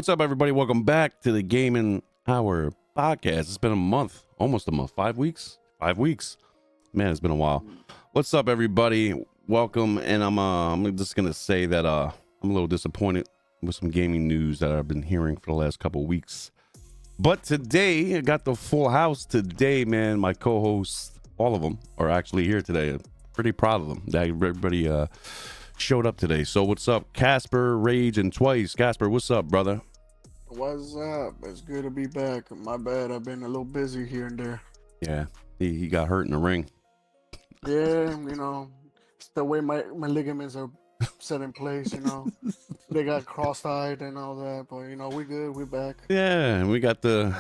What's up, everybody? Welcome back to the Gaming Hour podcast. It's been a month, almost a month, 5 weeks. 5 weeks, man. It's been a while. What's up, everybody? Welcome. And I'm just gonna say that I'm a little disappointed with some gaming news that I've been hearing for the last couple of weeks. But today, I got the full house today, man. My co-hosts, all of them, are actually here today. I'm pretty proud of them. Everybody showed up today. So what's up, Casper, Rage, and Twice? Casper, what's up, brother? What's up? It's good to be back. My bad, I've been a little busy here and there. Yeah, he got hurt in the ring. Yeah, it's the way my ligaments are set in place, They got cross-eyed and all that, but we good, we back. Yeah, and we got the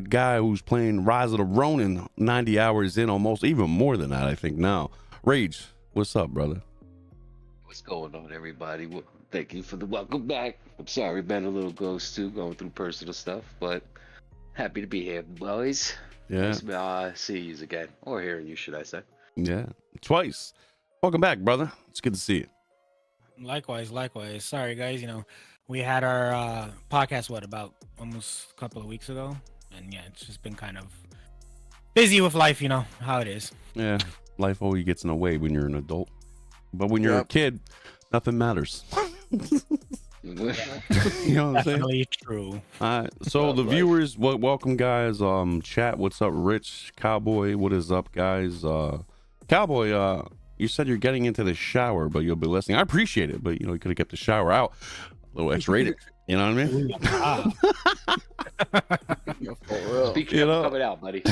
guy who's playing Rise of the Ronin 90 hours in, almost even more than that, I think now. Rage, what's up, brother? What's going on, everybody? Well, thank you for the welcome back. I'm sorry, been a little ghost too, going through personal stuff, but happy to be here, boys. Yeah. Nice to see you again, or hearing you, should I say? Yeah, Twice. Welcome back, brother. It's good to see you. Likewise. Sorry, guys. We had our podcast about almost a couple of weeks ago, and yeah, it's just been kind of busy with life. You know how it is. Yeah, life always gets in the way when you're an adult, but when you're a kid, nothing matters. You know what I'm saying? Definitely true. All right, so the viewers, welcome, guys. Chat, what's up, Rich? Cowboy, what is up, guys? Cowboy, you said you're getting into the shower, but you'll be listening. I appreciate it, but you could have kept the shower out. A little X-rated. You know what I mean? Speaking of coming out, buddy.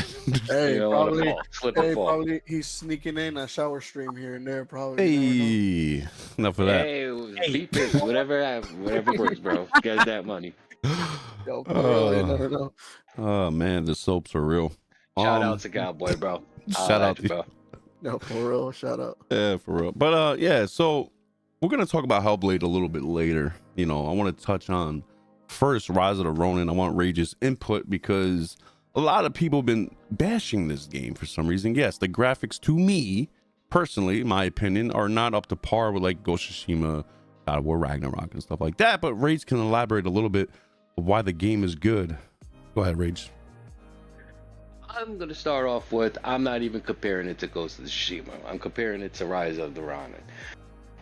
Hey, probably he's sneaking in a shower stream here and there, probably. Hey, enough of that. Hey, beep it, whatever works, bro. Get that money. Yo, you never know. Oh man, the soaps are real. Shout out to Cowboy, bro. Shout out to you, bro. No, for real, shout out. Yeah, for real. But yeah, so we're gonna talk about HELLBLADE a little bit later. I want to touch on first Rise of the Ronin. I want Rage's input because a lot of people have been bashing this game for some reason. Yes, the graphics, to me personally, in my opinion, are not up to par with like Ghost of Tsushima, God of War Ragnarok, and stuff like that. But Rage can elaborate a little bit of why the game is good. Go ahead, Rage. I'm going to start off with, I'm not even comparing it to Ghost of Tsushima. I'm comparing it to Rise of the Ronin.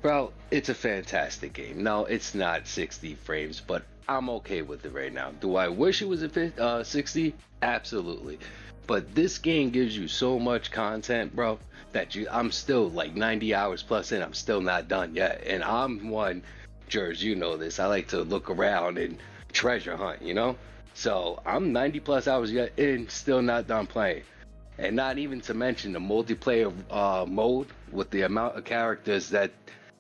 Bro, it's a fantastic game. No, it's not 60 frames, but I'm okay with it right now. Do I wish it was a 60? Absolutely. But this game gives you so much content, bro, that I'm still like 90 hours plus in. I'm still not done yet. And I'm one, Jers, you know this. I like to look around and treasure hunt, So I'm 90 plus hours yet in, still not done playing. And not even to mention the multiplayer mode with the amount of characters that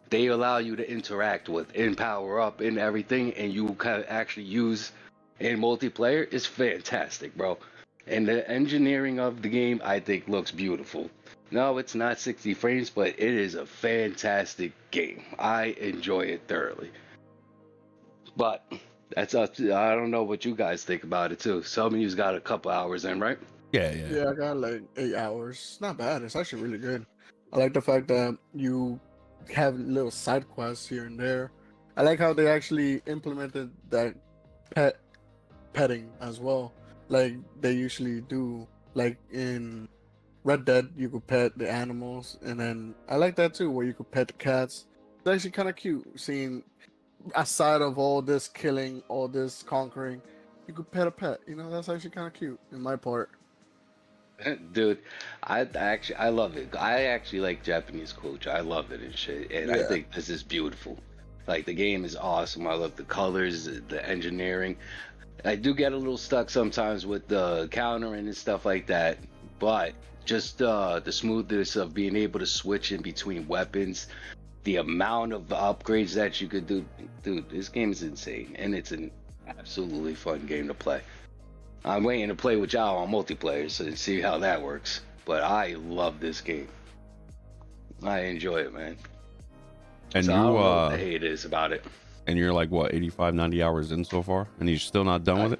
they allow you to interact with and power up and everything, and you kind of actually use in multiplayer is fantastic, bro. And the engineering of the game, I think, looks beautiful. No, it's not 60 frames, but it is a fantastic game. I enjoy it thoroughly. But that's up to, I don't know what you guys think about it too. Some of you's got a couple hours in, right? Yeah, I got like 8 hours. It's not bad. It's actually really good. I like the fact that you have little side quests here and there. I like how they actually implemented that petting as well, like they usually do. Like in Red Dead, you could pet the animals, and then I like that too, where you could pet the cats. It's actually kind of cute seeing, aside of all this killing, all this conquering, you could pet a pet. That's actually kind of cute in my part. Dude, I love it. I actually like Japanese culture. I love it and shit. And I think this is beautiful. Like, the game is awesome. I love the colors, the engineering. I do get a little stuck sometimes with the countering and stuff like that. But just the smoothness of being able to switch in between weapons, the amount of upgrades that you could do. Dude, this game is insane. And it's an absolutely fun game to play. I'm waiting to play with y'all on multiplayer so see how that works. But I love this game. I enjoy it, man. And so I don't know what the hate is about it. And you're like, what, 85, 90 hours in so far? And you're still not done with it?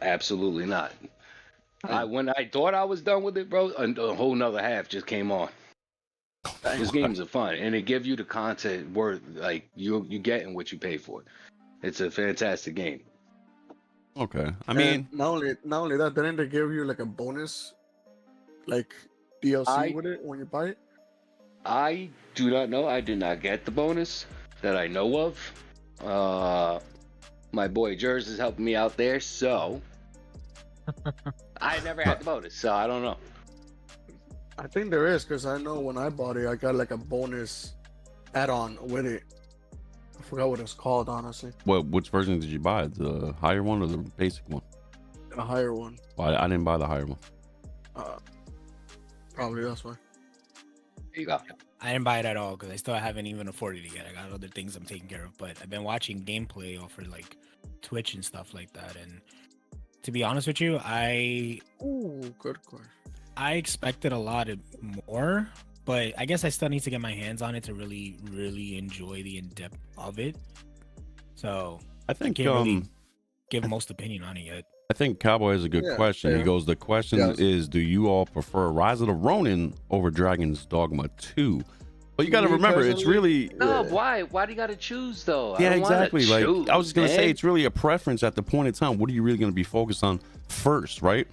Absolutely not. When I thought I was done with it, bro, a whole nother half just came on. These games are fun, and it gives you the content worth, like, you getting what you pay for. It's a fantastic game. Okay. I And mean, not only that, didn't they give you like a bonus, like DLC I with it when you buy it? I do not know. I did not get the bonus that I know of. My boy Jers is helping me out there, so I never had the bonus, so I don't know. I think there is, because I know when I bought it, I got like a bonus add-on with it. I forgot what it's called, honestly. which version did you buy? The higher one or the basic one? A higher one. Well, I didn't buy the higher one. Probably that's why. There you go. I didn't buy it at all because I still haven't even afforded it yet. I got other things I'm taking care of, but I've been watching gameplay off of like Twitch and stuff like that. And to be honest with you, Ooh, good question. I expected a lot more, but I guess I still need to get my hands on it to really, really enjoy the in-depth of it. So I think can't really give most opinion on it yet. I think Cowboy has a good question. He yeah. goes, the question Yes. is, do you all prefer Rise of the Ronin over Dragon's Dogma 2? But you got to Me remember, it's personally, really No, Yeah. why? Why do you got to choose though? yeah, I don't wanna exactly. Like choose, I was just gonna say, man. it's really a preference at the point in time. What are you really gonna be focused on first, right?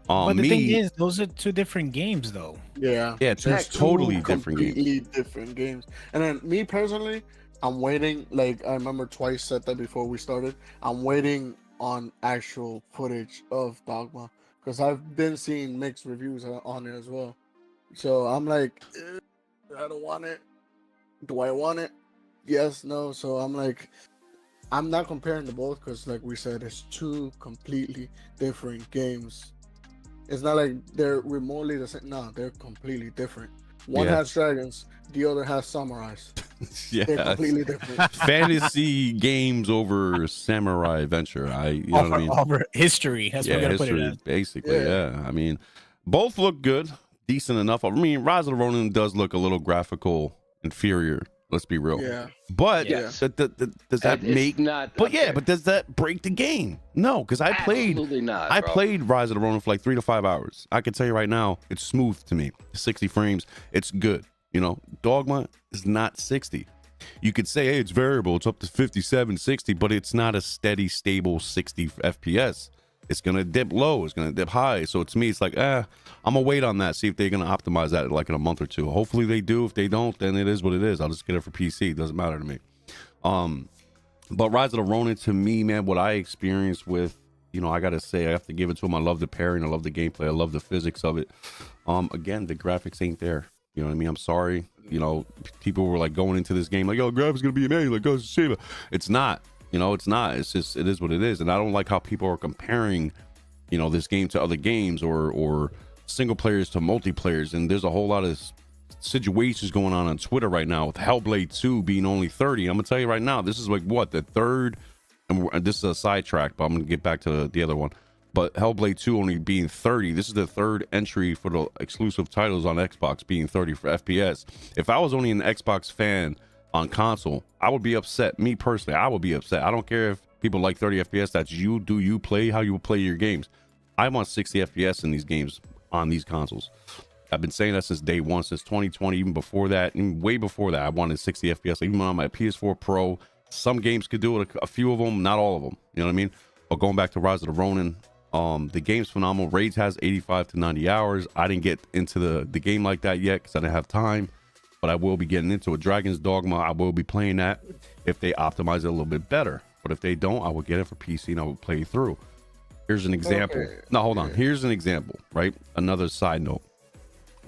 But the Me, thing is, those are two different games, though. Yeah. yeah, two Exactly. totally different games. Completely different games. And then me personally, I'm waiting. Like I remember twice said that before we started. I'm waiting on actual footage of Dogma because I've been seeing mixed reviews on it as well. So I'm like, I don't want it. Do I want it? Yes, no. So I'm like, I'm not comparing the both because, like we said, it's two completely different games. It's not like they're remotely the same. No, they're completely different. One Yeah. has dragons, the other has samurais. They're Yeah, completely different. fantasy games over samurai adventure. You know what I mean? Over history. That's what Yeah, we gotta put it history, as. basically. Yeah. Yeah, I mean, both look good, decent enough. I mean, Rise of the Ronin does look a little graphical inferior. Let's be real. Yeah. But Yes. does that It's make? not? But up yeah, there. but does that break the game? No, because I Absolutely not. I bro. played Rise of the Ronin for like 3 to 5 hours. I can tell you right now, it's smooth to me. 60 frames, it's good. You know, Dogma is not 60. You could say, hey, it's variable. It's up to 57, 60, but it's not a steady, stable 60 FPS. It's going to dip low. It's going to dip high. So to me, it's like, I'm going to wait on that, see if they're going to optimize that like in a month or two. Hopefully they do. If they don't, then it is what it is. I'll just get it for PC. It doesn't matter to me. But Rise of the Ronin, to me, man, what I experienced with, you know, I got to say, I have to give it to him. I love the pairing. I love the gameplay. I love the physics of it. Again, the graphics ain't there. You know what I mean? I'm sorry. You know, people were like going into this game like, oh, graphics going to be amazing. Like, Ghost of Tsushima. It's not. You know, it's not. It's just, it is what it is. And I don't like how people are comparing, you know, this game to other games or single players to multiplayers. And there's a whole lot of situations going on Twitter right now with HELLBLADE 2 being only 30. I'm gonna tell you right now, this is like what, the third, and this is a sidetrack, but I'm gonna get back to the other one. But HELLBLADE 2 only being 30, this is the third entry for the exclusive titles on Xbox being 30 for FPS. If I was only an Xbox fan on console, I would be upset. Me personally, I would be upset. I don't care if people like 30 FPS. That's you. Do you play how you play your games? I want 60 FPS in these games on these consoles. I've been saying that since day one, since 2020, even before that, and way before that. I wanted 60 FPS, even on my PS4 Pro. Some games could do it, a few of them, not all of them. You know what I mean? But going back to Rise of the Ronin, the game's phenomenal. Raids has 85 to 90 hours. I didn't get into the game like that yet because I didn't have time, but I will be getting into it. Dragon's Dogma, I will be playing that if they optimize it a little bit better. But if they don't, I will get it for PC and I will play through. Here's an example. Okay. No, hold on. Here's an example, right? Another side note.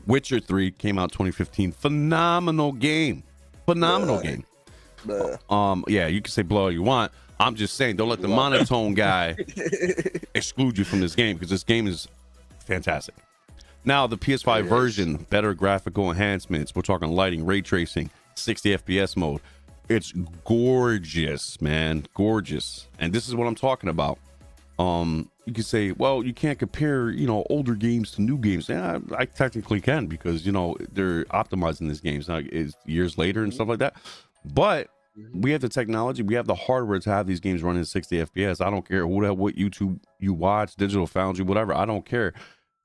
Witcher 3 came out 2015. Phenomenal game. Phenomenal game. Yeah, you can say blow all you want. I'm just saying, don't let the monotone guy exclude you from this game because this game is fantastic. Now, the PS5 version, better graphical enhancements. We're talking lighting, ray tracing, 60 FPS mode. It's gorgeous, man. Gorgeous. And this is what I'm talking about. You could say, well, you can't compare, you know, older games to new games. Yeah, I technically can because, you know, they're optimizing these games now. It's years later and stuff like that. But we have the technology, we have the hardware to have these games running 60 FPS. I don't care what YouTube you watch, Digital Foundry, whatever. I don't care.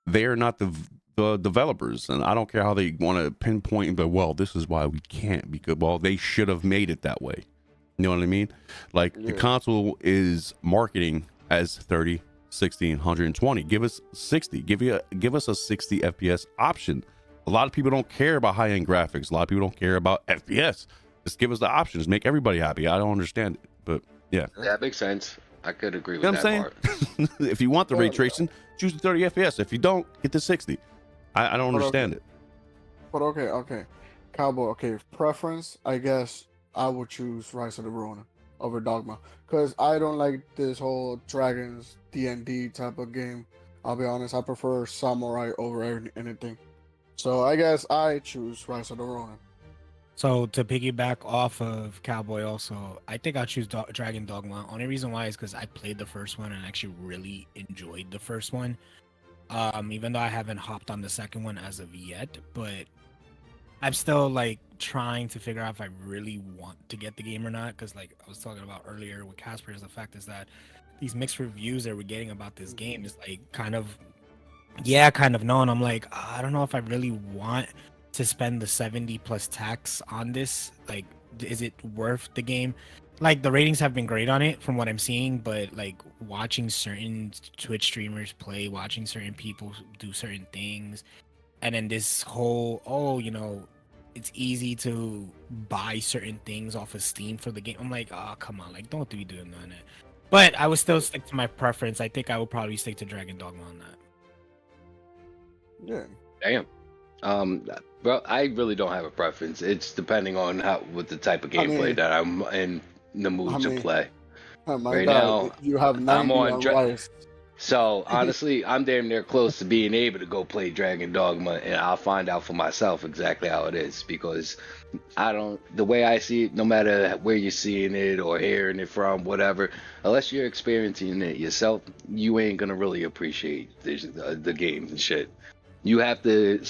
They are not the developers, and I don't care how they want to pinpoint and go, well, this is why we can't, because, well, they should have made it that way. You know what I mean? Like the console is marketing as 30, 60, and 120. Give us 60. Give us a 60 FPS option. A lot of people don't care about high-end graphics. A lot of people don't care about FPS. Just give us the options. Make everybody happy. I don't understand it, but yeah. That makes sense. I could agree with You know what I'm that saying? part. If you want the ray tracing, choose the 30 FPS. If you don't, get the 60. I don't understand it. But okay. Cowboy, okay. Preference, I guess I would choose Rise of the Ronin over Dogma. Because I don't like this whole Dragons D&D type of game. I'll be honest, I prefer Samurai over anything. So I guess I choose Rise of the Ronin. So to piggyback off of Cowboy, also, I think I'll choose Dragon Dogma. Only reason why is because I played the first one and actually really enjoyed the first one. Even though I haven't hopped on the second one as of yet, but I'm still like trying to figure out if I really want to get the game or not. Because like I was talking about earlier with Casper, is the fact is that these mixed reviews that we're getting about this game is like kind of no. And I'm like, I don't know if I really want to spend the 70 plus tax on this. Like, is it worth the game? Like, the ratings have been great on it from what I'm seeing, but like watching certain Twitch streamers play, watching certain people do certain things, and then this whole it's easy to buy certain things off of Steam for the game. I'm like, oh come on, like don't be doing that. But I would still stick to my preference. I think I would probably stick to Dragon Dogma on that. Yeah. Damn. Well, I really don't have a preference. It's depending on what the type of gameplay that I'm in the mood to play. Oh my Right God, now, you have 90 I'm on Rise. So honestly, I'm damn near close to being able to go play Dragon Dogma, and I'll find out for myself exactly how it is, because the way I see it, no matter where you're seeing it or hearing it from, whatever, unless you're experiencing it yourself, you ain't gonna really appreciate the games and shit. You have to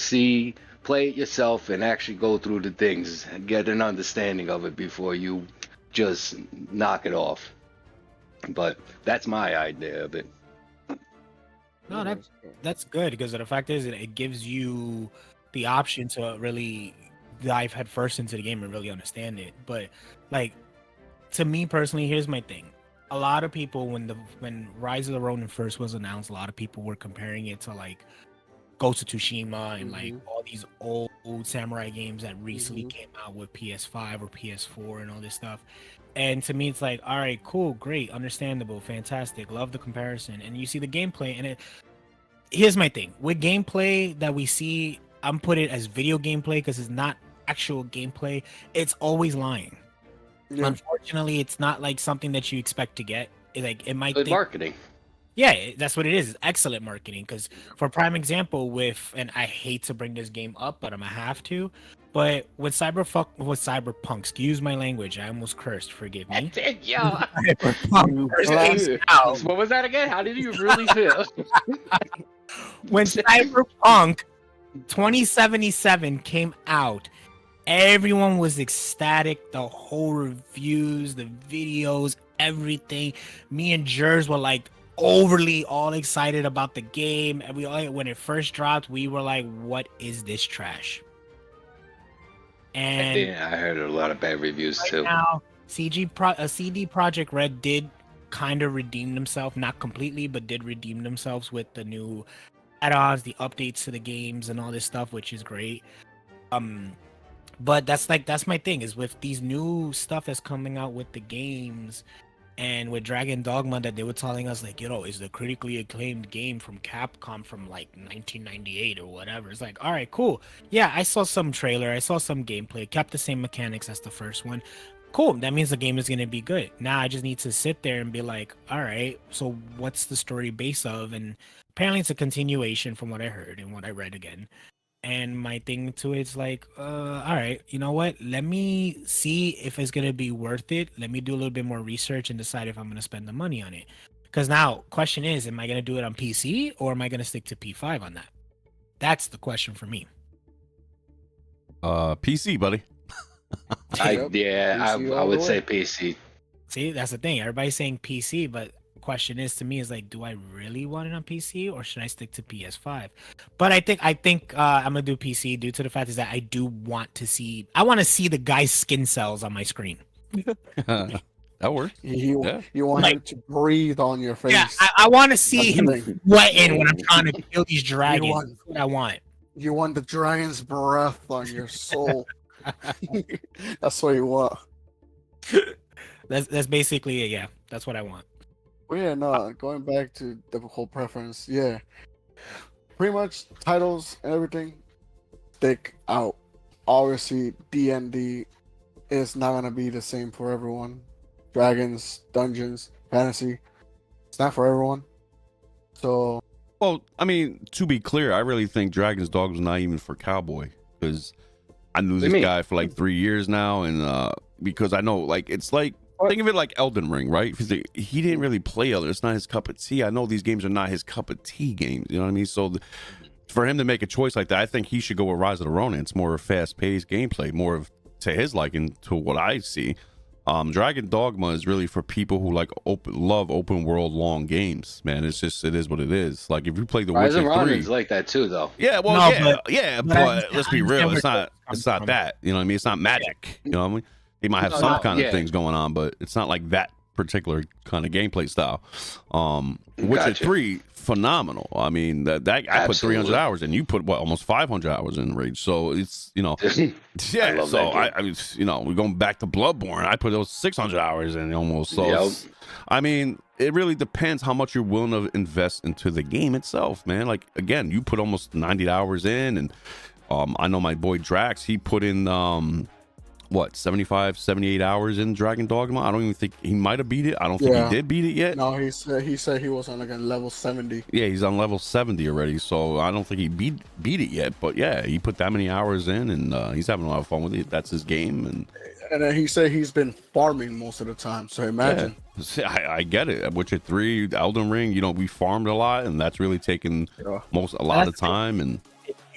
play it yourself and actually go through the things and get an understanding of it before you just knock it off. But that's my idea of it. No, that's good, because the fact is it gives you the option to really dive headfirst into the game and really understand it. But like, to me personally, here's my thing. A lot of people, when Rise of the Ronin first was announced, a lot of people were comparing it to like Ghost of Tsushima and like all these old samurai games that recently came out with PS5 or PS4 and all this stuff. And to me, it's like, all right, cool, great, understandable, fantastic, love the comparison. And you see the gameplay, and here's my thing with gameplay that we see. I'm put it as video gameplay because it's not actual gameplay. It's always lying. Yeah. Unfortunately, it's not like something that you expect to get. It might good marketing. Yeah, that's what it is. It's excellent marketing. Because for prime example, and I hate to bring this game up, but I'm gonna have to. But with Cyberpunk, excuse my language, I almost cursed. Forgive me. What was that again? How did you really feel? When Cyberpunk 2077 came out, everyone was ecstatic. The whole reviews, the videos, everything. Me and Jers were like overly all excited about the game. And when it first dropped, we were like, "What is this trash?" And I heard a lot of bad reviews too. Now, CD Projekt Red did kind of redeem themselves, not completely, but did redeem themselves with the new add-ons, the updates to the games, and all this stuff, which is great. But that's my thing, is with these new stuff that's coming out with the games, and with Dragon Dogma, that they were telling us like, is the critically acclaimed game from Capcom from like 1998 or whatever. It's like, all right, cool. Yeah, I saw some trailer, I saw some gameplay, kept the same mechanics as the first one. Cool, that means the game is going to be good. Now I just need to sit there and be like, all right, so what's the story base of? And apparently it's a continuation from what I heard and what I read again. And my thing to it is like, all right, you know what? Let me see if it's going to be worth it. Let me do a little bit more research and decide if I'm going to spend the money on it. Because now, question is, am I going to do it on PC or am I going to stick to P5 on that? That's the question for me. PC, buddy. I would say PC. See, that's the thing. Everybody's saying PC, but question is to me is like, do I really want it on PC or should I stick to PS5? But I think I'm gonna do PC due to the fact is that I want to see the guy's skin cells on my screen. That works. Yeah. You want him to breathe on your face. Yeah, I want to see him That's the thing. sweating when I'm trying to kill these dragons. want- That's what I want. You want the dragon's breath on your soul. That's what you want. That's basically it. Yeah, that's what I want. Well, yeah, no, going back to the whole preference, yeah. Pretty much titles and everything stick out. Obviously, D&D is not gonna be the same for everyone. Dragons, dungeons, fantasy, it's not for everyone. So, Well, I mean, to be clear, I really think Dragon's Dog was not even for Cowboy, because I knew this guy for like 3 years now, and because I know, like, it's like, think of it like Elden Ring, right? Because he didn't really play Elden. It's not his cup of tea. I know these games are not his cup of tea games. You know what I mean? So for him to make a choice like that, I think he should go with Rise of the Ronin. It's more fast-paced gameplay, more of to his liking, to what I see. Dragon Dogma is really for people who like love open world long games, man. It is what it is. Like if you play the Rise Witcher of 3, Ronin's like that too, though. yeah, well, No, but let's be real. It's not from. that. You know what I mean? It's not magic. You know what I mean? They might have No, some no, kind of yeah. things going on, but it's not like that particular kind of gameplay style. Witcher Gotcha. 3, phenomenal. I mean, that I put 300 Absolutely. hours in. You put what, almost 500 hours in Rage. So it's, you know, I yeah. love So that game. I mean, you know, we're going back to Bloodborne. I put those 600 hours in almost. So Yep. I mean, it really depends how much you're willing to invest into the game itself, man. Like again, you put almost 90 hours in, and I know my boy Drax, he put in 78 hours in Dragon Dogma. I don't even think he might have beat it. I don't think Yeah. he did beat it yet. no, he said he was on like a level 70. Yeah, he's on level 70 already, so I don't think he beat it yet. But yeah, he put that many hours in, and he's having a lot of fun with it. That's his game, and And then he said he's been farming most of the time. So imagine. yeah, I get it. Witcher 3, Elden Ring, you know, we farmed a lot, and that's really taken Yeah. a lot of time. And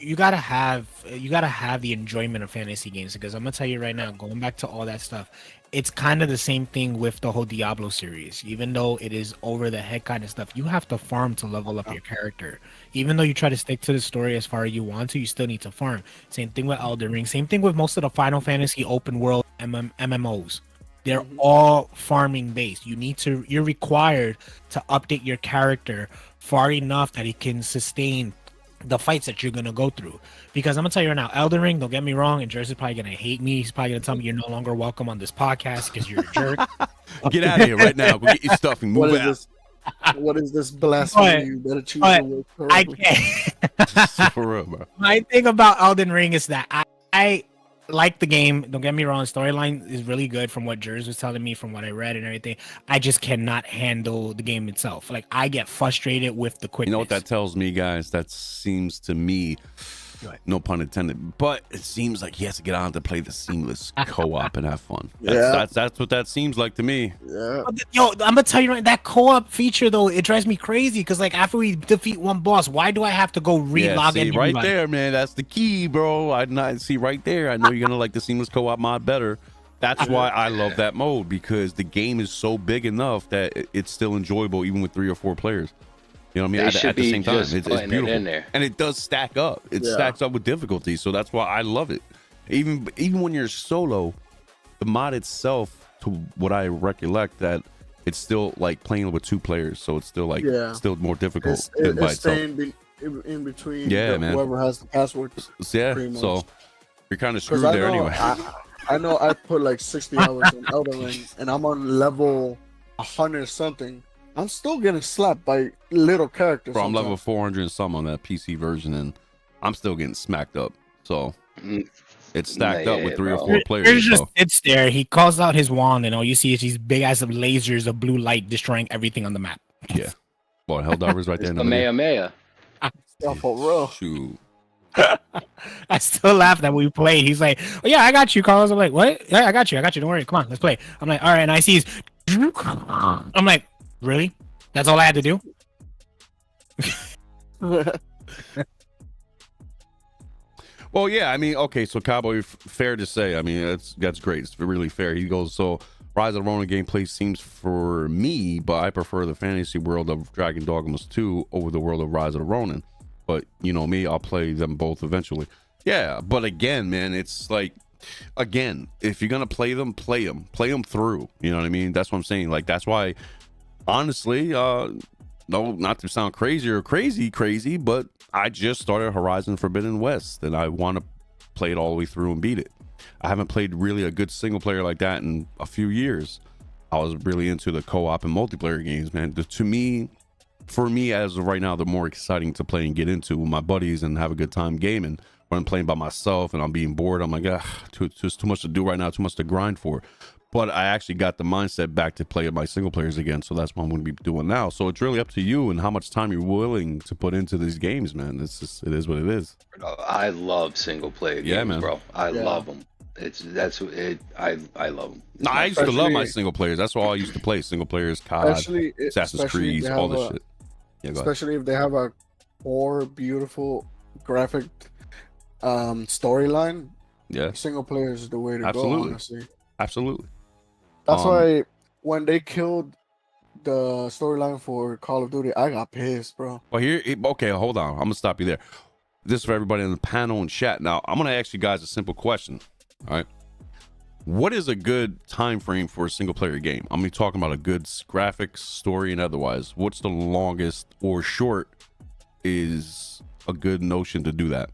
You gotta have the enjoyment of fantasy games, because I'm gonna tell you right now, going back to all that stuff, it's kind of the same thing with the whole Diablo series. Even though it is over the head kind of stuff, you have to farm to level up your character. Even though you try to stick to the story as far as you want to, you still need to farm. Same thing with Elden Ring. Same thing with most of the Final Fantasy open world MMOs. They're all farming based. You're required to update your character far enough that it can sustain the fights that you're gonna go through. Because I'm gonna tell you right now, Elden Ring, don't get me wrong, and Jersey's probably gonna hate me. He's probably gonna tell me you're no longer welcome on this podcast because you're a jerk. get out of here right now. Go get your stuff and What move is out. this? What is this blasphemy? You better choose but the word I correctly. can't. For real, bro. My thing about Elden Ring is that I like the game. Don't get me wrong, the storyline is really good from what Jers was telling me, from what I read and everything. I just cannot handle the game itself. Like I get frustrated with the quickness. You know what that tells me, guys? That seems to me, no pun intended, but it seems like he has to get on to play the seamless co-op and have fun. That's what that seems like to me. Yeah. Yo, I'm gonna tell you right, that co-op feature though, it drives me crazy because like after we defeat one boss, why do I have to go relog see, in? right there, man. That's the key, bro. I not see right there. I know you're gonna like the seamless co-op mod better. That's why I love that mode, because the game is so big enough that it's still enjoyable even with 3 or 4 players. You know what I mean? At the same time, it's beautiful, in there. and it does stack up. It stacks up with difficulty, so that's why I love it. Even when you're solo, the mod itself, to what I recollect, that it's still like playing with 2 players, so it's still like still more difficult by It's itself. staying in between man. whoever has the password. Yeah, pretty much. so you're kind of screwed 'Cause there anyway. I know I put like 60 hours in Elden Ring, and I'm on level 100 something. I'm still getting slapped by little characters. Bro, I'm level sometimes. 400 and some on that PC version, and I'm still getting smacked up. So it's stacked up with 3 or 4 Yours players. just So. sits there. He calls out his wand, and all you see is these big ass of lasers of blue light destroying everything on the map. Yeah. Well, Helldiver's right there. The Maya. Yeah, for real. Shoot. I still laugh that we played. He's like, "Oh yeah, I got you, Carlos." I'm like, "What? Yeah, I got you. Don't worry. Come on, let's play." I'm like, "All right," and I see he's. I'm like, "Really? That's all I had to do?" Well, yeah, I mean, okay, so Cowboy, fair to say, I mean, that's great. It's really fair. He goes, so Rise of the Ronin gameplay seems for me, but I prefer the fantasy world of Dragon Dogmas 2 over the world of Rise of the Ronin. But you know me, I'll play them both eventually. Yeah, but again, man, it's like again, if you're gonna play them through. You know what I mean? That's what I'm saying. Like, that's why, honestly, no, not to sound crazy, but I just started Horizon Forbidden West, and I want to play it all the way through and beat it. I haven't played really a good single player like that in a few years. I was really into the co-op and multiplayer games, man. For me, as of right now, they're more exciting to play and get into with my buddies and have a good time gaming. When I'm playing by myself and I'm being bored, I'm like, just too much to do right now, too much to grind for. But I actually got the mindset back to play with my single players again, so that's what I'm going to be doing now. So it's really up to you and how much time you're willing to put into these games, man. It is what it is. I love single player games, man. bro. I love them. I love them. No, I used to love my single players. That's all I used to play. Single players, COD, Assassin's Creed, all this shit. Yeah, especially if they have a core, beautiful graphic storyline. Yeah, single player is the way to go, honestly. Absolutely. That's why when they killed the storyline for Call of Duty, I got pissed, bro. Well, okay, hold on. I'm gonna stop you there. This is for everybody in the panel and chat. Now, I'm gonna ask you guys a simple question. All right, what is a good time frame for a single player game? I'm talking about a good graphics, story, and otherwise. What's the longest or short is a good notion to do that?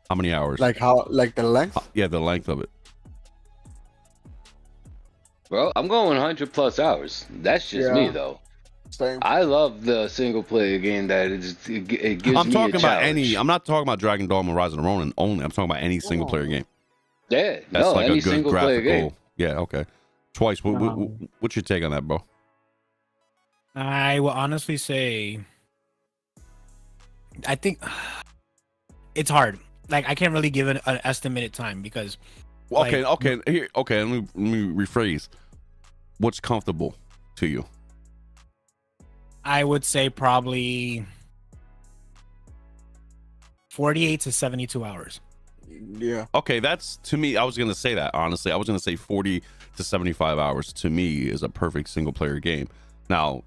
How many hours? Like the length? Yeah, the length of it. Bro, I'm going 100+ hours. That's just me, though. Same. I love the single player game that it gives me I'm talking a about challenge. I'm not talking about Dragon Dogma Rise of the Ronin only. I'm talking about any single player game. Yeah, That's like any a good single player game. graphical. Yeah, okay. Twice. What's your take on that, bro? I will honestly say, I think it's hard. Like, I can't really give an estimated time because. Okay. Let me rephrase. What's comfortable to you? I would say probably 48 to 72 hours. Yeah. Okay, that's, to me, I was gonna say that, honestly. I was gonna say 40 to 75 hours to me is a perfect single player game. Now,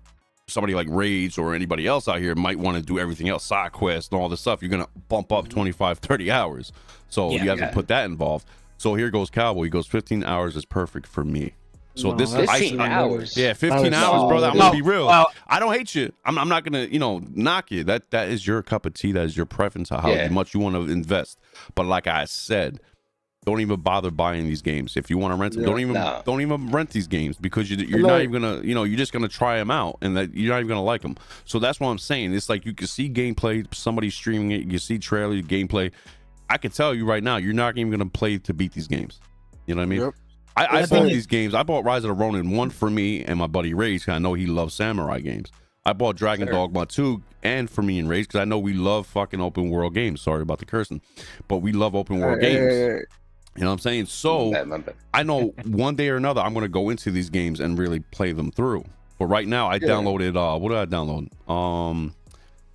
somebody like Rage or anybody else out here might want to do everything else, side quests and all this stuff. You're gonna bump up 25, 30 hours. So you have to put that involved. So here goes Cowboy. He goes 15 hours is perfect for me. So this is 15 hours. Yeah, 15 hours, brother. I'm gonna be real. Well, I don't hate you. I'm not gonna, knock you. That is your cup of tea. That is your preference of how much you want to invest. But like I said, don't even bother buying these games. If you want to rent them, don't even rent these games because you're not even gonna, you're just gonna try them out and that you're not even gonna like them. So that's what I'm saying. It's like you can see gameplay, somebody streaming it, you can see trailer gameplay. I can tell you right now, you're not even gonna play to beat these games. You know what I mean? Yep. I bought these games. I bought Rise of the Ronin 1 for me and my buddy Rage, because I know he loves samurai games. I bought Dragon Dogma 2 and for me and Rage, because I know we love fucking open world games. Sorry about the cursing, but we love open world games. You know what I'm saying? So I know one day or another I'm going to go into these games and really play them through. But right now I downloaded, what did I download?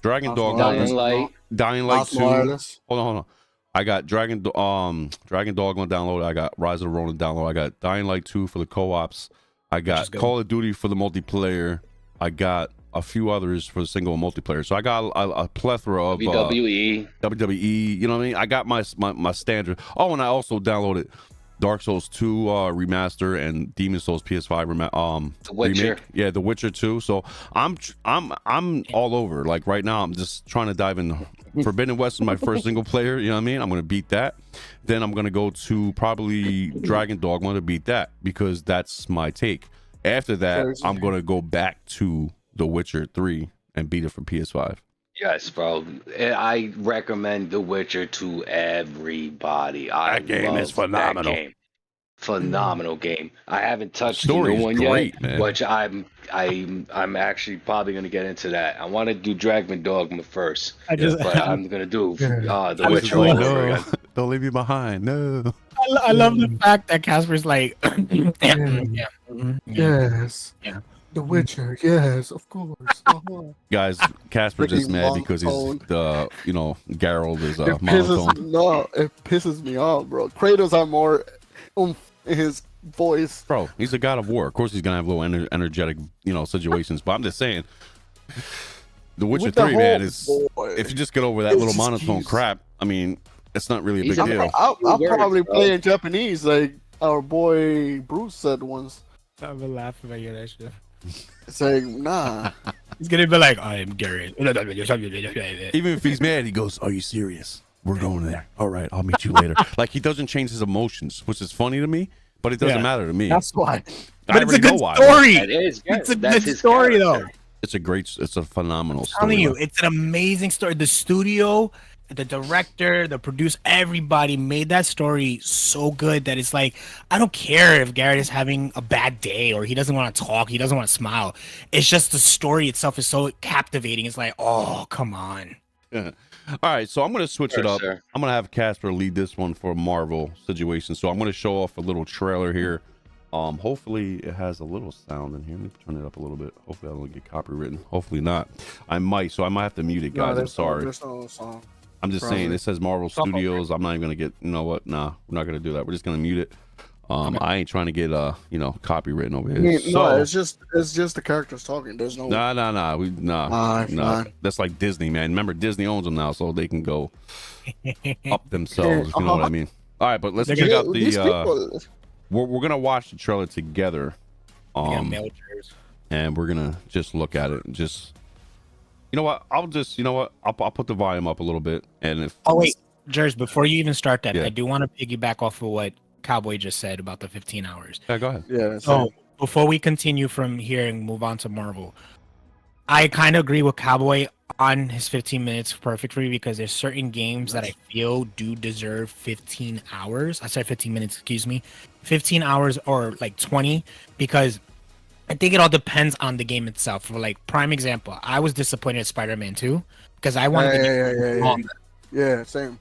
Dragon Dogma, Dying Light 2. Hold on. I got Dragon Dogma download. I got Rise of the Ronin download. I got Dying Light 2 for the co-ops. I got Call of Duty for the multiplayer. I got a few others for the single and multiplayer. So I got a plethora of WWE. You know what I mean? I got my standard. Oh, and I also downloaded Dark Souls 2 remaster and Demon Souls PS5 The Witcher. remake. Yeah, The Witcher 2. So I'm all over. Like right now, I'm just trying to dive in. Forbidden West is my first single player. You know what I mean? I'm gonna beat that. Then I'm gonna go to probably Dragon Dogma to beat that because that's my take. After that, I'm gonna go back to The Witcher 3 and beat it for PS5. Yes, bro. I recommend The Witcher to everybody. That game is phenomenal. Phenomenal game. I haven't touched the Story's new one great, yet, man. which I'm actually probably gonna get into that. I want to do Dragon Dogma first, but I'm gonna do The Witcher all over again. Don't leave me behind. No. I love the fact that Casper's like, yes. The Witcher, yes, of course. Guys, Casper just mad because he's Geralt is monotone. It pisses me off, bro. Kratos have more in his voice. Bro, he's a god of war. Of course he's gonna have little energetic, situations. But I'm just saying, The Witcher 3, man, is if you just get over that little monotone crap, I mean, it's not really a He's big a- deal. I'll Words, probably bro. play in Japanese, like our boy Bruce said once. I've been laughing when I hear that shit. It's like, nah. He's gonna be like, I am Garrett. Even if he's mad, he goes, "Are you serious? We're going there. All right, I'll meet you later." Like he doesn't change his emotions, which is funny to me, but it doesn't Yeah. matter to me. That's why. I But it's a already know good why. story. That is, yeah, It's a that's good his story, character. though. It's a phenomenal I'm telling story. you, it's an amazing story. The studio, the director, the producer, everybody made that story so good that it's like, I don't care if Garrett is having a bad day or he doesn't want to talk, he doesn't want to smile. It's just the story itself is so captivating. It's like, oh, come on. All right, so I'm gonna switch it Sure, up. sir. I'm gonna have Casper lead this one for a Marvel situation. So I'm gonna show off a little trailer here. Hopefully it has a little sound in here. Let me turn it up a little bit. Hopefully I don't get copywritten. Hopefully not. I might, so I might have to mute it, guys. I'm sorry. There's no song. I'm just Probably. saying, it says Marvel Studios. I'm not even gonna get. You know what? Nah, we're not gonna do that. We're just gonna mute it. I ain't trying to get copywritten over here. No, it's just the characters talking. There's no. Nah. Fine. That's like Disney, man. Remember, Disney owns them now, so they can go up themselves. If you know what I mean. All right, but let's They're check gonna- out These the. people- We're gonna watch the trailer together. Yeah, mail chairs. And we're gonna just look at it and just. You know what? I'll put the volume up a little bit, and if. Oh, wait, Jers, before you even start that, Yeah. I do want to piggyback off of what Cowboy just said about the 15 hours. Yeah, go ahead. Yeah. That's So before we continue from here and move on to Marvel, I kind of agree with Cowboy on his 15 minutes perfect for me because there's certain games that I feel do deserve 15 hours. I said 15 minutes, excuse me. 15 hours or like 20 because I think it all depends on the game itself. For like prime example, I was disappointed at Spider-Man 2 because I wanted the game to be longer. Yeah, same.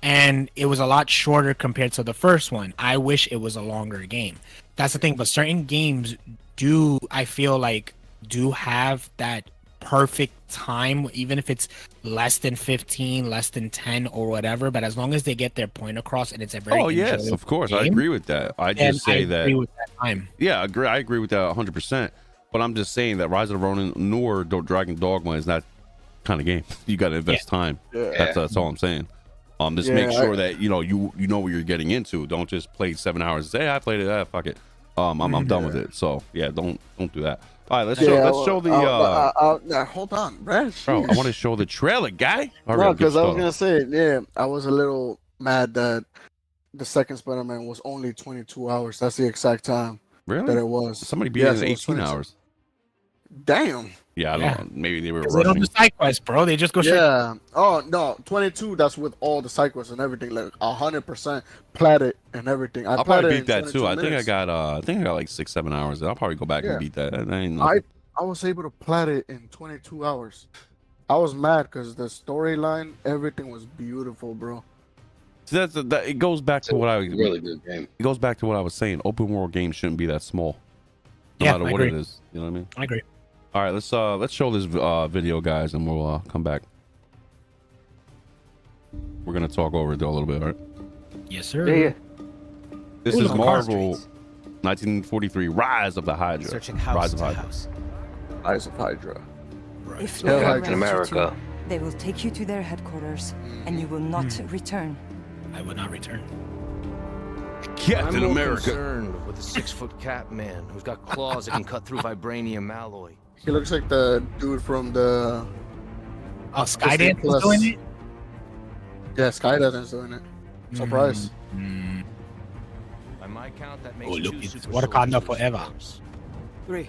And it was a lot shorter compared to the first one. I wish it was a longer game. That's the thing. But certain games do, I feel like, do have that perfect time, even if it's less than 15, less than 10 or whatever. But as long as they get their point across and it's a very Oh yes, enjoyable of course, I game, agree with that. I then just say I that. agree with that time. Yeah, I agree with that 100%. But I'm just saying that Rise of the Ronin nor Dragon Dogma is that kind of game. You got to invest time. Yeah. That's all I'm saying. Just Yeah, make sure that you know what you're getting into. Don't just play 7 hours and say, I played it. Fuck it. I'm done with it. So yeah, don't do that. All right, let's show the. Now, hold on, Brad. Bro, I want to show the trailer, guy. All No, right, good because I was stuff. gonna say, I was a little mad that the second Spider-Man was only 22 hours. That's the exact time that Really? it was. Somebody beat Yes, it in it was 18 22. hours. Damn. Yeah, I don't know. Maybe they were 'Cause they don't do rushing. side quests, bro. They just go straight. Yeah. Oh no, 22. That's with all the cycles and everything, like 100% platted and everything. I'll platted probably in beat that too. 22 I think minutes. I got like 6-7 hours. I'll probably go back and Yeah. beat that. That ain't nothing. I was able to plat it in 22 hours. I was mad because the storyline, everything was beautiful, bro. See, it goes back to what I It's a really good game. it goes back to what I was saying. Open world games shouldn't be that small, no Yeah, matter I what it agree. is. You know what I mean? I agree. All right, let's show this video, guys, and we'll come back. We're gonna talk over it a little bit, all right? Yes, sir. Yeah. This Ooh, is the Marvel 1943 Rise of the Hydra. Searching house Rise of to Hydra. house. Eyes of Hydra. If Yeah, no one like- Captain rescues you, America. they will take you to their headquarters, and you will not return. I would not return. Captain I'm more America. concerned with a 6-foot cat man who's got claws that can cut through vibranium alloy. He looks like the dude from the Oh, Skydance Plus. is doing it? Skydance doing it. Surprise. Mm. By my count, that makes Oh, look, 2 it's super Wakanda soldiers forever. force. 3,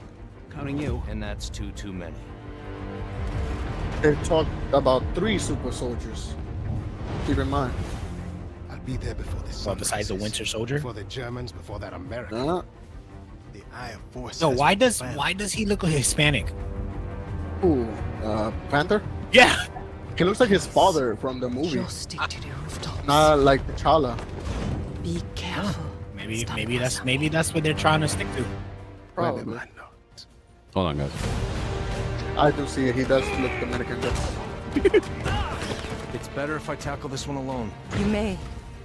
counting you. And that's too many. They talked about 3 super soldiers. Keep in mind. I'll be there before the sun besides the rises. Winter Soldier? Before the Germans, before that America. Huh? The Eye of Force. No, has why been does found. he look like Hispanic? Ooh, Panther? Yeah. He looks like his father from the movie. Just stick to the rooftops. Not like T'Challa. Be careful. Maybe Stop that's what they're trying to stick to. Probably. Where the man knows. Hold on, guys. I do see it. He does look Dominican. It's better if I tackle this one alone. You may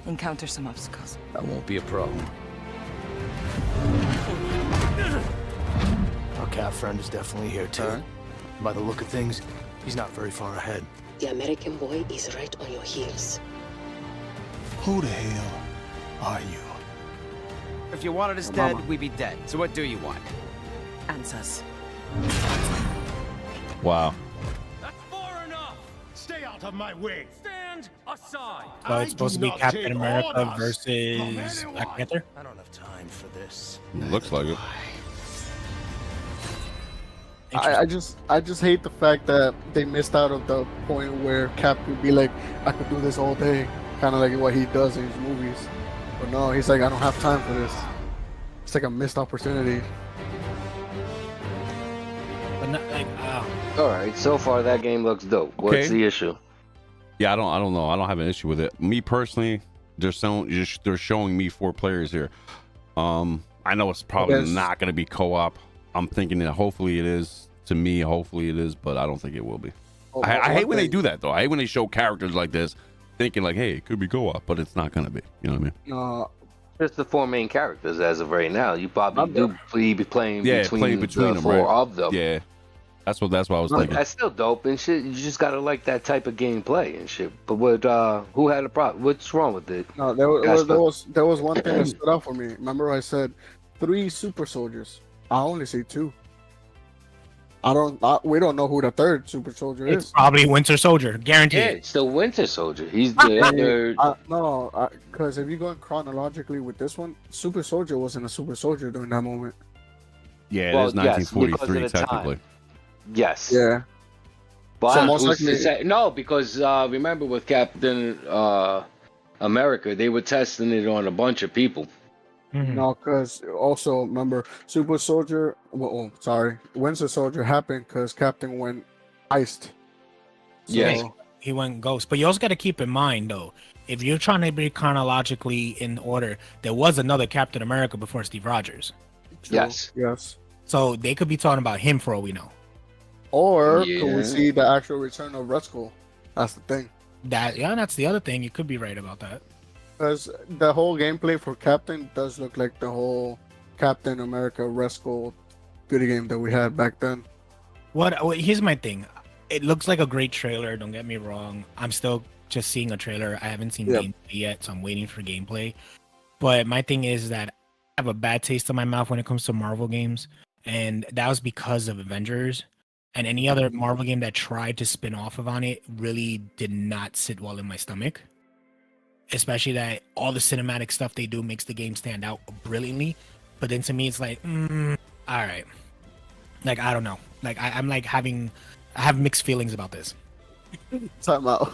encounter some obstacles. That won't be a problem. Our cat friend is definitely here too. Alright. By the look of things, he's not very far ahead. The American boy is right on your heels. Who the hell are you? If you wanted us dead, we'd be dead. So what do you want? Answers. Wow. That's far enough! Stay out of my way. Stand aside! So it's supposed to be Captain America versus Black Panther. I don't have time for this. Looks like it. I just hate the fact that they missed out of the point where Cap would be like, I could do this all day, kind of like what he does in his movies. But no, he's like, I don't have time for this. It's like a missed opportunity. But not like, All right, so far that game looks dope. What's Okay. the issue? Yeah, I don't know. I don't have an issue with it. Me personally, they're showing me 4 players here. I know it's probably Yes. not going to be co-op. I'm thinking that hopefully it is. To me, hopefully it is, but I don't think it will be. Oh, I hate when they thing- do that though. I hate when they show characters like this, thinking like, hey, it could be co-op, but it's not going to be. You know what I mean? Just the 4 main characters as of right now. You probably do be playing Yeah, between, playing between the them, 4 right. of them. Yeah, that's what I was thinking. That's still dope and shit. You just gotta like that type of gameplay and shit. But what? Who had a problem? What's wrong with it? No, there was one thing that stood out for me. Remember, I said 3 super soldiers. I only see 2. We don't know who the 3rd super soldier it's is. probably Winter Soldier, Yeah, guaranteed. it's the Winter Soldier. He's the No, because if you're going chronologically with this one, Super Soldier wasn't a super soldier during that moment. Yeah, Well, it is yes, because 1943 of the time. technically. yes. Yeah. But So most who's to likely- say- no, because remember with Captain America, they were testing it on a bunch of people. Mhm. No, because also remember, Super Soldier. Winter Soldier happened because Captain went iced. Yes. He went ghost. But you also got to keep in mind, though, if you're trying to be chronologically in order, there was another Captain America before Steve Rogers. True. Yes. Yes. So they could be talking about him for all we know. Or could Yeah. we see the actual return of Red Skull? That's the thing. That's the other thing. You could be right about that. Because the whole gameplay for Captain does look like the whole Captain America Red Skull video game that we had back then. Here's my thing. It looks like a great trailer. Don't get me wrong. I'm still just seeing a trailer. I haven't seen Yep. gameplay yet, so I'm waiting for gameplay. But my thing is that I have a bad taste in my mouth when it comes to Marvel games, and that was because of Avengers. And any other Marvel game that tried to spin off of on it really did not sit well in my stomach. Especially that all the cinematic stuff they do makes the game stand out brilliantly. But then to me, it's like, all right. Like, I don't know. Like, I have mixed feelings about this. Time out.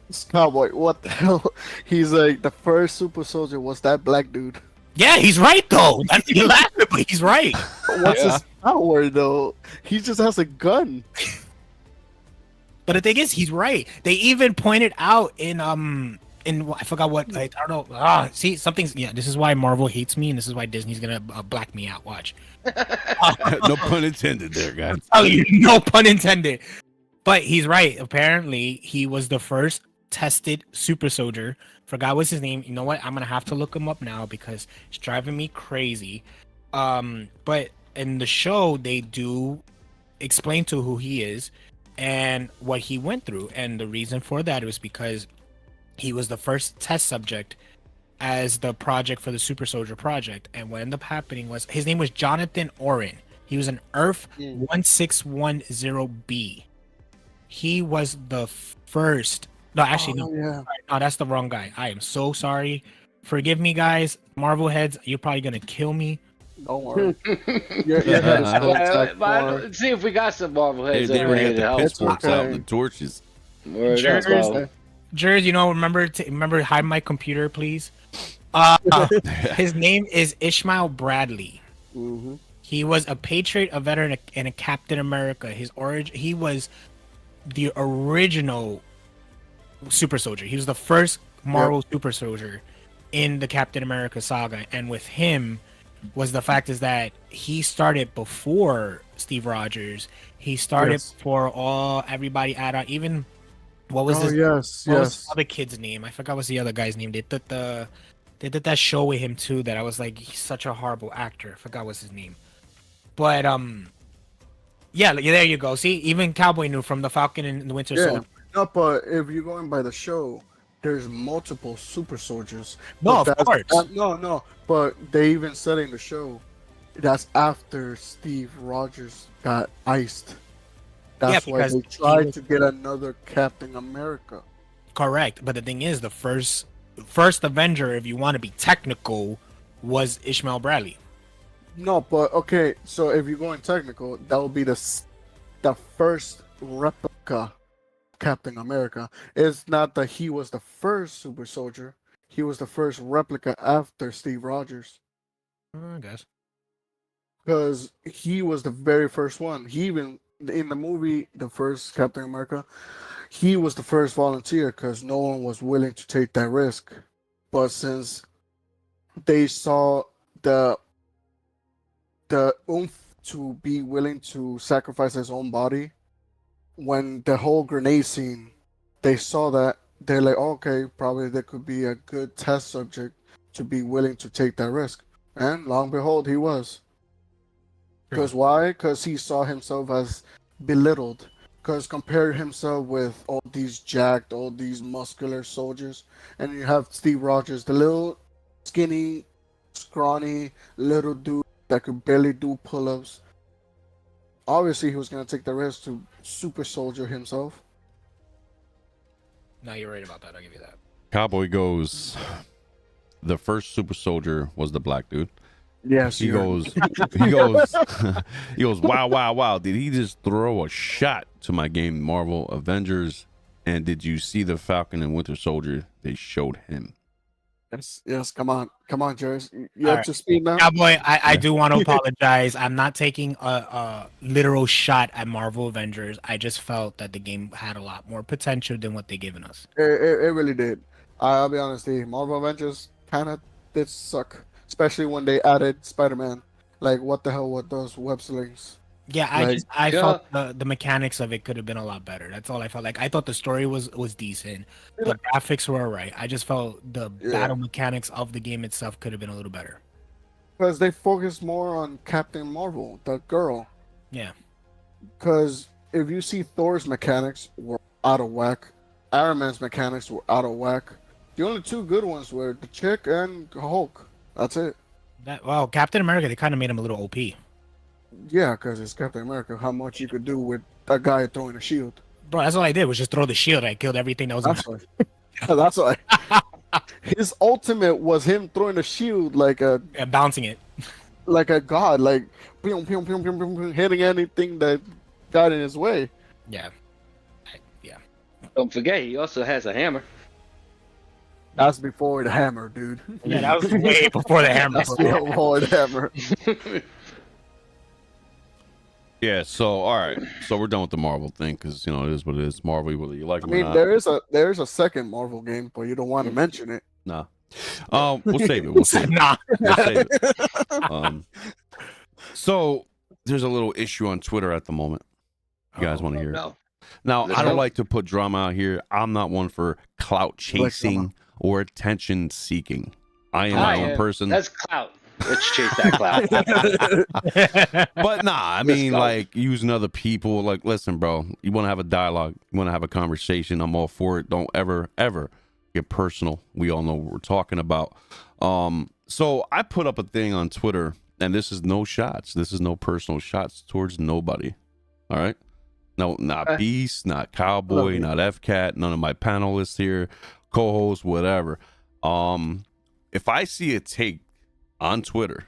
This cowboy, what the hell? He's like, the first super soldier was that black dude. Yeah, he's right, though. That's you're laughing, but he's right. What's his power, though? He just has a gun. But the thing is, he's right. They even pointed out in I forgot what, I don't know. See, something's, yeah, this is why Marvel hates me, and this is why Disney's gonna black me out. Watch. No pun intended there, guys. Oh, no pun intended. But he's right. Apparently, he was the first tested super soldier. Forgot what's his name. You know what? I'm gonna have to look him up now because it's driving me crazy. But in the show, they do explain to who he is and what he went through, and the reason for that was because he was the first test subject as the project for the Super Soldier Project. And what ended up happening was his name was Jonathan Oren. He was an Earth 1610B. He was the first. No, actually, no. Yeah. No, that's the wrong guy. I am so sorry. Forgive me, guys. Marvel heads, you're probably gonna kill me. Don't worry. You're gonna See if we got some Marvel Hey, heads they over already here got to the help. pitchforks out and the torches. Word Cheers. up, bro. Jers, remember hide my computer, please. His name is Ishmael Bradley. Mm-hmm. He was a Patriot, a veteran, and a Captain America. His origin, he was the original Super Soldier. He was the first Marvel Super Soldier in the Captain America saga. And with him was the fact is that he started before Steve Rogers. He started before everybody add-on, even what was Oh, this? yes, What was yes. the other kid's name? I forgot what's the other guy's name. They did that show with him too. That I was like, he's such a horrible actor. I forgot what's his name. But yeah, there you go. See, even Cowboy knew from the Falcon and the Winter Soldier. No, but if you're going by the show, there's multiple super soldiers. No, But of course. no. But they even said in the show that's after Steve Rogers got iced. That's why because they he tried was- to get another Captain America. Correct. But the thing is, the first Avenger, if you want to be technical, was Ishmael Bradley. No, but okay. So if you're going technical, that would be the first replica Captain America. It's not that he was the first super soldier. He was the first replica after Steve Rogers. I guess. Because he was the very first one. He even in the movie, the first Captain America, he was the first volunteer because no one was willing to take that risk. But since they saw the oomph to be willing to sacrifice his own body, when the whole grenade scene, they saw that, they're like, okay, probably there could be a good test subject to be willing to take that risk. And long behold, he was. Because why? Because he saw himself as belittled. Because compare himself with all these jacked, all these muscular soldiers, and you have Steve Rogers, the little skinny, scrawny little dude that could barely do pull-ups. Obviously, he was going to take the risk to super soldier himself. No, you're right about that. I'll give you that. Cowboy goes, the first super soldier was the black dude. Yes, He goes, he goes, he goes, wow. Did he just throw a shot to my game, Marvel Avengers? And did you see the Falcon and Winter Soldier? They showed him. Yes. Come on, Jerry. You All up right. to speed now? Cowboy, I do want to apologize. I'm not taking a literal shot at Marvel Avengers. I just felt that the game had a lot more potential than what they given us. It really did. I'll be honest, the Marvel Avengers kind of did suck, especially when they added Spider-Man. Like, what the hell were those web slings? Yeah, I felt the mechanics of it could have been a lot better. That's all I felt like. I thought the story was decent. The graphics were alright. I just felt the battle mechanics of the game itself could have been a little better. Because they focused more on Captain Marvel, the girl. Yeah. Because if you see Thor's mechanics were out of whack, Iron Man's mechanics were out of whack. The only two good ones were the chick and Hulk. That's it. Well, Captain America, they kind of made him a little OP. Yeah, because it's Captain America. How much you could do with a guy throwing a shield. Bro, that's all I did was just throw the shield. I killed everything that was. That's why. That's why. His ultimate was him throwing a shield like a bouncing it, like a god, like pew, pew, pew, pew, pew, pew, hitting anything that got in his way. Yeah. Don't forget, he also has a hammer. That's before the hammer, dude. Yeah, that was way before the hammer. That's before the hammer. Yeah, so all right, so we're done with the Marvel thing because it is what it is. Marvel, whether you like I it or mean, not. there is a second Marvel game, but you don't want to mention it. Nah. We'll save it. We'll save it. Nah. We'll save it. So there's a little issue on Twitter at the moment. You guys want to hear it? No. Now, Let's I don't go. like to put drama out here. I'm not one for clout chasing or attention seeking. I am my own person. That's clout. Let's chase that clout. But nah, I mean, like using other people. Like, listen, bro, you want to have a dialogue, you want to have a conversation. I'm all for it. Don't ever get personal. We all know what we're talking about. So I put up a thing on Twitter, and this is no shots. This is no personal shots towards nobody. All right. No, not Beast, not Cowboy, not FCAT, none of my panelists here, co-hosts, whatever. If I see a take on Twitter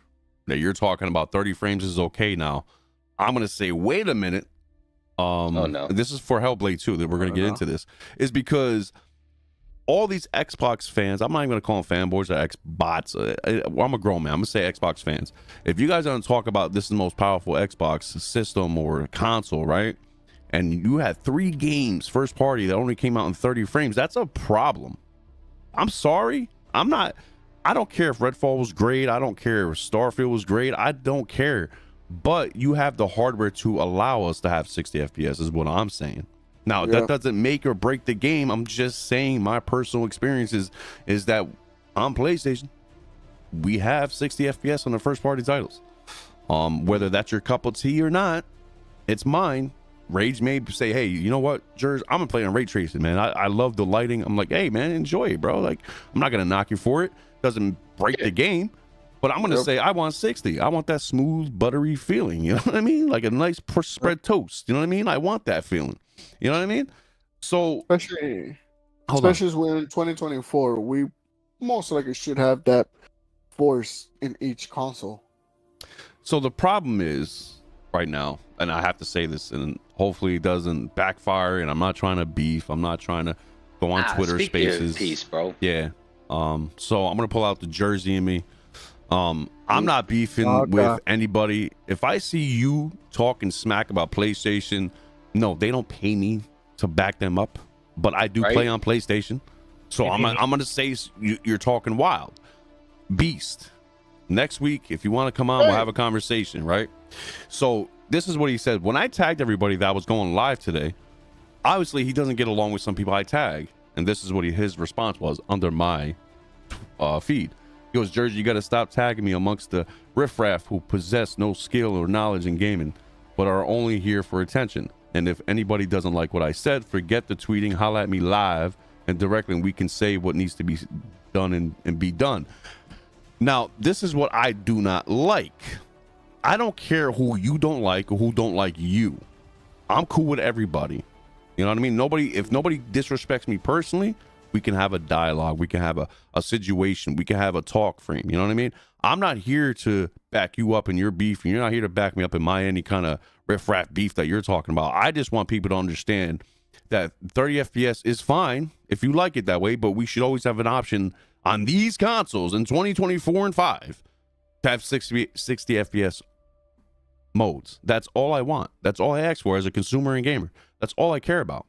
that you're talking about 30 frames is okay now, I'm gonna say, wait a minute. Oh no. This is for Hellblade 2 that we're gonna get into this, is because all these Xbox fans, I'm not even gonna call them fanboys or Xbots. I'm a grown man. I'm gonna say Xbox fans. If you guys don't talk about this is the most powerful Xbox system or console, right? And you had 3 games first party that only came out in 30 frames, that's a problem. I'm sorry. I don't care if Redfall was great. I don't care if Starfield was great. I don't care. But you have the hardware to allow us to have 60 FPS is what I'm saying. Now, that doesn't make or break the game. I'm just saying my personal experiences is that on PlayStation, we have 60 FPS on the first party titles. Whether that's your cup of tea or not, it's mine. Rage may say, hey, you know what, Jers, I'm gonna play on ray tracing, man. I love the lighting. I'm like, hey man, enjoy it, bro. Like, I'm not gonna knock you for it. Doesn't break the game, but I'm gonna say I want 60. I want that smooth, buttery feeling. You know what I mean? Like a nice spread toast. You know what I mean? I want that feeling. You know what I mean? So Especially hold on. when 2024, we most likely should have that force in each console. So the problem is right now, and I have to say this, and hopefully it doesn't backfire. And I'm not trying to beef. I'm not trying to go on Twitter speak your Spaces. piece, bro. Yeah. So I'm gonna pull out the Jersey in me. I'm not beefing with anybody. If I see you talking smack about PlayStation, no, they don't pay me to back them up, but I do play on PlayStation. So I'm gonna say you're talking wild. Beast. Next week, if you want to come on, we'll have a conversation, right? So this is what he said. When I tagged everybody that was going live today, obviously he doesn't get along with some people I tag. And this is what his response was under my feed. He goes, Jersey, you got to stop tagging me amongst the riffraff who possess no skill or knowledge in gaming, but are only here for attention. And if anybody doesn't like what I said, forget the tweeting, holla at me live and directly, and we can say what needs to be done and be done. Now, this is what I do not like. I don't care who you don't like or who don't like you. I'm cool with everybody. You know what I mean? If nobody disrespects me personally, we can have a dialogue. We can have a situation. We can have a talk frame. You know what I mean? I'm not here to back you up in your beef, and you're not here to back me up in my any kind of riff-raff beef that you're talking about. I just want people to understand that 30 FPS is fine if you like it that way, but we should always have an option on these consoles in 2024 and 5 to have 60 FPS modes. That's all I want. That's all I ask for as a consumer and gamer. That's all I care about.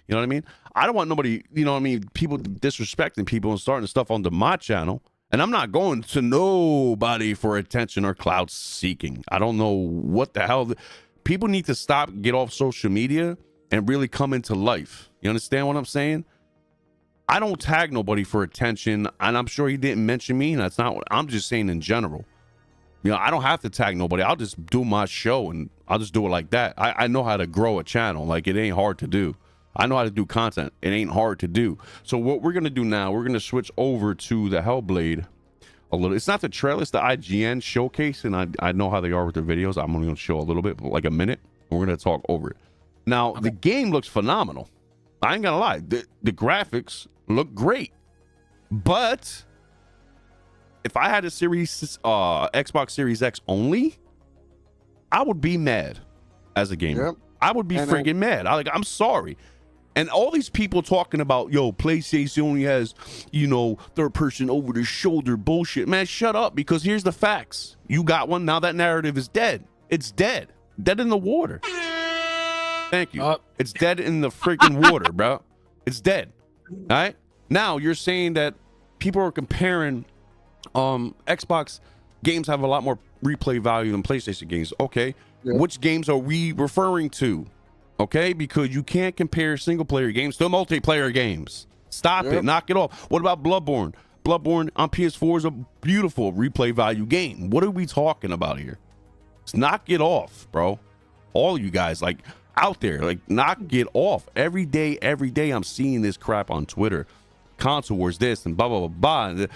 You know what I mean? I don't want nobody, you know what I mean, people disrespecting people and starting stuff onto my channel. And I'm not going to nobody for attention or clout seeking. I don't know what the hell. People need to stop, get off social media and really come into life. You understand what I'm saying? I don't tag nobody for attention, and I'm sure he didn't mention me. That's not what I'm just saying in general. You know, I don't have to tag nobody. I'll just do my show and I'll just do it like that. I know how to grow a channel. Like, it ain't hard to do. I know how to do content. It ain't hard to do. So what we're going to do now, we're going to switch over to the HELLBLADE a little. It's not the trailer, it's the IGN showcase, and I know how they are with their videos. I'm only going to show a little bit, like a minute. We're going to talk over it. Now, the game looks phenomenal. I ain't going to lie. The graphics look great. But if I had a Xbox Series X only, I would be mad as a gamer. Yep. I would be freaking mad. I'm sorry. And all these people talking about, yo, PlayStation only has, you know, third person over the shoulder bullshit. Man, shut up, because here's the facts. You got one. Now that narrative is dead. It's dead. Dead in the water. Thank you. It's dead in the freaking water, bro. It's dead. All right. Now you're saying that people are comparing Xbox games have a lot more replay value than PlayStation games. Okay. Yeah. Which games are we referring to? Okay, because you can't compare single player games to multiplayer games. Stop it. Knock it off. What about Bloodborne? Bloodborne on PS4 is a beautiful replay value game. What are we talking about here? Just knock it off, bro. All you guys, like, out there, like, knock it off. Every day I'm seeing this crap on Twitter. Console wars this and blah, blah, blah, blah.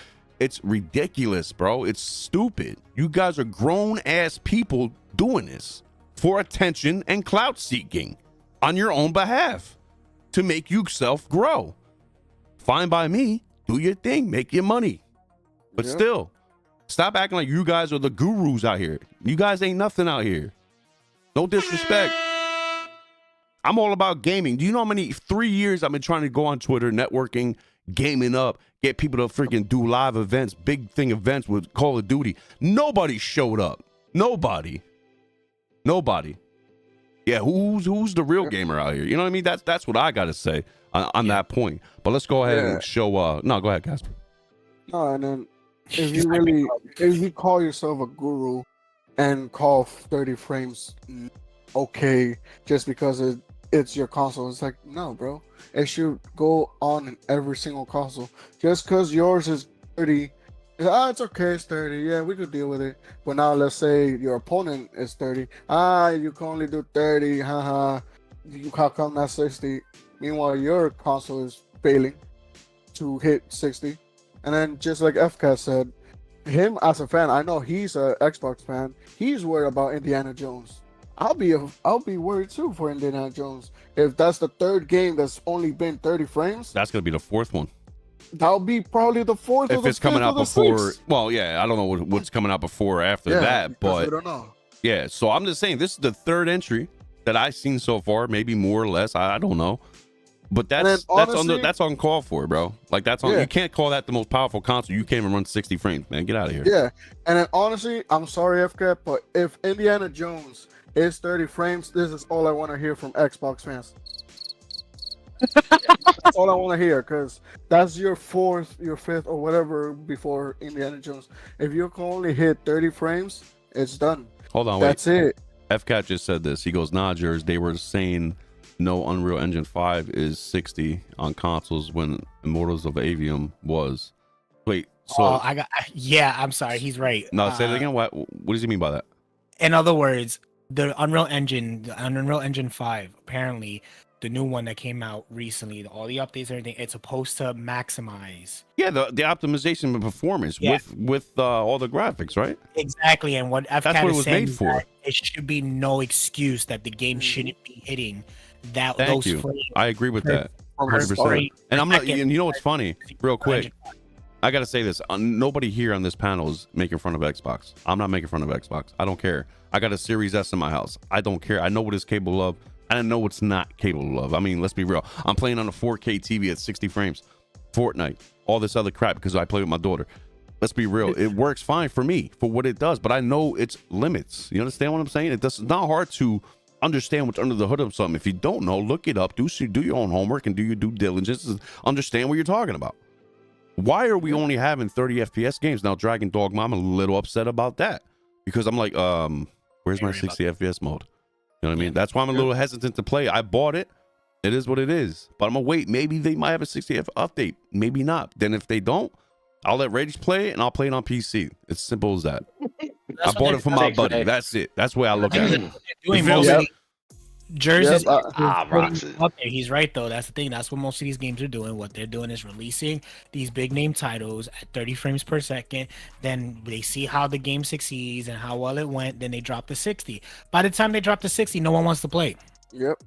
It's ridiculous, bro. It's stupid. You guys are grown-ass people doing this for attention and clout seeking on your own behalf to make yourself grow. Fine by me. Do your thing. Make your money. But still, stop acting like you guys are the gurus out here. You guys ain't nothing out here. No disrespect. I'm all about gaming. Do you know how many 3 years I've been trying to go on Twitter, networking, gaming up, get people to freaking do live events, big thing events with Call of Duty. Nobody showed up. Nobody. Yeah, who's the real gamer out here? You know what I mean? That's what I got to say on that point. But let's go ahead and show. No, go ahead, Casper. No, and then if you call yourself a guru and call 30 frames okay just because it's your console, it's like, no, bro. It should go on in every single console. Just because yours is 30. It's okay, it's 30. Yeah, we could deal with it. But now let's say your opponent is 30. You can only do 30. Haha. how come not 60? Meanwhile, your console is failing to hit 60. And then just like FCAT said, him as a fan, I know he's an Xbox fan. He's worried about Indiana Jones. I'll be worried too for Indiana Jones. If that's the third game that's only been 30 frames, That's gonna be the fourth one. that'll be probably the fourth. If or the it's coming fifth out or the before, sixth. well, yeah, I don't know what's coming out before or after that, because but we don't know. yeah. So I'm just saying this is the third entry that I've seen so far, maybe more or less. I don't know, but that's honestly, that's uncalled for, bro. Like that's on. Yeah. You can't call that the most powerful console. You can't even run 60 frames, man. Get out of here. Yeah, and then honestly, I'm sorry, FCAT, but if Indiana Jones is 30 frames, this is all I want to hear from Xbox fans. That's all I want to hear, because that's your fourth, your fifth, or whatever before Indiana Jones. If you can only hit 30 frames, it's done. Hold on, That's it. FCAT just said this. He goes, nah, Jers, they were saying no Unreal Engine 5 is 60 on consoles when Immortals of Avium was. Wait, so I'm sorry, he's right. no, say that again. What does he mean by that? In other words, the Unreal Engine 5, apparently the new one that came out recently, all the updates and everything, it's supposed to maximize. Yeah, the optimization and performance with all the graphics, right? Exactly, and what FCAT That's what it is was saying made for. that it should be no excuse that the game shouldn't be hitting that. Thank those you. frames. I agree with that. From 100%. Xbox. And I'm not. And you know what's funny? Real quick, I gotta say this. Nobody here on this panel is making fun of Xbox. I'm not making fun of Xbox. I don't care. I got a Series S in my house. I don't care. I know what it's capable of. I know what's not capable of. I mean, let's be real. I'm playing on a 4K TV at 60 frames. Fortnite, all this other crap because I play with my daughter. Let's be real. It works fine for me for what it does, but I know its limits. You understand what I'm saying? It's not hard to understand what's under the hood of something. If you don't know, look it up. Do your own homework and do your due diligence. Understand what you're talking about. Why are we only having 30 FPS games now? Dragon Dogma, I'm a little upset about that because I'm like, where's my 60 FPS mode? You know what I mean? That's why I'm a little hesitant to play. I bought it. It is what it is. But I'm gonna wait. Maybe they might have a 60 FPS update. Maybe not. Then if they don't, I'll let Rage play it and I'll play it on PC. It's simple as that. I bought it for my buddy. That's it. That's the way I look at it. Doing You feel most me? Jerseys, Roxy. okay, he's right though. That's the thing. That's what most of these games are doing. What they're doing is releasing these big name titles at 30 frames per second. Then they see how the game succeeds and how well it went. Then they drop the 60. By the time they drop the 60, no one wants to play. Yep.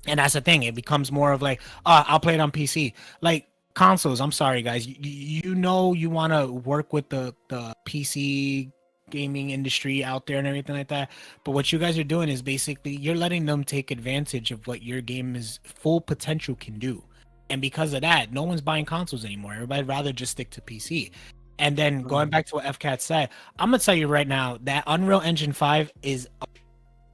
And that's the thing. It becomes more of like, I'll play it on PC. Like consoles. I'm sorry, guys. You know you want to work with the PC gaming industry out there and everything like that, but what you guys are doing is basically you're letting them take advantage of what your game's full potential can do, and because of that, no one's buying consoles anymore. Everybody'd rather just stick to PC. And then going back to what FCAT said, I'm gonna tell you right now that Unreal Engine 5 is a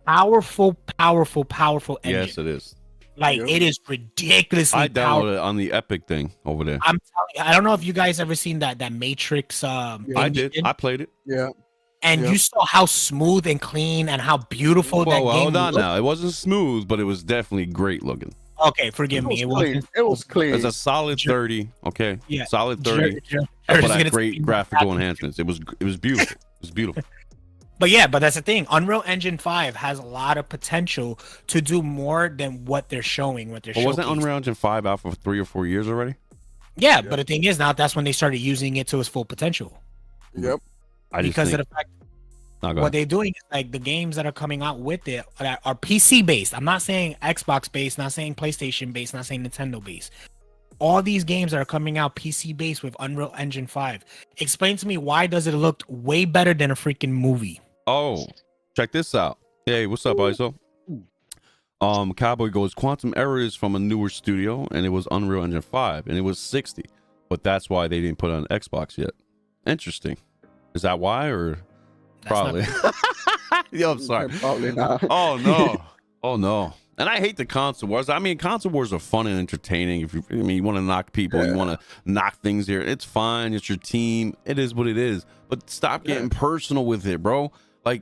powerful engine. Yes, it is. Like it is ridiculously I powerful. downloaded it on the Epic thing over there. I'm telling you, I don't know if you guys ever seen that Matrix. I engine. did. I played it. Yeah. And you saw how smooth and clean and how beautiful that game Hold on looked. now. It wasn't smooth, but it was definitely great looking. Okay, forgive me. It wasn't. It was clean. It's a solid 30. Okay. Yeah. Solid 30. But had great graphical enhancements. It was beautiful. It was beautiful. But that's the thing. Unreal Engine 5 has a lot of potential to do more than what they're showing. Wasn't Unreal Engine 5 out for 3 or 4 years already? Yeah, but the thing is now that's when they started using it to its full potential. Yep. Because of the fact what they're doing is like the games that are coming out with it are PC based. I'm not saying Xbox based, not saying PlayStation based, not saying Nintendo based. All these games that are coming out PC based with Unreal Engine 5. Explain to me, why does it look way better than a freaking movie? Oh, check this out. Hey, what's up, ISO? Cowboy goes, Quantum Error is from a newer studio and it was Unreal Engine 5 and it was 60. But that's why they didn't put it on Xbox yet. Interesting. Is that why, or probably? Yo, I'm sorry. Probably not. Oh no. Oh no. And I hate the console wars. I mean, console wars are fun and entertaining. If you want to knock people, you want to knock things here. It's fine. It's your team. It is what it is. But stop getting personal with it, bro. Like,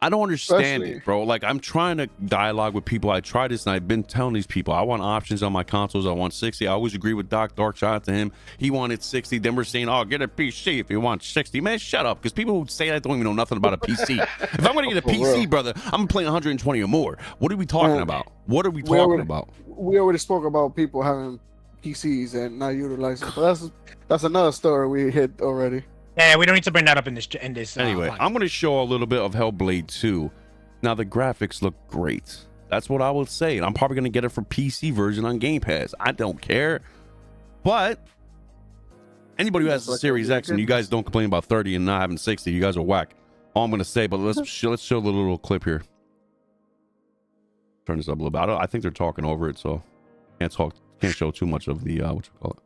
I don't understand Especially- it, bro. Like, I'm trying to dialogue with people. I try this, and I've been telling these people I want options on my consoles. I want 60. I always agree with Doc. Dark shout out to him. He wanted 60. Then we're saying, oh, get a PC if you want 60. Man, shut up. Because people who say that don't even know nothing about a PC. If I'm going to get a For PC, real. brother, I'm playing 120 or more. What are we talking Man, about? What are we we talking already- about? We already spoke about people having PCs and not utilizing. But that's another story we hit already. Yeah, we don't need to bring that up in this. Anyway, podcast. I'm going to show a little bit of Hellblade 2. Now, the graphics look great. That's what I would say. And I'm probably going to get it for PC version on Game Pass. I don't care. But anybody who has a Series X and you guys don't complain about 30 and not having 60, you guys are whack. All I'm going to say, but let's show a little clip here. Turn this up a little bit. I think they're talking over it, so can't show too much of the, what you call it.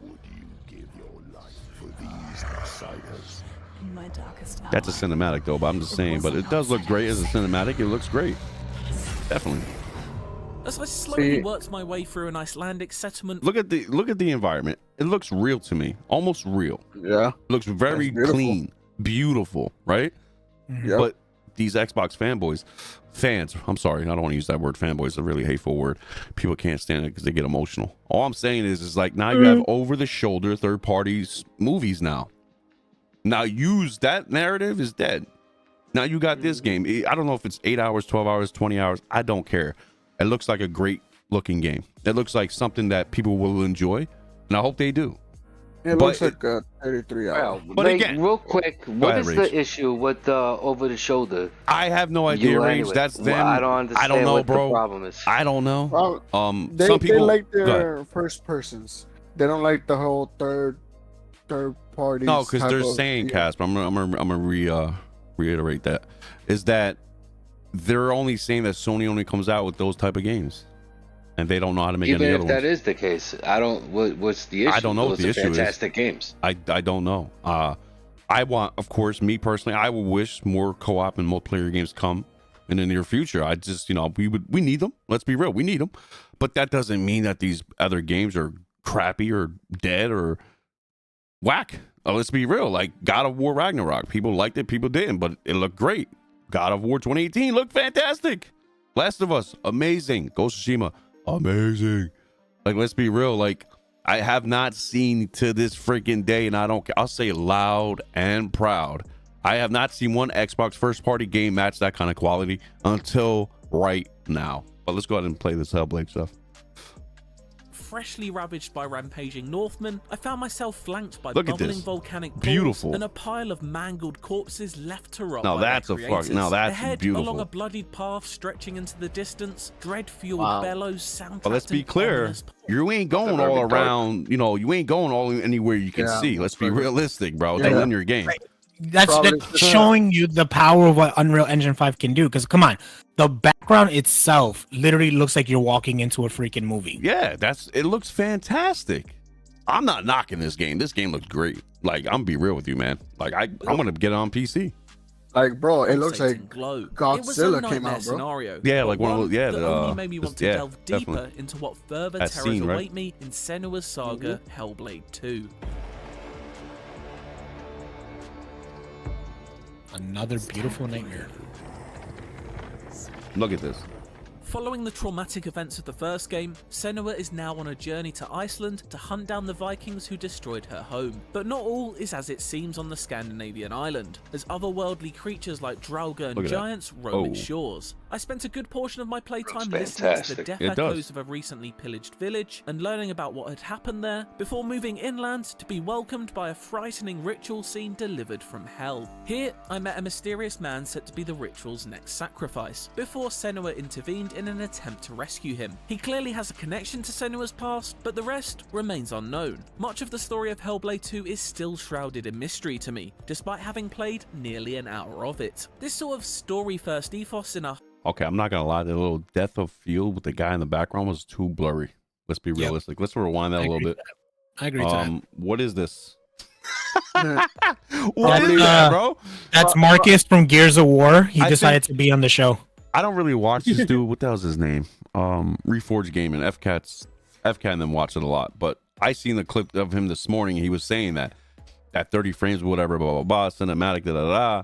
Would you give your life for these outsiders? In my darkest hour. That's a cinematic, though, but I'm just saying. But it does look great as a cinematic. It looks great. Definitely. As I slowly See- worked my way through an Icelandic settlement, Look at the environment. It looks real to me, almost real. Yeah. It looks very That's beautiful. clean, beautiful, right? Yep. But these Xbox fans, I'm sorry, I don't want to use that word fanboy. It's a really hateful word. People can't stand it because they get emotional. All I'm saying is like now you have over the shoulder third parties movies now. Now use that narrative is dead. Now you got this game. I don't know if it's 8 hours, 12 hours, 20 hours. I don't care. It looks like a great looking game. It looks like something that people will enjoy, and I hope they do. It But looks like 33 hours. Well, But Nate, again- real quick, what ahead, is Rach. the issue with over the shoulder? I have no idea, You Rage. anyway. That's Well, them. I don't understand I don't know, what bro. the problem is. I don't know. Well, they, Some people they like go ahead. their first persons. They don't like the whole third party. No, because they're saying, Casper, I'm gonna reiterate that, is that they're only saying that Sony only comes out with those type of games, and they don't know how to make Even any if other that ones. is the case, I don't. What's the issue? I don't know what Those the are issue is. fantastic games. I don't know. I want, of course, me personally, I would wish more co-op and multiplayer games come in the near future. I just, we need them. Let's be real, we need them. But that doesn't mean that these other games are crappy or dead or whack. Let's be real. Like God of War Ragnarok, people liked it, people didn't, but it looked great. God of War 2018 looked fantastic. Last of Us, amazing. Ghost of Tsushima, amazing. Like, let's be real. Like, I have not seen to this freaking day, and I don't care. I'll say loud and proud. I have not seen one Xbox first party game match that kind of quality until right now. But let's go ahead and play this Hellblade stuff. freshly ravaged by rampaging Northmen, I found myself flanked by Look at bubbling this. volcanic pools Beautiful. and a pile of mangled corpses left to rot. Now by that's their a fuck- creators. now that's Ahead, beautiful. along a bloodied path stretching into the distance, dread-fueled Wow. bellows sound. But let's be clear, you ain't going That's all very dark. around, you ain't going all anywhere you can Yeah, see. Let's be that's right. realistic, bro. It's Yeah. a linear game. That's Probably- showing you the power of what Unreal Engine 5 can do. Because come on, the background itself literally looks like you're walking into a freaking movie. Yeah, it looks fantastic. I'm not knocking this game. This game looks great. Like, I'm gonna be real with you, man. Like, I'm gonna get it on PC. Like, bro, it looks like pulsating glow. It was a Godzilla came nightmare out, bro. Scenario, Yeah, but like one of one those- yeah, that the, only made me want to yeah, delve deeper definitely. into what further That terrors scene, right? await me in Senua's saga, Hellblade 2. Another beautiful nightmare. Look at this. Following the traumatic events of the first game, Senua is now on a journey to Iceland to hunt down the Vikings who destroyed her home. But not all is as it seems on the Scandinavian island, as otherworldly creatures like Draugr and Look at that. giants roam its Oh. shores. I spent a good portion of my playtime Looks listening to the fantastic. death It does. echoes of a recently pillaged village and learning about what had happened there, before moving inland to be welcomed by a frightening ritual scene delivered from hell. Here, I met a mysterious man said to be the ritual's next sacrifice, before Senua intervened in an attempt to rescue him. He clearly has a connection to Senua's past, but the rest remains unknown. Much of the story of Hellblade 2 is still shrouded in mystery to me, despite having played nearly an hour of it. This sort of story-first ethos in a Okay, I'm not gonna lie. The little depth of field with the guy in the background was too blurry. Let's be realistic. Let's rewind that a little bit. I agree to that. What is this? Yeah. What is That's, that, bro? That's Marcus from Gears of War. He I decided to be on the show. I don't really watch this dude. What the hell's his name? Reforged Gaming. FCat and them watch it a lot. But I seen the clip of him this morning. He was saying that 30 frames, whatever, blah blah blah, cinematic, da da da.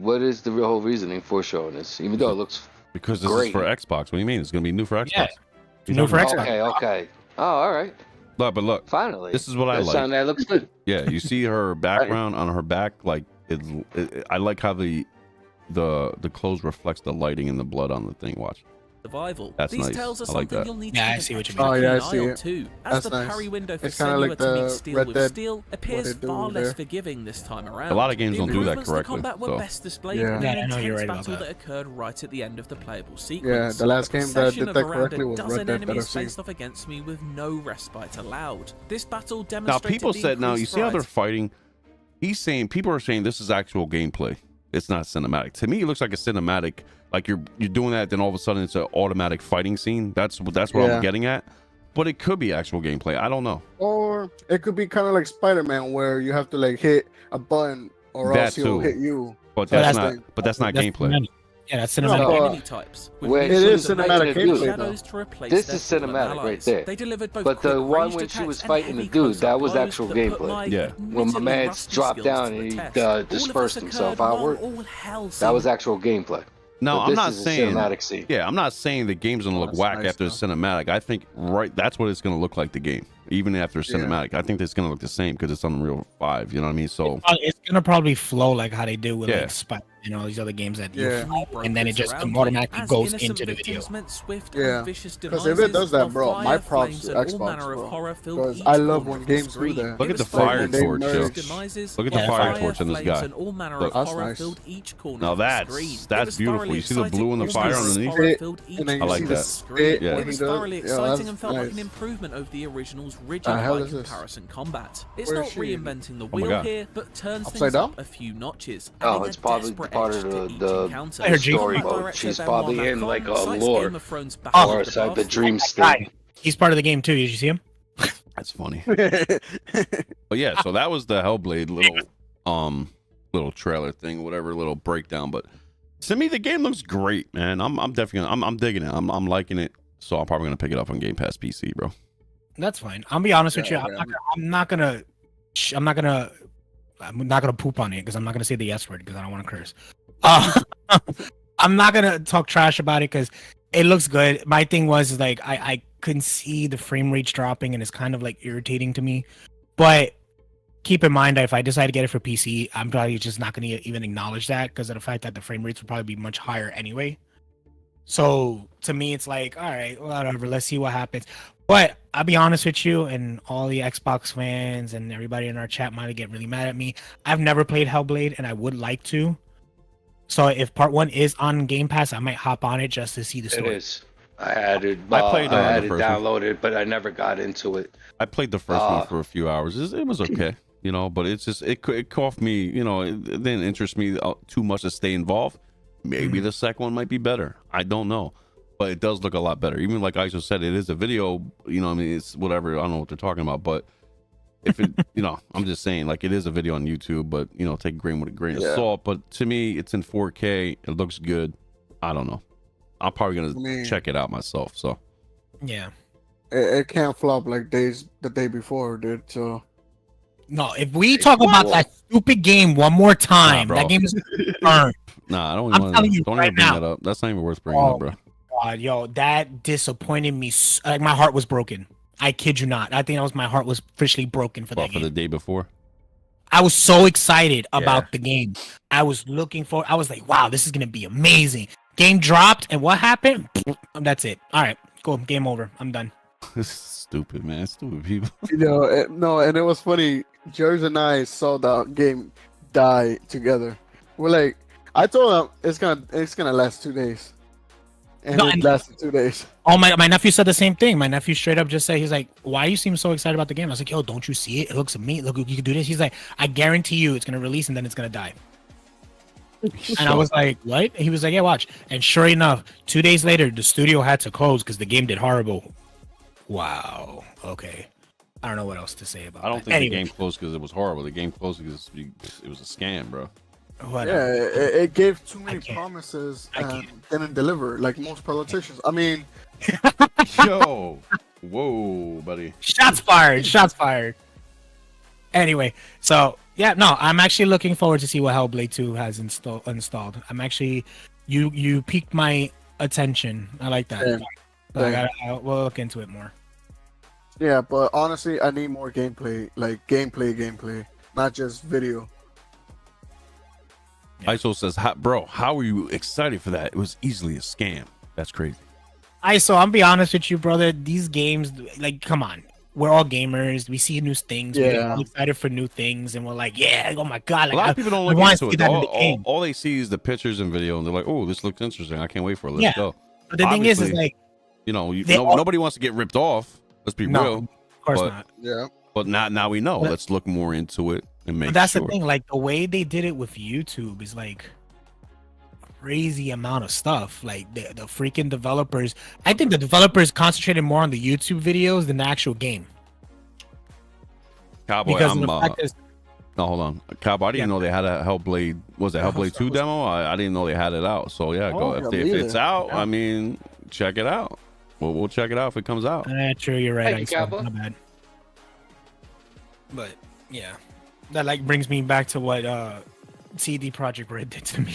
What is the whole reasoning for showing this? Even though it looks Because this is great. for Xbox. What do you mean? It's gonna be new for Xbox. Yeah. You New talking for about- Xbox. Okay. Oh, all right. Look, but look, Finally. this is what I like. That looks good. Yeah, you see her background on her back, like I like how the clothes reflects the lighting and the blood on the thing. Watch. Survival. That's These nice. tales are I like something that. you'll need Yeah, to I keep see what you an mean. Oh, yeah, I eye see on it. too. As That's the nice. parry window for It's kinda Senua like to meet the steel Red with Dead, steel appears they do far less there. forgiving this time around. A lot of games The don't do that improvements to correctly, combat were so. best displayed Yeah. in Yeah, an I know you're intense right about battle that. that occurred right at the end of the playable Yeah, sequence. the last A game that procession did of that around correctly a was dozen Red Dead that I've enemies seen. faced off against me with no respite allowed. This battle Now demonstrated people the said, now you increased see how they're variety- fighting. People are saying this is actual gameplay. It's not cinematic. To me, it looks like a cinematic. Like you're doing that, then all of a sudden it's an automatic fighting scene. That's what Yeah. I'm getting at. But it could be actual gameplay. I don't know. Or it could be kind of like Spider-Man, where you have to like hit a button or That else he'll too. hit you. But So that's that's not. But that's not That's gameplay. cinematic. Yeah, that's No, cinematic. but- enemy types. with Wait, It mixes is of cinematic light and gameplay, shadows though. to replace This their is fallen cinematic right allies. there. They delivered both But the quick one ranged when she attacks was and fighting the heavy dude, close-up that was blows actual that put gameplay. my Yeah. When my admittedly man rusty dropped skills down to and the he test. All of this dispersed himself occurred while outward, all hell that seemed was actual gameplay. No, But I'm this not is a saying. cinematic scene. Yeah, I'm not saying the game's gonna look That's whack nice, after though. it's cinematic. I think that's what it's gonna look like, the game, even after it's Yeah. cinematic. I think it's gonna look the same because it's Unreal 5. You know what I mean? So It's gonna probably flow like how they do with Yeah. like Spy and all these other games that Yeah. and then it just automatically goes into the video. Yeah. Because if it does that, bro, my props to Xbox, bro. Because I love when games do that. Look at the It's like fire when they torch, yo. merge- Look at the Yeah, fire fire torch in this guy. Look, that's nice. Now that's beautiful. You see the blue and the fire underneath? And then I you like see the that. spit Yeah. when It he was does. thoroughly Yeah, exciting and that's felt like nice. an improvement over the original's rigid The hell by is this? comparison combat. It's Where not is she? reinventing the my wheel God. here, but turns Upside things down? up a few notches. Oh, adding it's a probably desperate part edge of to each the encounter. Her G- story Combat mode. director She's Benoit probably in Macron like a cites lore, Game of Thrones Battle or of it's the like the Bastards. dream state. Guy, he's part of the game too. Did you see him? That's funny. But yeah, so that was the Hellblade little trailer thing, whatever, little breakdown. But to me, the game looks great, man. I'm definitely I'm digging it. I'm liking it. So I'm probably gonna pick it up on Game Pass PC, bro. That's fine. I'll be honest with you. Yeah, I'm not gonna poop on it because I'm not gonna say the S word because I don't want to curse. I'm not gonna talk trash about it because it looks good. My thing was like I couldn't see the frame rates dropping and it's kind of like irritating to me. But keep in mind that if I decide to get it for PC, I'm probably just not gonna even acknowledge that because of the fact that the frame rates would probably be much higher anyway. So to me, it's like, all right, whatever. Let's see what happens. But I'll be honest with you, and all the Xbox fans and everybody in our chat might get really mad at me. I've never played Hellblade, and I would like to. So if part 1 is on Game Pass, I might hop on it just to see the It story. is. I had it. I played, I had the it first one. downloaded, but I never got into it. I played the first one for a few hours. It was okay, you know, but it's just it caught me, you know, it didn't interest me too much to stay involved. Maybe the second one might be better. I don't know, but it does look a lot better. Even like Iso said, it is a video. You know, I mean, it's whatever. I don't know what they're talking about, but if it, you know, I'm just saying, like, it is a video on YouTube, but you know, take a grain with a grain of salt. But to me, it's in 4K. It looks good. I don't know. I'm probably gonna check it out myself. So Yeah. It can't flop like the day before, dude. So No, if we talk about that stupid game one more time, Nah, bro. that game is burned. nah, I don't I'm even telling you don't right even bring now. that up. That's not even worth bringing Oh, up, bro. God, yo, that disappointed me. Like my heart was broken. I kid you not. I think that was my heart was officially broken for Well, that for game. the day before. I was so excited about Yeah. the game. I was looking for. I was like, wow, this is gonna be amazing. Game dropped, and what happened? That's it. All right, cool. Game over. I'm done. This is stupid, man. Stupid people. you know, no, and it was funny. George and I saw that game die together. We're like, I told him it's gonna last 2 days, and No, it and- lasted 2 days. Oh, my nephew said the same thing. My nephew straight up just said, he's like, why you seem so excited about the game? I was like, yo, don't you see it? It looks amazing. Look, you can do this. He's like, I guarantee you it's going to release and then it's going to die. And I was like, what? He was like, yeah, watch. And sure enough, 2 days later, the studio had to close because the game did horrible. Wow. Okay. I don't know what else to say about I don't that. think Anyway, the game closed because it was horrible. The game closed because it was a scam, bro. whatever. Yeah, it gave too many can't. promises I and didn't deliver, like most politicians. I mean, Yo, whoa, buddy. Shots fired. Shots fired. Anyway, so yeah, no, I'm actually looking forward to see what Hellblade 2 has installed. I'm actually, you piqued my attention. I like that. Yeah. So we'll look into it more. Yeah, but honestly, I need more gameplay, like gameplay, not just video. Yeah. ISO says, bro, how are you excited for that? It was easily a scam. That's crazy. So I'm be honest with you, brother. These games, like, come on. We're all gamers. We see new things. We get Yeah. all excited for new things, and we're like, "Yeah, oh my god!" A Like, lot of people don't I look want to into see it. that in the game. All they see is the pictures and video, and they're like, "Oh, this looks interesting. I can't wait for it. Let's Yeah. go." But the thing is Obviously, like, you know, they all- nobody wants to get ripped off. Let's be no, real. of course but- not. Yeah. But now we know. But- Let's look more into it and make But that's sure. the thing. Like, the way they did it with YouTube is like crazy amount of stuff. Like the freaking developers. I think the developers concentrated more on the YouTube videos than the actual game. Cowboy, Because I'm. the fact is, No, hold on, Cowboy. I didn't Yeah. know they had a Hellblade. Was it Hellblade 2 demo? I didn't know they had it out. So yeah, go. Oh, If yeah, me it's either. out, Yeah. I mean, check it out. We'll check it out if it comes out. true, you're right. Thank you, I said, Cowboy. my bad. But yeah, that like brings me back to what CD Projekt Red did to me.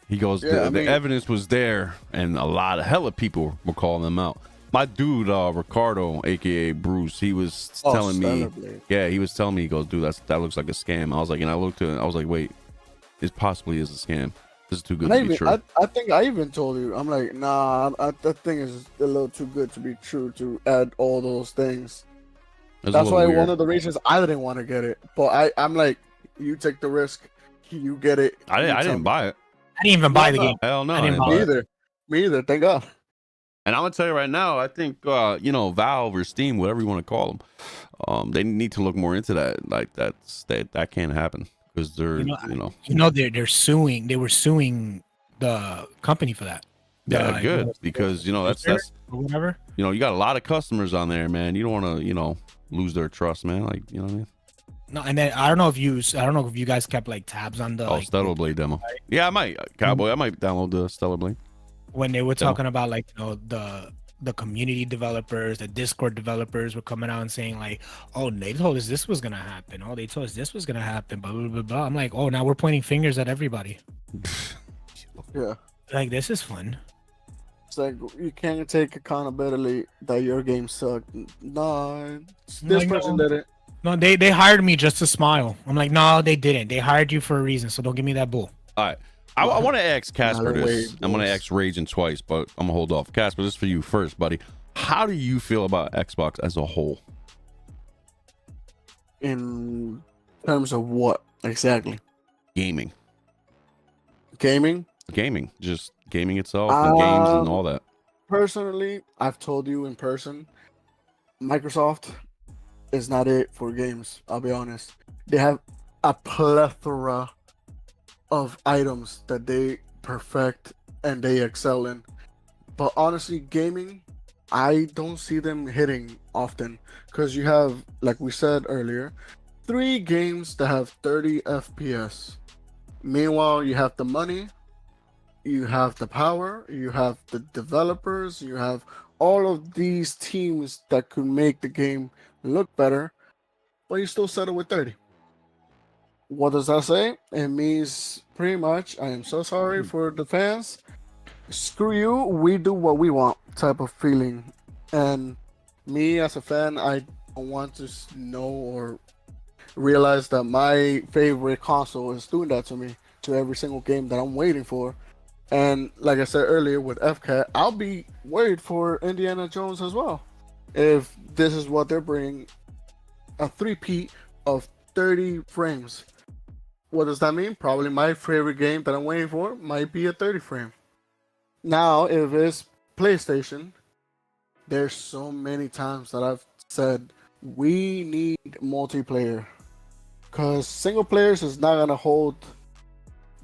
He goes, Yeah, the evidence was there, and a lot of hella people were calling them out. My dude, Ricardo, aka Bruce, he was telling me, HELLBLADE. yeah, he was telling me, he goes, dude, that looks like a scam. I was like, and I looked at it, I was like, wait, it possibly is a scam. This is too good And to be true. I think I even told you, I'm like, nah, that thing is a little too good to be true to add all those things. It was a That's little why weird. one of the reasons I didn't want to get it. But I'm like, you take the risk, you get it. I you tell didn't me. buy it. I didn't even buy the No. game. Hell no, I I didn't didn't buy buy Me it. either. Me either. Thank God. And I'm gonna tell you right now, I think Valve or Steam, whatever you want to call them, they need to look more into that. Like that can't happen because they're They're suing. They were suing the company for that. yeah, good, because that's or whatever. you got a lot of customers on there, man. You don't want to lose their trust, man. Like, you know what I mean? No, and then I don't know if you guys kept like tabs on the Stellar Blade demo. Yeah, I might, Cowboy. I might download the Stellar Blade. when they were Demo. talking about like the community developers, the Discord developers were coming out and saying like, oh, they told us this was gonna happen. Oh, they told us this was gonna happen. Blah blah blah blah. I'm like, oh, now we're pointing fingers at everybody. Yeah. Like, this is fun. It's like you can't take accountability that your game sucked. Nah, this Like, person no. did it. No, they hired me just to smile. I'm like, no, they didn't. They hired you for a reason, so don't give me that bull. All right. I want to ask Casper Not a this. way, I'm going to boys. ask Raging twice, but I'm going to hold off. Casper, this is for you first, buddy. How do you feel about Xbox as a whole? In terms of what exactly? Gaming. Gaming. Just gaming itself and games and all that. Personally, I've told you in person, Microsoft is not it for games. I'll be honest. They have a plethora of items that they perfect and they excel in. But honestly, gaming, I don't see them hitting often because you have, like we said earlier, 3 games that have 30 FPS. Meanwhile, you have the money, you have the power, you have the developers, you have all of these teams that could make the game look better, but you still settle with 30. What does that say? It means pretty much, I am so sorry for the fans. Screw you, we do what we want type of feeling. And me as a fan, I don't want to know or realize that my favorite console is doing that to me, to every single game that I'm waiting for. And like I said earlier with FCAT, I'll be worried for Indiana Jones as well. If this is what they're bringing, a 3P of 30 frames. What does that mean? Probably my favorite game that I'm waiting for might be a 30 frame. Now, if it's PlayStation, there's so many times that I've said we need multiplayer. Because single players is not going to hold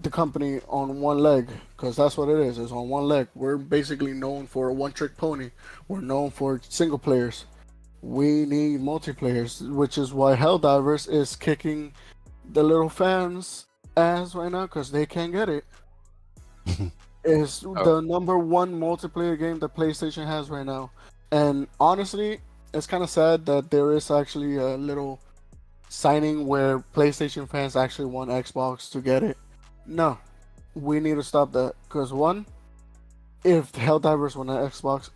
the company on one leg, because that's what it is. It's on one leg. We're basically known for a one-trick pony. We're known for single players. We need multiplayers, which is why Helldivers is kicking the little fans' ass right now because they can't get it. It's the number 1 multiplayer game that PlayStation has right now. And honestly, it's kind of sad that there is actually a little signing where PlayStation fans actually want Xbox to get it. No, we need to stop that. Because one, if Helldivers were not Xbox,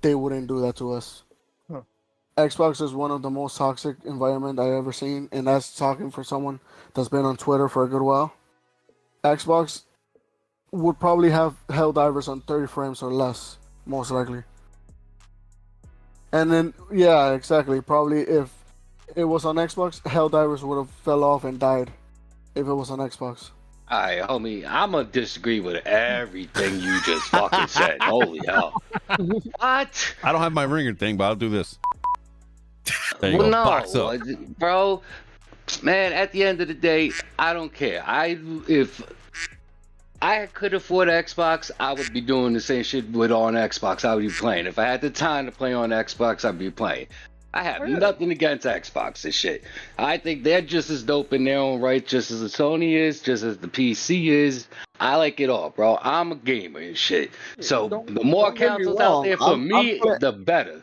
they wouldn't do that to us. Xbox is one of the most toxic environment I ever seen, and that's talking for someone that's been on Twitter for a good while. Xbox would probably have Helldivers on 30 frames or less, most likely. And then, yeah, exactly. Probably if it was on Xbox, Helldivers would have fell off and died if it was on Xbox. All right, homie, I'm gonna disagree with everything you just fucking said. Holy hell! What? I don't have my ringer thing, but I'll do this. There you Well, go. Box no, up. bro. Man, at the end of the day, I don't care. If I could afford Xbox, I would be doing the same shit with on Xbox. I would be playing. If I had the time to play on Xbox, I'd be playing. I have nothing against Xbox and shit. I think they're just as dope in their own right, just as the Sony is, just as the PC is. I like it all, bro. I'm a gamer and shit. So the more consoles out there for me, the better.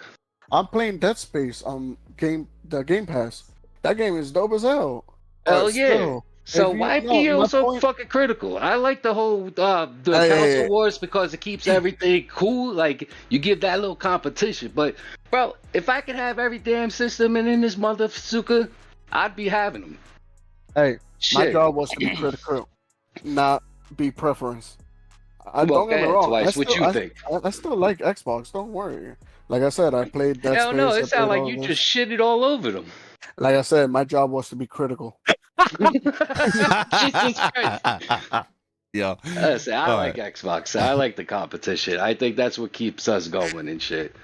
I'm playing Dead Space on the Game Pass. That game is dope as hell. Hell yeah. Still, So why be you so fucking critical? I like the whole console wars because it keeps everything cool. Like you give that little competition. But bro, if I could have every damn system in this motherfucker, I'd be having them. Hey, Shit. my job was to be critical, not be preference. Don't get me wrong. Twice. What you think? I still like Xbox. Don't worry. Like I said, I played Dead Space. Hell no, it sounds like you just shitted all over them. Like I said, my job was to be critical. Jesus Christ. Yeah. I like Xbox. I like the competition. I think that's what keeps us going and shit.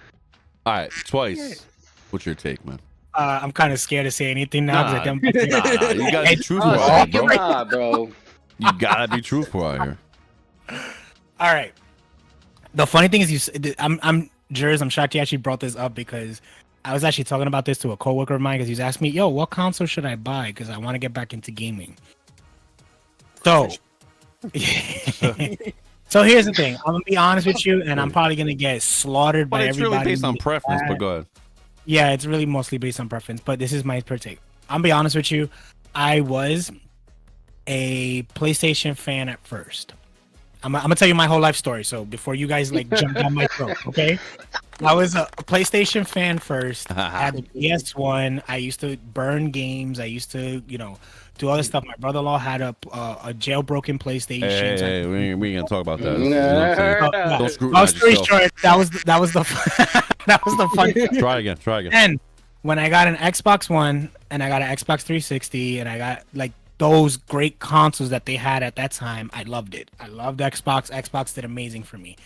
All right, Twice. What's your take, man? I'm kind of scared to say anything now. Nah, you gotta be truthful out here, bro. Bro. You gotta be truthful out here. All right. The funny thing is, I'm Jers. I'm shocked you actually brought this up because I was actually talking about this to a coworker of mine because he was asking me, "Yo, what console should I buy? Because I want to get back into gaming." So, so here's the thing. I'm gonna be honest with you, and I'm probably gonna get slaughtered by everybody. It's really based on preference, but go ahead. Yeah, it's really mostly based on preference, but this is my take. I'm gonna be honest with you. I was a PlayStation fan at first. I'm gonna tell you my whole life story. So before you guys like jump down my throat, okay? I was a PlayStation fan first. I had the PS1. I used to burn games. I used to, do all this stuff. My brother-in-law had a jailbroken PlayStation. Hey, we ain't gonna talk about that. Don't scrutinize yourself. Short, that was the that was the fun. Try again. And when I got an Xbox One and I got an Xbox 360 and I got like those great consoles that they had at that time, I loved it. I loved Xbox. Xbox did amazing for me.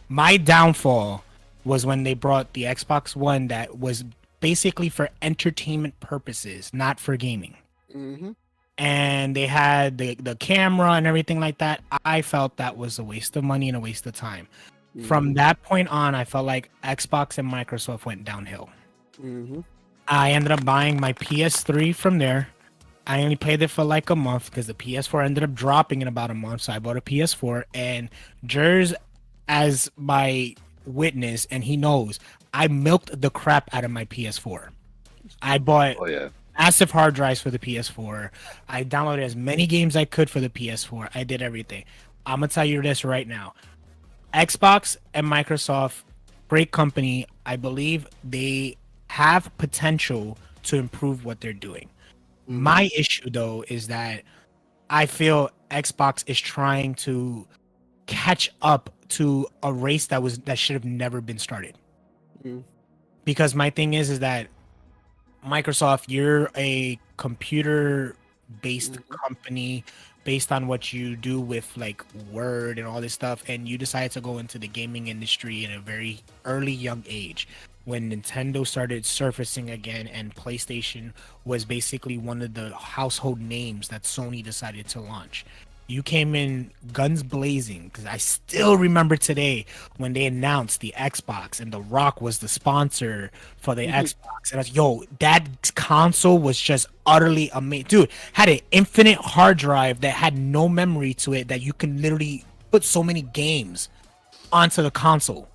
My downfall was when they brought the Xbox One that was basically for entertainment purposes, not for gaming. Mm-hmm. And they had the camera and everything like that. I felt that was a waste of money and a waste of time. Mm-hmm. From that point on, I felt like Xbox and Microsoft went downhill. Mm-hmm. I ended up buying my PS3 from there. I only played it for like a month because the PS4 ended up dropping in about a month. So I bought a PS4, and Jers, as my witness, and he knows, I milked the crap out of my PS4. I bought massive hard drives for the PS4. I downloaded as many games I could for the PS4. I did everything. I'm gonna tell you this right now. Xbox and Microsoft, great company. I believe they have potential to improve what they're doing. My issue, though, is that I feel Xbox is trying to catch up to a race that should have never been started. Because my thing is that Microsoft, you're a computer-based company based on what you do with like Word and all this stuff, and you decided to go into the gaming industry in a very early young age. When Nintendo started surfacing again and PlayStation was basically one of the household names that Sony decided to launch. You came in guns blazing, because I still remember today when they announced the Xbox and The Rock was the sponsor for the Xbox. And I was, that console was just utterly amazing. Dude, had an infinite hard drive that had no memory to it that you can literally put so many games onto the console.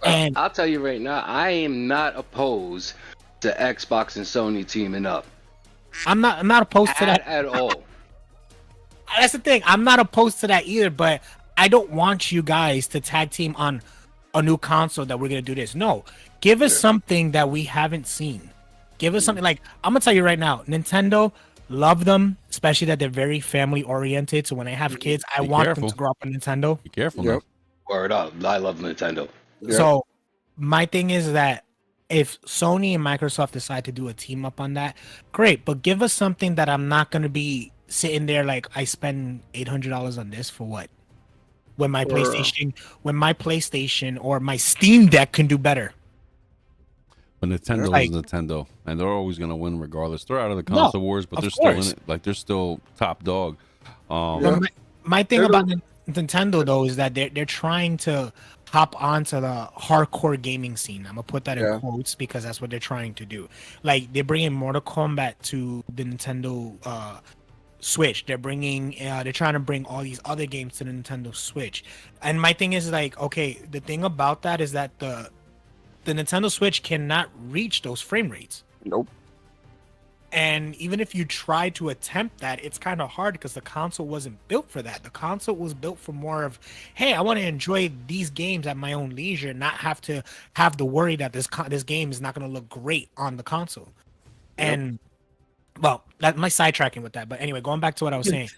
And I'll tell you right now, I am not opposed to Xbox and Sony teaming up. I'm not opposed to that at all. That's the thing. I'm not opposed to that either, but I don't want you guys to tag team on a new console that we're gonna do this. No, give us something that we haven't seen. Give us something like, I'm gonna tell you right now, Nintendo, love them, especially that they're very family oriented. So when I have kids, I want them to grow up on Nintendo. Be careful, man. Word up. I love Nintendo. So my thing is that if Sony and Microsoft decide to do a team up on that, great. But give us something that I'm not gonna be sitting there like, I spend $800 on this for what? When my PlayStation or my Steam Deck can do better. But Nintendo is Nintendo, and they're always gonna win regardless. They're out of the console wars, but they're still in it. Like, they're still top dog. My thing about Nintendo though is that they're trying to hop onto the hardcore gaming scene. I'm gonna put that in quotes because that's what they're trying to do. Like, they're bringing Mortal Kombat to the Nintendo Switch. They're trying to bring all these other games to the Nintendo Switch. And my thing is like, okay, the thing about that is that the Nintendo Switch cannot reach those frame rates. Nope. And even if you try to attempt that, it's kind of hard because the console wasn't built for that. The console was built for more of, hey, I want to enjoy these games at my own leisure, not have to have the worry that this game is not going to look great on the console. And well, that my sidetracking with that. But anyway, going back to what I was saying,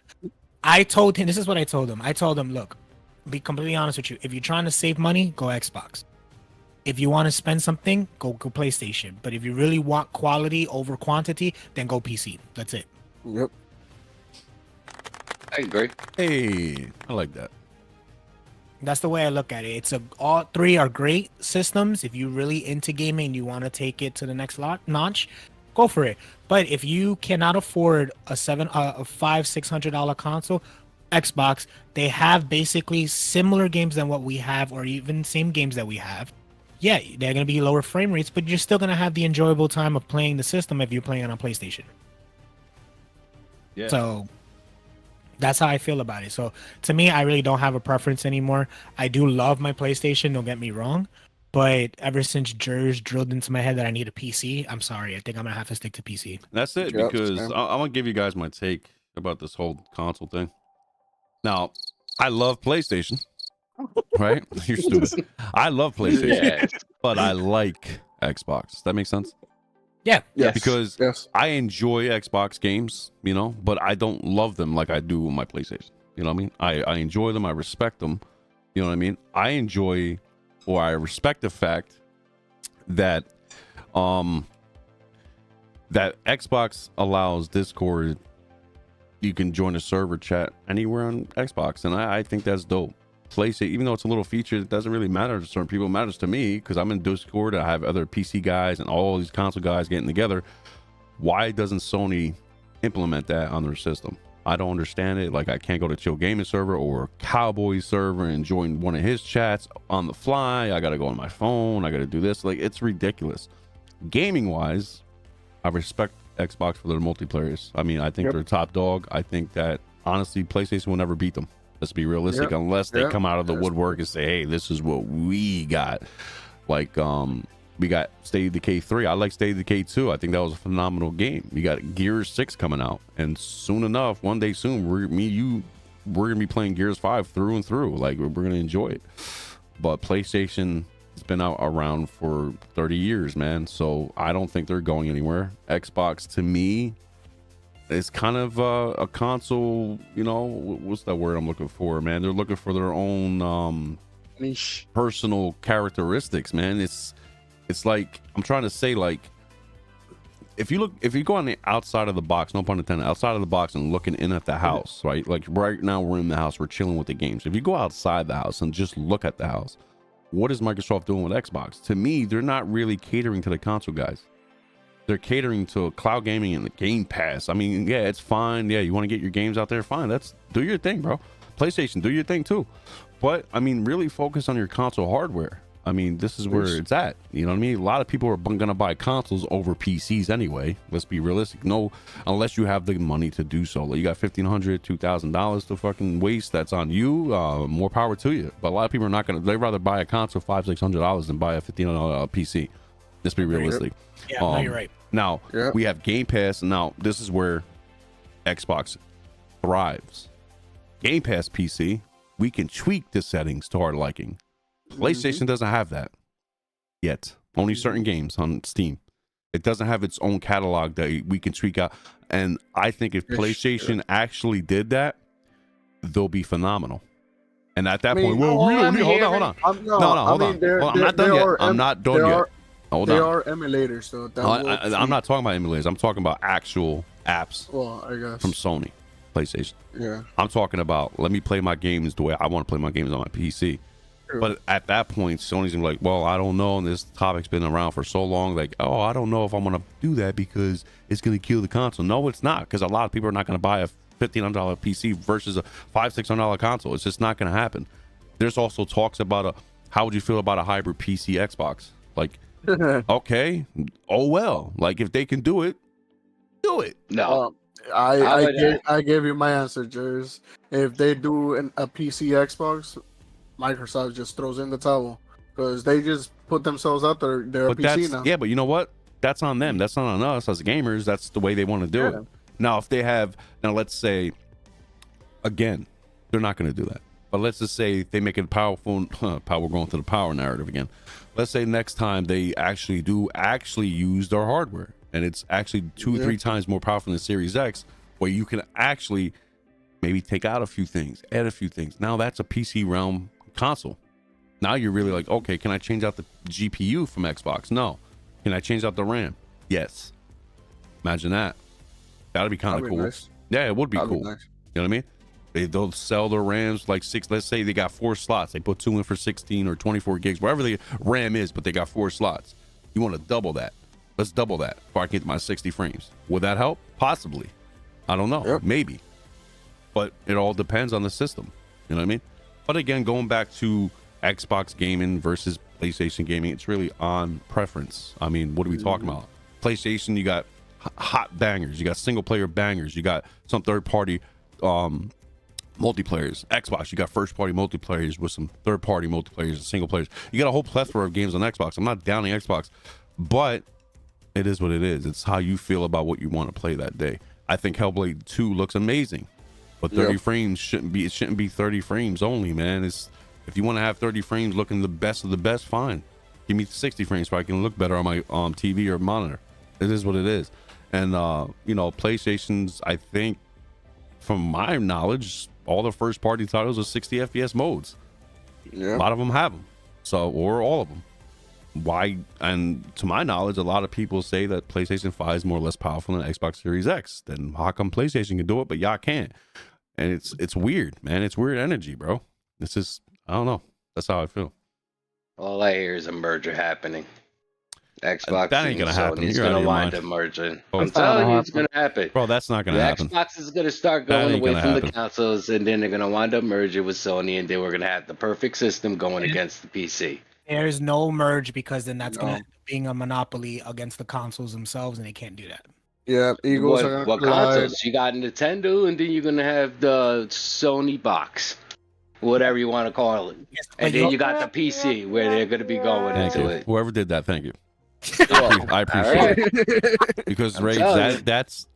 I told him, this is what I told him. I told him, look, be completely honest with you. If you're trying to save money, go Xbox. If you want to spend something, go PlayStation. But if you really want quality over quantity, then go PC. That's it. Yep. I agree. Hey, I like that. That's the way I look at it. All three are great systems. If you're really into gaming and you want to take it to the next notch, go for it. But if you cannot afford a $500-$600 console, Xbox, they have basically similar games than what we have, or even same games that we have. Yeah, they're going to be lower frame rates, but you're still going to have the enjoyable time of playing the system if you're playing on PlayStation. Yeah. So that's how I feel about it. So to me, I really don't have a preference anymore. I do love my PlayStation, don't get me wrong. But ever since Jers drilled into my head that I need a PC, I'm sorry. I think I'm going to have to stick to PC. That's it, because I'm going to give you guys my take about this whole console thing. Now, I love PlayStation. Right? You're stupid. I love PlayStation, but I like Xbox. That makes sense? Yeah. Yes. Because I enjoy Xbox games, but I don't love them like I do with my PlayStation. You know what I mean? I enjoy them. I respect them. You know what I mean? I enjoy, or I respect the fact that that Xbox allows Discord. You can join a server chat anywhere on Xbox, and I think that's dope. PlayStation, even though it's a little feature, it doesn't really matter to certain people. It matters to me because I'm in Discord. I have other PC guys and all these console guys getting together. Why doesn't Sony implement that on their system? I don't understand it. Like, I can't go to Chill Gaming server or Cowboy server and join one of his chats on the fly. I got to go on my phone. I got to do this. Like, it's ridiculous. Gaming wise, I respect Xbox for their multiplayers. I mean, I think they're top dog. I think that honestly, PlayStation will never beat them. Let's be realistic, unless they come out of the woodwork and say, hey, this is what we got. Like, we got State of Decay 3. I like State of Decay 2. I think that was a phenomenal game. You got Gears 6 coming out, and soon enough, one day soon, we're gonna be playing Gears 5 through and through. Like, we're gonna enjoy it. But PlayStation has been around for 30 years, man, so I don't think they're going anywhere. Xbox, to me, it's kind of a console, what's that word I'm looking for, man? They're looking for their own niche, personal characteristics, man. It's like, I'm trying to say, like, if you go on the outside of the box, no pun intended, outside of the box and looking in at the house, right? Like, right now we're in the house, we're chilling with the games. If you go outside the house and just look at the house, what is Microsoft doing with Xbox? To me, they're not really catering to the console guys. They're catering to cloud gaming and the Game Pass. I mean, yeah, it's fine. Yeah, you want to get your games out there? Fine. Do your thing, bro. PlayStation, do your thing too. But, I mean, really focus on your console hardware. I mean, this is where it's at. You know what I mean? A lot of people are going to buy consoles over PCs anyway. Let's be realistic. No, unless you have the money to do so. Like, you got $1,500, $2,000 to fucking waste. That's on you. More power to you. But a lot of people are not going to. They'd rather buy a console $500-$600 than buy a $1,500 PC. Let's be realistic. Yeah, no, you're right. Now, we have Game Pass. Now, this is where Xbox thrives. Game Pass PC, we can tweak the settings to our liking. PlayStation doesn't have that yet. Only certain games on Steam. It doesn't have its own catalog that we can tweak out. And I think if PlayStation actually did that, they'll be phenomenal. And at that point, well, hold on. Hold on. I'm not done yet. I'm not done yet. Hold on. They are emulators, though. I'm not talking about emulators. I'm talking about actual apps. Well, I guess from Sony, PlayStation. Yeah. I'm talking about let me play my games the way I want to play my games on my PC. True. But at that point, Sony's gonna be like, well, I don't know. And this topic's been around for so long. Like, oh, I don't know if I'm gonna do that because it's gonna kill the console. No, it's not, because a lot of people are not gonna buy a $1,500 PC versus a $500-600 console. It's just not gonna happen. There's also talks about how would you feel about a hybrid PC Xbox? Like, okay, oh well. Like if they can do it, do it. No. I gave you my answer, Jers. If they do a PC Xbox, Microsoft just throws in the towel because they just put themselves out there. They're a PC now. Yeah, but you know what? That's on them. That's not on us as gamers. That's the way they want to do it. Now, if they have, let's say, again, they're not going to do that. But let's just say they make it powerful. We're going to the power narrative again. Let's say next time they actually use their hardware, and it's actually 2 or 3 times more powerful than the Series X, where you can actually maybe take out a few things, add a few things. Now that's a PC realm console. Now you're really like, okay, can I change out the GPU from Xbox? No. Can I change out the RAM? Yes. Imagine that. That'd be kind of cool. Nice. Yeah, it would be cool. Nice. You know what I mean? They'll sell their RAMs like 6. Let's say they got 4 slots. They put 2 in for 16 or 24 gigs, wherever the RAM is, but they got 4 slots. You want to double that? Let's double that before I get to my 60 frames. Would that help? Possibly. I don't know. Yep. Maybe. But it all depends on the system. You know what I mean? But again, going back to Xbox gaming versus PlayStation gaming, it's really on preference. I mean, what are we talking about? PlayStation, you got hot bangers. You got single player bangers. You got some third party multiplayers. Xbox, you got first party multiplayers with some third party multiplayers and single players. You got a whole plethora of games on Xbox. I'm not downing Xbox, but it is what it is. It's how you feel about what you want to play that day. I think Hellblade 2 looks amazing, but 30 frames shouldn't be 30 frames only, man. It's if you want to have 30 frames looking the best of the best, fine. Give me 60 frames so I can look better on my TV or monitor. It is what it is. And PlayStation's, I think, from my knowledge, all the first party titles are 60 FPS modes. A lot of them have them, or all of them. Why? And to my knowledge, a lot of people say that PlayStation 5 is more or less powerful than Xbox Series X. Then how come PlayStation can do it but y'all can't? And it's weird, man. It's weird energy, bro. It's just, I don't know. That's how I feel. All I hear is a merger happening. Xbox that ain't gonna happen. It's gonna wind up merging. I'm telling you, it's gonna happen, bro. That's not gonna happen. Xbox is gonna start going away from the consoles, and then they're gonna wind up merging with Sony, and then we're gonna have the perfect system going against the PC. There's no merge because then that's gonna being a monopoly against the consoles themselves, and they can't do that. Yeah, Eagles are what consoles? You got Nintendo, and then you're gonna have the Sony box, whatever you want to call it, and then you got the PC where they're gonna be going into it. Whoever did that, thank you. I appreciate it because Rage, that's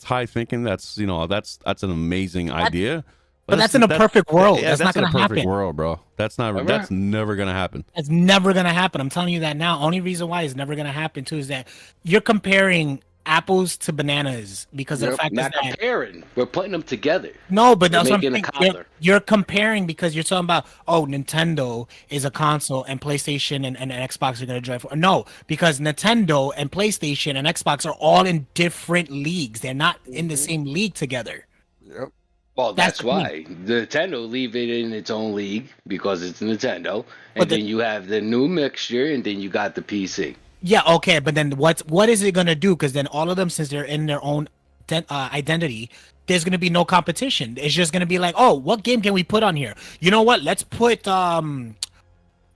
high thinking. That's that's an amazing idea. But that's in a perfect world. That's not gonna happen. Perfect world, bro. That's never gonna happen. That's never gonna happen. I'm telling you that now. Only reason why it's never gonna happen too is that you're comparing apples to bananas because of the fact that comparing, we're putting them together. No, but that's what I'm saying. You're comparing because you're talking about Nintendo is a console and PlayStation and Xbox are gonna drive. No, because Nintendo and PlayStation and Xbox are all in different leagues. They're not in the same league together. Yep. Well, that's why Nintendo leave it in its own league because it's Nintendo, and then you have the new mixture, and then you got the PC. Yeah, okay, but then what is it gonna do? Because then all of them, since they're in their own identity, there's gonna be no competition. It's just gonna be like, oh, what game can we put on here? You know what? Let's put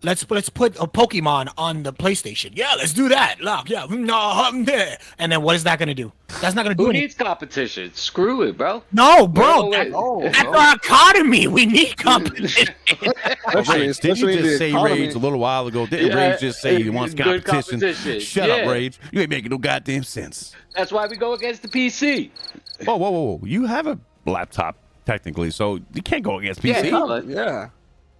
let's put a Pokemon on the PlayStation. Yeah, let's do that. And then what is that gonna do? That's not gonna do anything. Who needs competition? Screw it, bro. No, bro. That's our economy. We need competition. Did you just say Rage a little while ago? Didn't Rage just say he wants competition? Shut up, Rage. You ain't making no goddamn sense. That's why we go against the PC. Whoa. You have a laptop, technically, so you can't go against PC. Yeah.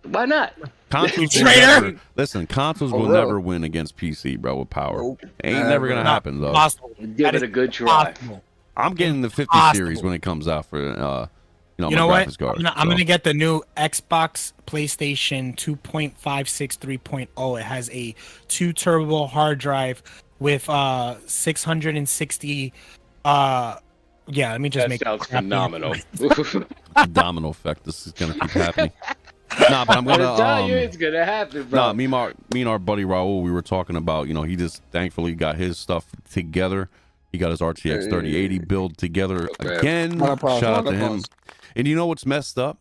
Why not? Consoles will Traitor! never, listen, consoles will real. never win against PC, bro, with power. Nope. Ain't never gonna Never. happen, though. Possible. Give That it is a good try. possible. I'm getting the 50 series Impossible. when it comes out for, You my know what? graphics card. I'm gonna get the new Xbox PlayStation 2.56 3.0. It has a 2 turbo hard drive with 660 yeah, let me just That make sounds happy. phenomenal. Domino effect. This is gonna keep happening. Nah, but I'm I'm gonna telling you, it's gonna happen, bro. Nah, me and our buddy Raul, we were talking about, he just thankfully got his stuff together. He got his RTX 3080 build together again. Not a problem, Shout out not to a him. problem. And you know what's messed up?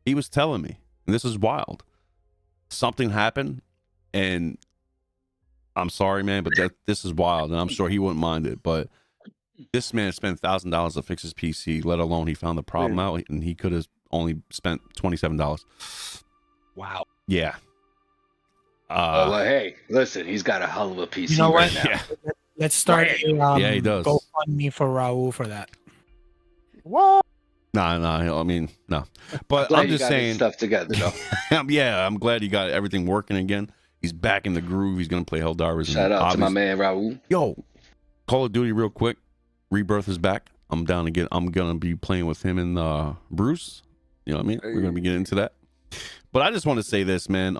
He was telling me, and this is wild. Something happened, and I'm sorry, man, but this is wild, and I'm sure he wouldn't mind it. But this man spent $1,000 to fix his PC, let alone he found the problem out, and he could have only spent $27. Wow. Yeah. Well, hey, listen, he's got a hell of a PC You know right what? now. Yeah. Let's start a Yeah, he does. GoFundMe for Raul for that. What? Nah, I mean, no. But Glad I'm you just got his saying, stuff together, though. I'm glad he got everything working again. He's back in the groove. He's gonna play Helldivers. Shout out to my man Raul. Yo, Call of Duty real quick. Rebirth is back. I'm down to get. I'm gonna be playing with him and Bruce. You know what I mean? We're gonna be getting into that. But I just want to say this, man.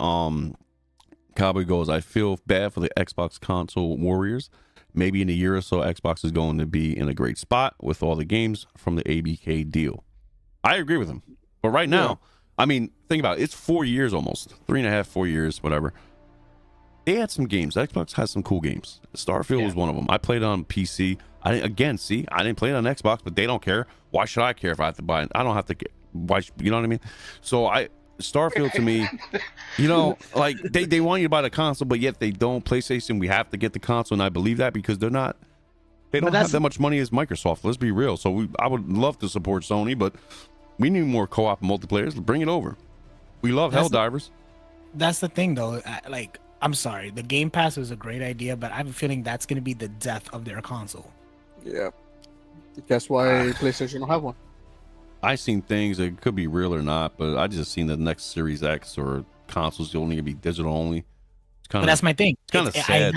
Cowboy goes, I feel bad for the Xbox console warriors. Maybe in a year or so, Xbox is going to be in a great spot with all the games from the ABK deal. I agree with him. But right now, I mean, think about it. It's 4 years almost. 3.5, 4 years, whatever. They had some games. Xbox has some cool games. Starfield was one of them. I played on PC. I didn't play it on Xbox, but they don't care. Why should I care if I have to buy it? I don't have to. Why? You know what I mean? So Starfield to me, like they want you to buy the console, but yet they don't. PlayStation, we have to get the console, and I believe that because they don't have that much money as Microsoft. Let's be real. So I would love to support Sony, but we need more co-op multiplayers. Bring it over. We love Helldivers. That's the thing, though. I'm sorry, the Game Pass is a great idea, but I have a feeling that's going to be the death of their console. Yeah. That's why PlayStation don't have one. I seen things that could be real or not, but I just seen the next Series X or consoles only gonna be digital only. It's kind But of that's my thing. It's kind of sad.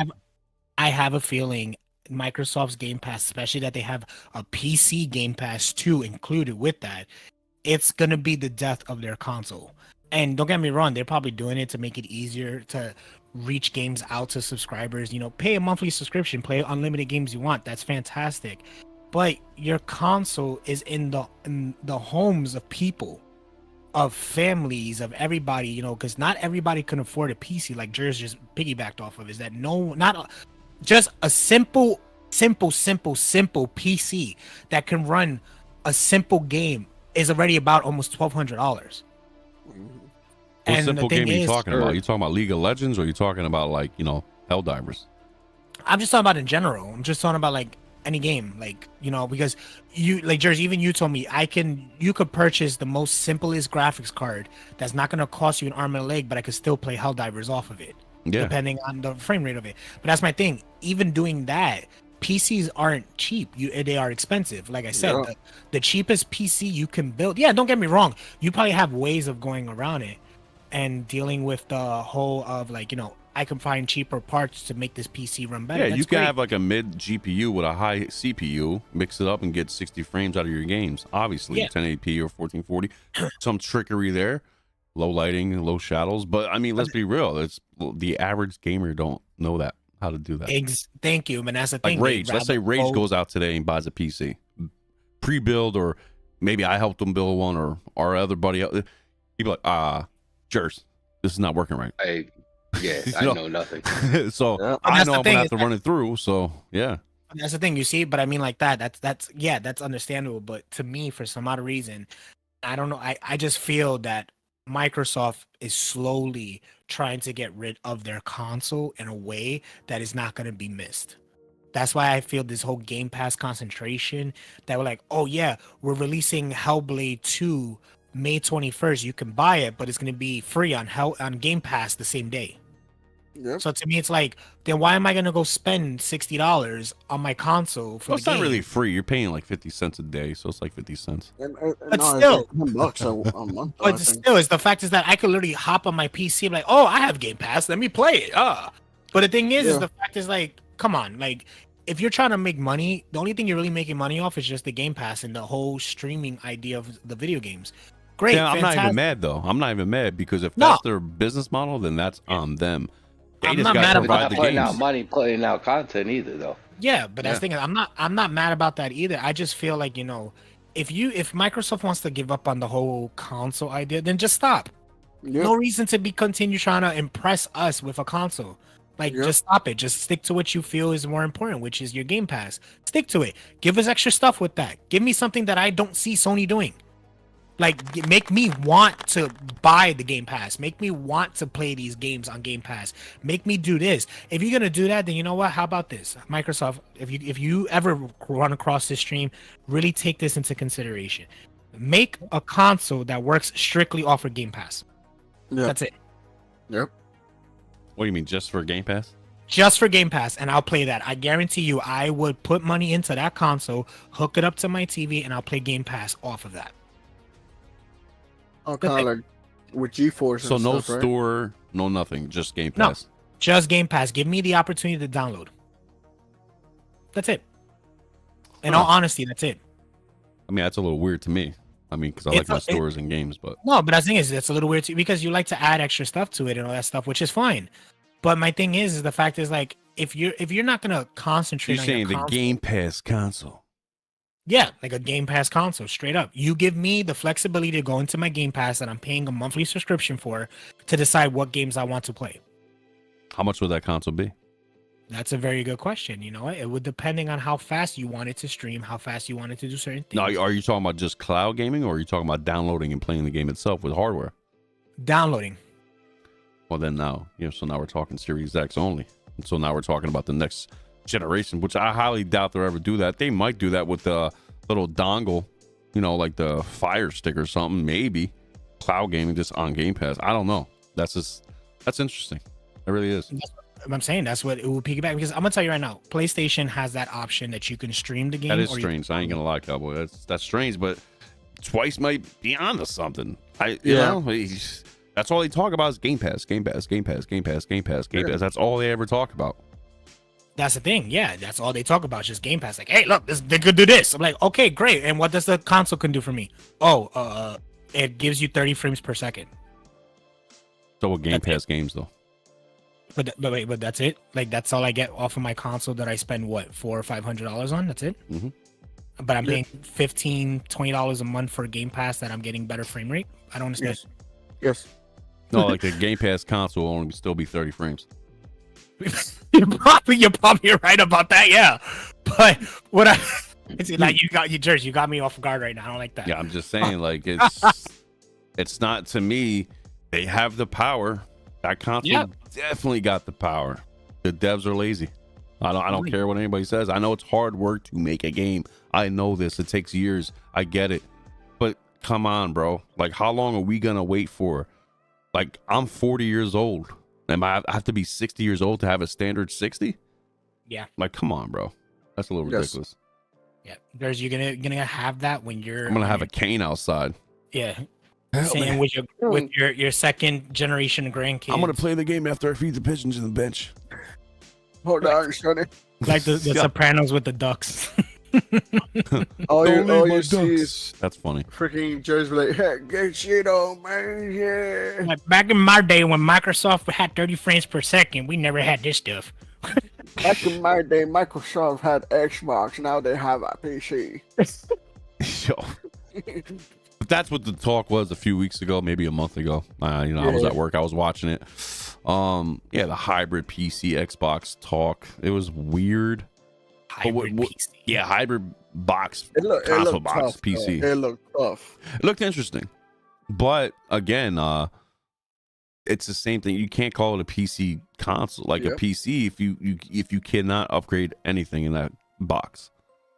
I have a feeling Microsoft's Game Pass, especially that they have a PC Game Pass too included with that, it's gonna be the death of their console. And don't get me wrong, they're probably doing it to make it easier to reach games out to subscribers. Pay a monthly subscription, play unlimited games you want. That's fantastic. But your console is in the homes of people, of families, of everybody, because not everybody can afford a PC like Jers just piggybacked off of. Is that just a simple PC that can run a simple game is already about almost $1,200. What simple game are you talking about? You talking about League of Legends, or you talking about Helldivers? I'm just talking about in general. I'm just talking about any game, because Jersey, even you told me you could purchase the most simplest graphics card that's not going to cost you an arm and a leg, but I could still play Helldivers off of it, depending on the frame rate of it. But that's my thing. Even doing that, PCs aren't cheap. They are expensive. Like I said, the cheapest PC you can build. Yeah, don't get me wrong. You probably have ways of going around it and dealing with the whole of I can find cheaper parts to make this PC run better. Yeah, That's you can great. have a mid GPU with a high CPU, mix it up and get 60 frames out of your games. Obviously, 1080p or 1440. Some trickery there, low lighting, low shadows. But I mean, let's be real. It's the average gamer don't know how to do that. Thank you, man. That's the thing. Like Rage. Let's say Rage goes out today and buys a PC, pre-build, or maybe I helped him build one, or our other buddy. He'd be like, Jers, this is not working right. I know nothing. So I know I'm gonna have to run it through. So yeah, that's the thing. You see, but I mean, like that's understandable. But to me, for some odd reason, I don't know. I just feel that Microsoft is slowly trying to get rid of their console in a way that is not going to be missed. That's why I feel this whole Game Pass concentration that we're like, oh yeah, we're releasing Hellblade 2 May 21st. You can buy it, but it's going to be free on Game Pass the same day. Yep. So to me, it's like, then why am I gonna go spend $60 on my console for Well, the it's game? not really free. You're paying like 50 cents a day, so it's like 50 cents. But no, still. it's like $10 a month. I But think. still, it's the fact is that I could literally hop on my PC and be like, oh, I have Game Pass, let me play it. But the thing is Yeah. the fact is like, come on, like if you're trying to make money, the only thing you're really making money off is just the Game Pass and the whole streaming idea of the video games. Great, Yeah, I'm not even fantastic. mad though. I'm not even mad because if No. that's their business model, then that's on them. They I'm just not got mad to about provide Not the putting out games. money, putting out content either, though. Yeah, but that's Yeah. the thing. I'm not mad about that either. I just feel like, if Microsoft wants to give up on the whole console idea, then just stop. Yep. No reason to continue trying to impress us with a console. Like, Yep. just stop it. Just stick to what you feel is more important, which is your Game Pass. Stick to it. Give us extra stuff with that. Give me something that I don't see Sony doing. Like, make me want to buy the Game Pass. Make me want to play these games on Game Pass. Make me do this. If you're gonna do that, then you know what? How about this, Microsoft? If you ever run across this stream, really take this into consideration. Make a console that works strictly off of Game Pass. Yep. That's it. Yep. What do you mean, just for Game Pass? Just for Game Pass, and I'll play that. I guarantee you, I would put money into that console, hook it up to my TV, and I'll play Game Pass off of that. Kind of like with GeForce. So and no stuff, right? store, no nothing, just Game No. Pass. Just Game Pass. Give me the opportunity to download. That's it. In all honesty, that's it. I mean, that's a little weird to me. I mean, because I like It's my a- stores and games, but No, but the thing is, it's a little weird too, because you like to add extra stuff to it and all that stuff, which is fine. But my thing is the fact is like, if you're not gonna concentrate you're on saying your the console, Game Pass console. yeah, like a Game Pass console, straight up. You give me the flexibility to go into my Game Pass that I'm paying a monthly subscription for to decide what games I want to play. How much would that console be? That's a very good question. You know what? It would depending on how fast you want it to stream, how fast you want it to do certain things. No, are you talking about just cloud gaming, or are you talking about downloading and playing the game itself with hardware? Downloading. Well, then now, so now we're talking Series X only. And so now we're talking about the next generation, which I highly doubt they'll ever do that. They might do that with the little dongle, like the Fire Stick or something, maybe. Cloud gaming just on Game Pass. I don't know. That's interesting. It really is. I'm saying that's what it will piggyback, because I'm gonna tell you right now, PlayStation has that option that you can stream the game. That is or you strange. can- I ain't gonna lie, Cowboy. That's strange, but Twice might be onto something. Yeah. That's all they talk about is Game Pass, Game Pass, Game Pass, Game Pass, Game Pass, Game Pass. That's all they ever talk about. That's the thing. Yeah, that's all they talk about, is just Game Pass. Like, hey, look, they could do this. I'm like, okay, great. And what does the console can do for me? Oh, it gives you 30 frames per second. So with Game That's Pass games though. But that's it. Like, that's all I get off of my console that I spend what, $400 or $500 on. That's it. Mhm. But I'm paying $15, $20 a month for Game Pass that I'm getting better frame rate. I don't understand. Yes. No, like the Game Pass console will only still be 30 frames. You're probably right about that. Yeah, but what I it's like you got me off guard right now. I don't like that. Yeah, I'm just saying, like it's not, to me. They have the power. That console definitely got the power. The devs are lazy. I don't care what anybody says. I know it's hard work to make a game. I know this. It takes years. I get it. But come on, bro. Like, how long are we gonna wait for? Like, I'm 40 years old. I have to be 60 years old to have a standard 60? Yeah. Like, come on, bro. That's a little Yes. ridiculous. Yeah, you're gonna have that when you're. I'm gonna have a cane outside. Yeah. Help me. Saying with your second generation grandkids. I'm gonna play the game after I feed the pigeons in the bench. Hold on, Sonny. like the Sopranos with the ducks. All Don't leave my you see ducks. is That's funny. freaking Joe's like, hey, get shit on, man. Yeah. Like back in my day when Microsoft had 30 frames per second, we never had this stuff. Back in my day, Microsoft had Xbox. Now they have a PC. Yo. But that's what the talk was a few weeks ago, maybe a month ago. I was at work, I was watching it. The hybrid PC Xbox talk. It was weird. Hybrid PC. Yeah, hybrid box, It console looked box, tough. PC. It looked tough. It looked interesting, but again, it's the same thing. You can't call it a PC console, like a PC, if you cannot upgrade anything in that box.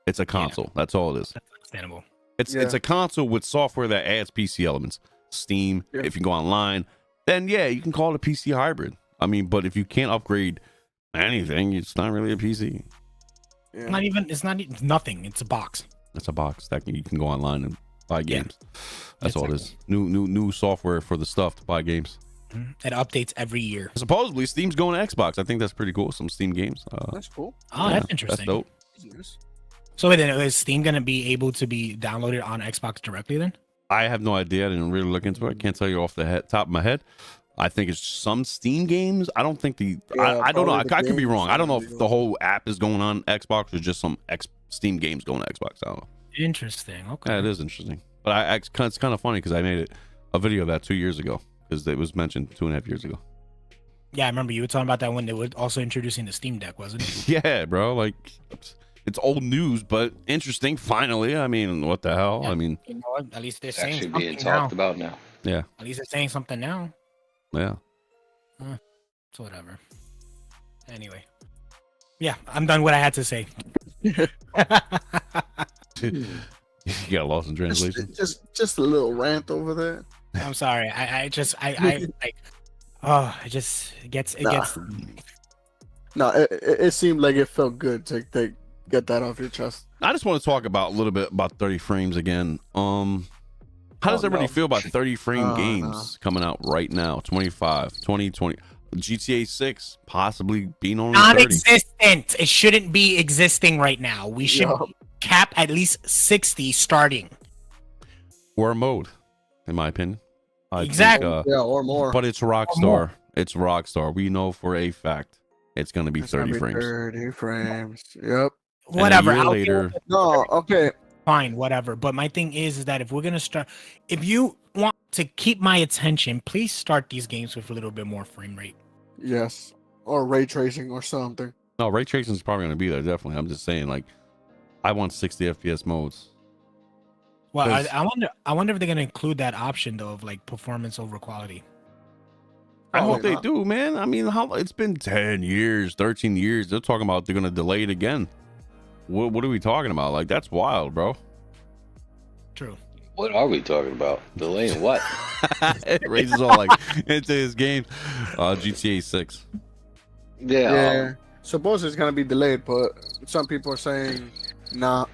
It's a console. That's all it is. That's understandable. It's a console with software that adds PC elements. Steam. Yeah. If you go online, then you can call it a PC hybrid. I mean, but if you can't upgrade anything, it's not really a PC. Yeah. Not even. It's not nothing. It's a box. It's a box that you can go online and buy games. That's all it is. Exactly. New software for the stuff to buy games. It updates every year. Supposedly, Steam's going to Xbox. I think that's pretty cool. Some Steam games. That's cool. Oh, that's interesting. That's dope. So then, is Steam gonna be able to be downloaded on Xbox directly then? I have no idea. I didn't really look into it. I can't tell you off the top of my head. I think it's some Steam games. I don't think I don't know. I could be wrong. I don't know if the whole app is going on Xbox or just some Steam games going to Xbox. I don't know. Interesting. Okay. Yeah, it is interesting. But it's kind of funny because I made a video of that 2 years ago because it was mentioned 2.5 years ago. Yeah, I remember you were talking about that when they were also introducing the Steam Deck, wasn't it? Yeah, bro. Like, it's old news, but interesting. Finally, I mean, what the hell? Yeah. I mean, You know what? At least they're It's saying actually something being talked about now. yeah, At least they're saying something now. yeah. So whatever. Anyway, yeah, I'm done. What I had to say. You got lost in translation. Just a little rant over there. I'm sorry. I like. Oh, it gets. No, it seemed like it felt good to get that off your chest. I just want to talk about a little bit about 30 frames again. How does everybody feel about 30 frame games coming out right now? 2020, GTA 6 possibly being only 30. Non-existent. It shouldn't be existing right now. We should cap at least 60 starting. Or a mode, in my opinion. I Exactly. think, Yeah, or more. but it's Rockstar. It's Rockstar. We know for a fact it's going to be 30 frames. 30 frames. Yep. Whatever. And a year I'll later, deal with it. No, okay. Fine, whatever. But my thing is that if we're gonna start, if you want to keep my attention, please start these games with a little bit more frame rate. Yes. Or ray tracing or something. no, ray tracing is probably going to be there. Definitely. I'm just saying, like, I want 60 FPS modes. Well, Because- I wonder if they're gonna include that option though of like performance over quality. I Oh, hope they yeah. do, man. I mean, it's been 10 years, 13 years. They're talking about they're going to delay it again. What are we talking about? Like, that's wild, bro. True. What are we talking about? Delaying what? It raises all like into his game. GTA 6. Yeah. Yeah. Suppose it's gonna be delayed, but some people are saying nah.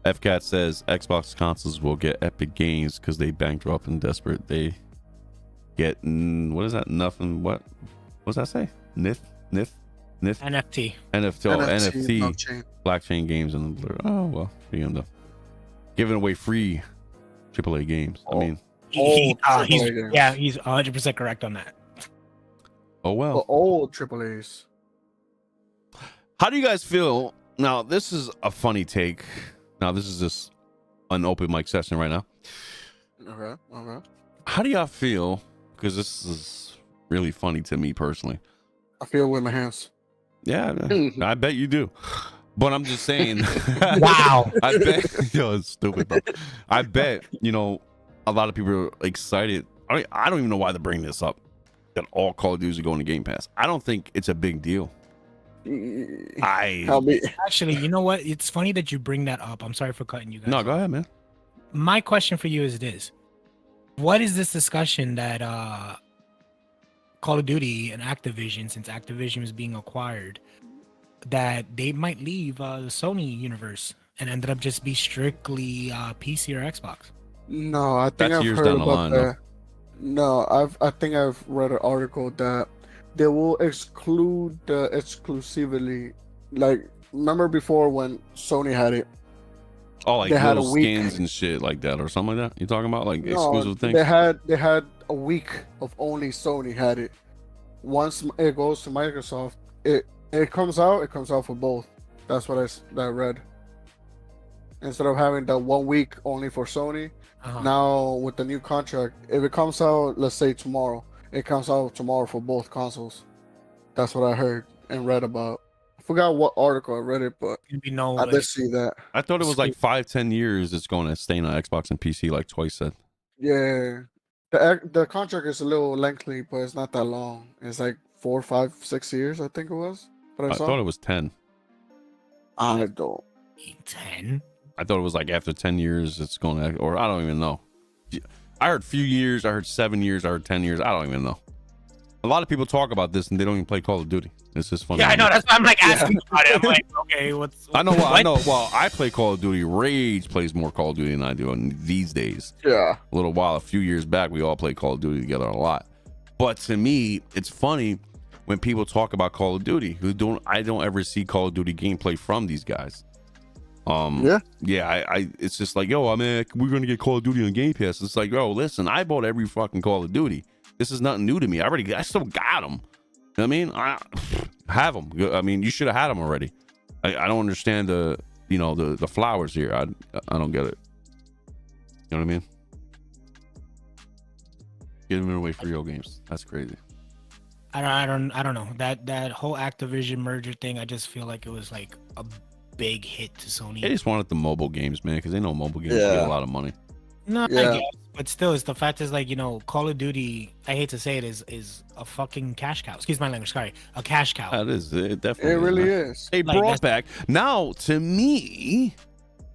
FCAT says Xbox consoles will get Epic Games because they bankrupt and desperate. They get what is that? Nothing. What does that say? NIF. NFT. NFT. blockchain. Blockchain games and oh well, for you know, giving away free AAA games. I mean, Old AAA games. He's 100% correct on that. oh well. But old AAAs. How do you guys feel? Now, this is a funny take. Now, this is just an open mic session right now. Okay. How do y'all feel? Because this is really funny to me personally. I feel with my hands. Yeah, I bet you do. But I'm just saying. Wow. I bet. Yo, it's stupid, bro. I bet, a lot of people are excited. I don't even know why they're bringing this up. That all Call of Duty are going to Game Pass. I don't think it's a big deal. Actually, you know what? It's funny that you bring that up. I'm sorry for cutting you guys. No, go ahead, man. My question for you is this: what is this discussion that Call of Duty and Activision, since Activision is being acquired, that they might leave the Sony universe and ended up just be strictly PC or Xbox? No, I think That's I've years heard down the about line, that. No, I think I've read an article that they will exclude exclusively. Like, remember before when Sony had it? Oh, like They had little a week. skins and shit like that, or something like that. You talking about like No, exclusive things? they had a week of only Sony had it. Once it goes to Microsoft, it comes out. It comes out for both. That's what I read. Instead of having that 1 week only for Sony, now with the new contract, if it comes out, let's say tomorrow, it comes out tomorrow for both consoles. That's what I heard and read about. I forgot what article I read it, but I did see that. I thought it was like 5-10 years. It's going to stay on Xbox and PC, like Twice said. Yeah, the contract is a little lengthy, but it's not that long. It's like 4, 5, 6 years, I think it was. But I thought it was 10. I don't. 10? I thought it was like after 10 years, it's going to, or I don't even know. I heard few years. I heard 7 years. I heard 10 years. I don't even know. A lot of people talk about this and they don't even play Call of Duty. It's just funny. Yeah, I know. That's why I'm like asking about it. I'm like, okay, what's I know. Well, what? I know. Well, I play Call of Duty. Rage plays more Call of Duty than I do these days. Yeah. A little while, a few years back, we all played Call of Duty together a lot. But to me, it's funny when people talk about Call of Duty. I don't ever see Call of Duty gameplay from these guys. I it's just like, yo, I mean, we're gonna get Call of Duty on Game Pass. It's like, yo, listen, I bought every fucking Call of Duty. This is nothing new to me. I still got them. You know what I mean? I have them. I mean, you should have had them already. I don't understand the flowers here. I don't get it. You know what I mean? Giving away free old games. That's crazy. I don't know. That whole Activision merger thing, I just feel like it was like a big hit to Sony. They just wanted the mobile games, man, because they know mobile games get a lot of money. No, I guess. But still, it's the fact is like, Call of Duty, I hate to say it, is a fucking cash cow. Excuse my language, sorry. A cash cow. It is. It definitely It really man. is. They brought back. Now, to me,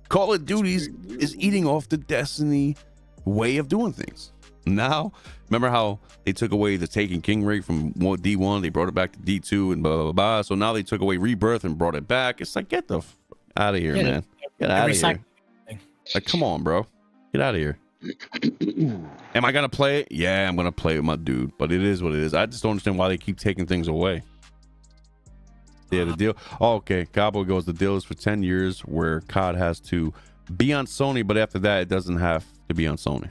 Call of Duty is eating off the Destiny way of doing things. Now, remember how they took away the Taken King rate from D1, they brought it back to D2 and blah, blah, blah. So now they took away Rebirth and brought it back. It's like, get the out of here, man. Get out of here. Like, come on, bro. Get out of here. Am I going to play it? Yeah, I'm going to play it with my dude. But it is what it is. I just don't understand why they keep taking things away. Yeah, the deal. Oh, okay. Cowboy goes, the deal is for 10 years where COD has to be on Sony, but after that, it doesn't have to be on Sony.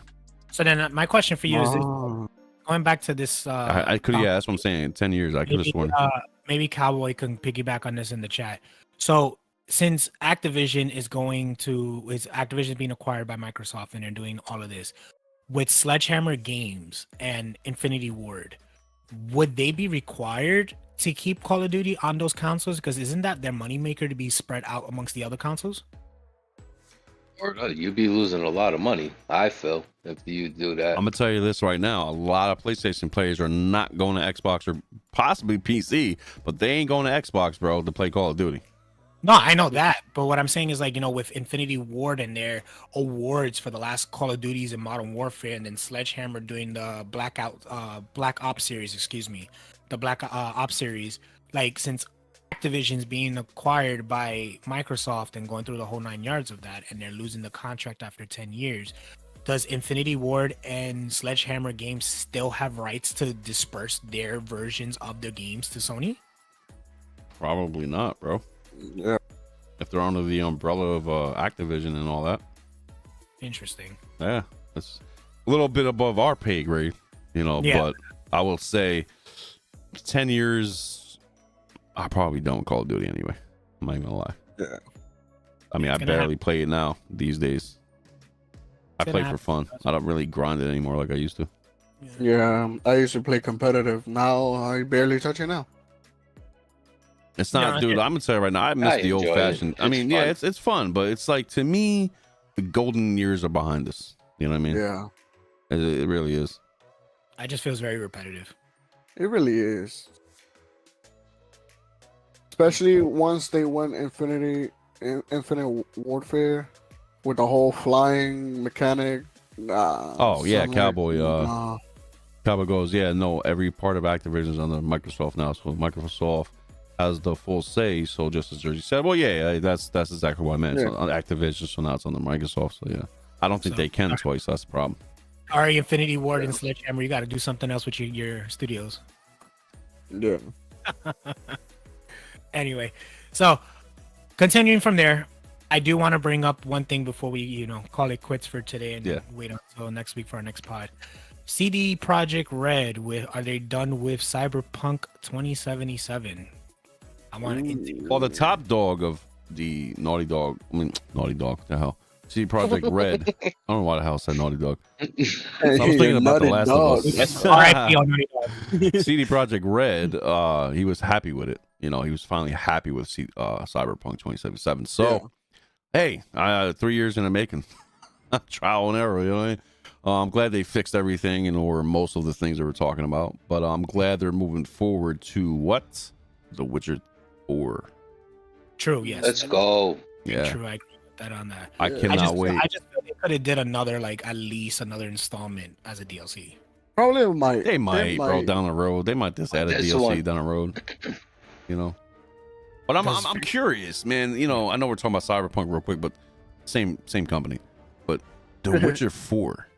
So then my question for you is this, going back to this. I could, yeah, that's what I'm saying. 10 years, I could have sworn. Maybe Cowboy can piggyback on this in the chat. So since Activision is being acquired by Microsoft and they're doing all of this with Sledgehammer Games and Infinity Ward, would they be required to keep Call of Duty on those consoles? Because isn't that their moneymaker to be spread out amongst the other consoles? Or you'd be losing a lot of money, I feel, if you do that. I'm gonna tell you this right now: a lot of PlayStation players are not going to Xbox or possibly PC, but they ain't going to Xbox, bro, to play Call of Duty. No, I know that, but what I'm saying is like, with Infinity Ward and their awards for the last Call of Duties and Modern Warfare, and then Sledgehammer doing the Black Ops series, the Black Ops series, like since Activision's being acquired by Microsoft and going through the whole 9 yards of that, and they're losing the contract after 10 years, does Infinity Ward and Sledgehammer Games still have rights to disperse their versions of the games to Sony? Probably not, bro. Yeah. If they're under the umbrella of Activision and all that. Interesting. Yeah, it's a little bit above our pay grade, but I will say 10 years, I probably don't Call of Duty anyway. I'm not even gonna lie. Yeah. I mean, I barely play it now these days. I play for fun. I don't really grind it anymore like I used to. Yeah, I used to play competitive. Now I barely touch it now. It's not, dude. I'm gonna tell you right now. I miss the old fashioned. I mean, yeah, it's fun, but it's like, to me, the golden years are behind us. You know what I mean? Yeah. It really is. It just feels very repetitive. It really is. Especially once they went Infinite Warfare with the whole flying mechanic. Oh yeah, Cowboy. Cowboy goes, yeah, no. Every part of Activision is under Microsoft now, so Microsoft has the full say. So just as Jersey said, well, yeah, that's exactly what I meant. It's on Activision, so now it's under Microsoft. So yeah, I don't think they can twice. That's the problem. All right, Infinity Ward and Sledgehammer, you got to do something else with your studios. Yeah. Anyway, so continuing from there, I do want to bring up one thing before we, call it quits for today and wait until next week for our next pod. CD Projekt Red, are they done with Cyberpunk 2077? I want to. Well, the top dog of the Naughty Dog, what the hell? CD Projekt Red. I don't know why the hell I said Naughty Dog. I was thinking about The Last of Us. CD Projekt Red, he was happy with it. He was finally happy with Cyberpunk 2077. So, hey, 3 years in the making. Trial and error, you know what I mean? I'm glad they fixed everything or most of the things they were talking about. But I'm glad they're moving forward to what? The Witcher 4. True, yes. Let's go. Yeah. True, I agree with that on that. I cannot wait. I just feel they could have did another, at least another installment as a DLC. Probably might. They might, bro, down the road. They might just add a This DLC one. down the road. You know. But I'm curious, man. You know, I know we're talking about Cyberpunk real quick, but same company. But The Witcher 4.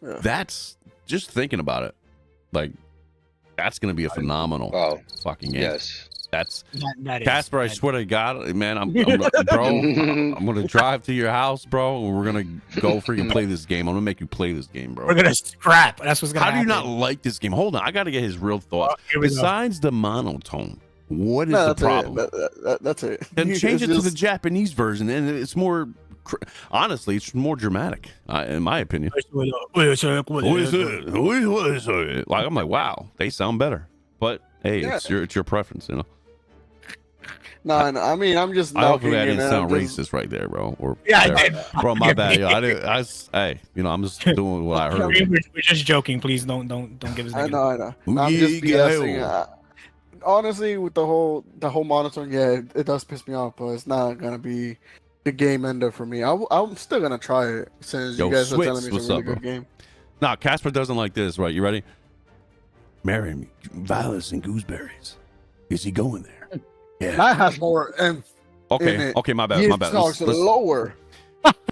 Yeah. That's just thinking about it. Like, that's gonna be a phenomenal fucking game. Yes. That's That is- Casper. I that- swear to God, man, I'm gonna drive to your house, bro, and we're gonna go freaking play this game. I'm gonna make you play this game, bro. We're gonna scrap. That's what's gonna How do you happen. not like this game? Hold on, I gotta get his real thoughts. Here we go. Besides the monotone, what is No, the that's problem? it. That's it. Then It's change it to the just- Japanese version, and it's more. Honestly, it's more dramatic, in my opinion. What is it? What is it? Like, I'm like, wow, they sound better. But hey, it's your preference, you know. No, I mean, I'm just. Hopefully, I knocking didn't it, sound I'm just- racist right there, bro. Or Yeah, I whatever. did. Bro, my bad. Yo, hey, you know, I'm just doing what I heard. We're just joking. Please don't give us. I know. No, Ooh, I'm just yeah, BSing. Honestly, with the whole monotone, yeah, it does piss me off, but it's not gonna be the game ender for me. I'm still gonna try it since Yo, you guys are Switz, telling me what's it's a really up, good bro? game. Nah, Casper doesn't like this, right? You ready? Marry me, violets and gooseberries. Is he going there? Yeah. That has more in Okay. it. Okay. My bad. His My bad. talks lower.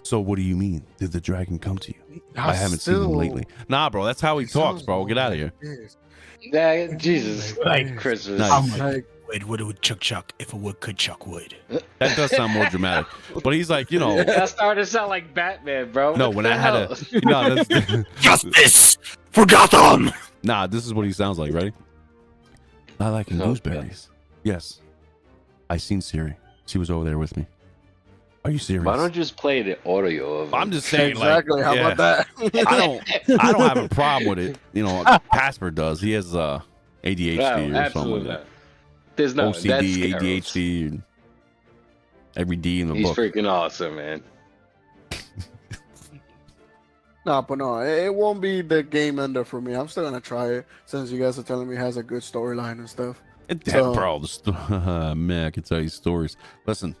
So what do you mean? Did the dragon come to you? I That's haven't seen him still- lately. Nah, bro. That's how he talks, bro. Get out of here. Yes. Yeah, Jesus. Like, Christmas. Nice. Like, Wood would chuck if a wood could chuck wood. That does sound more dramatic. But he's like, you know, That started to sound like Batman, bro. no, What when the I had hell? a no, that's, Justice for Gotham. nah, this is what he sounds like. Ready? I like Okay. gooseberries. Yes. I seen Siri. She was over there with me. Are you serious? Why don't you just play the audio of it? I'm just saying, exactly. like, How yeah. about that? I don't have a problem with it. You know, Casper does. He has ADHD No, or something absolutely like that. not. There's no OCD, that's ADHD, and every D in the He's book. freaking awesome, man. No, but no, it won't be the game ender for me. I'm still gonna try it since you guys are telling me it has a good storyline and stuff. So- Bro, man, I can tell you stories. Listen,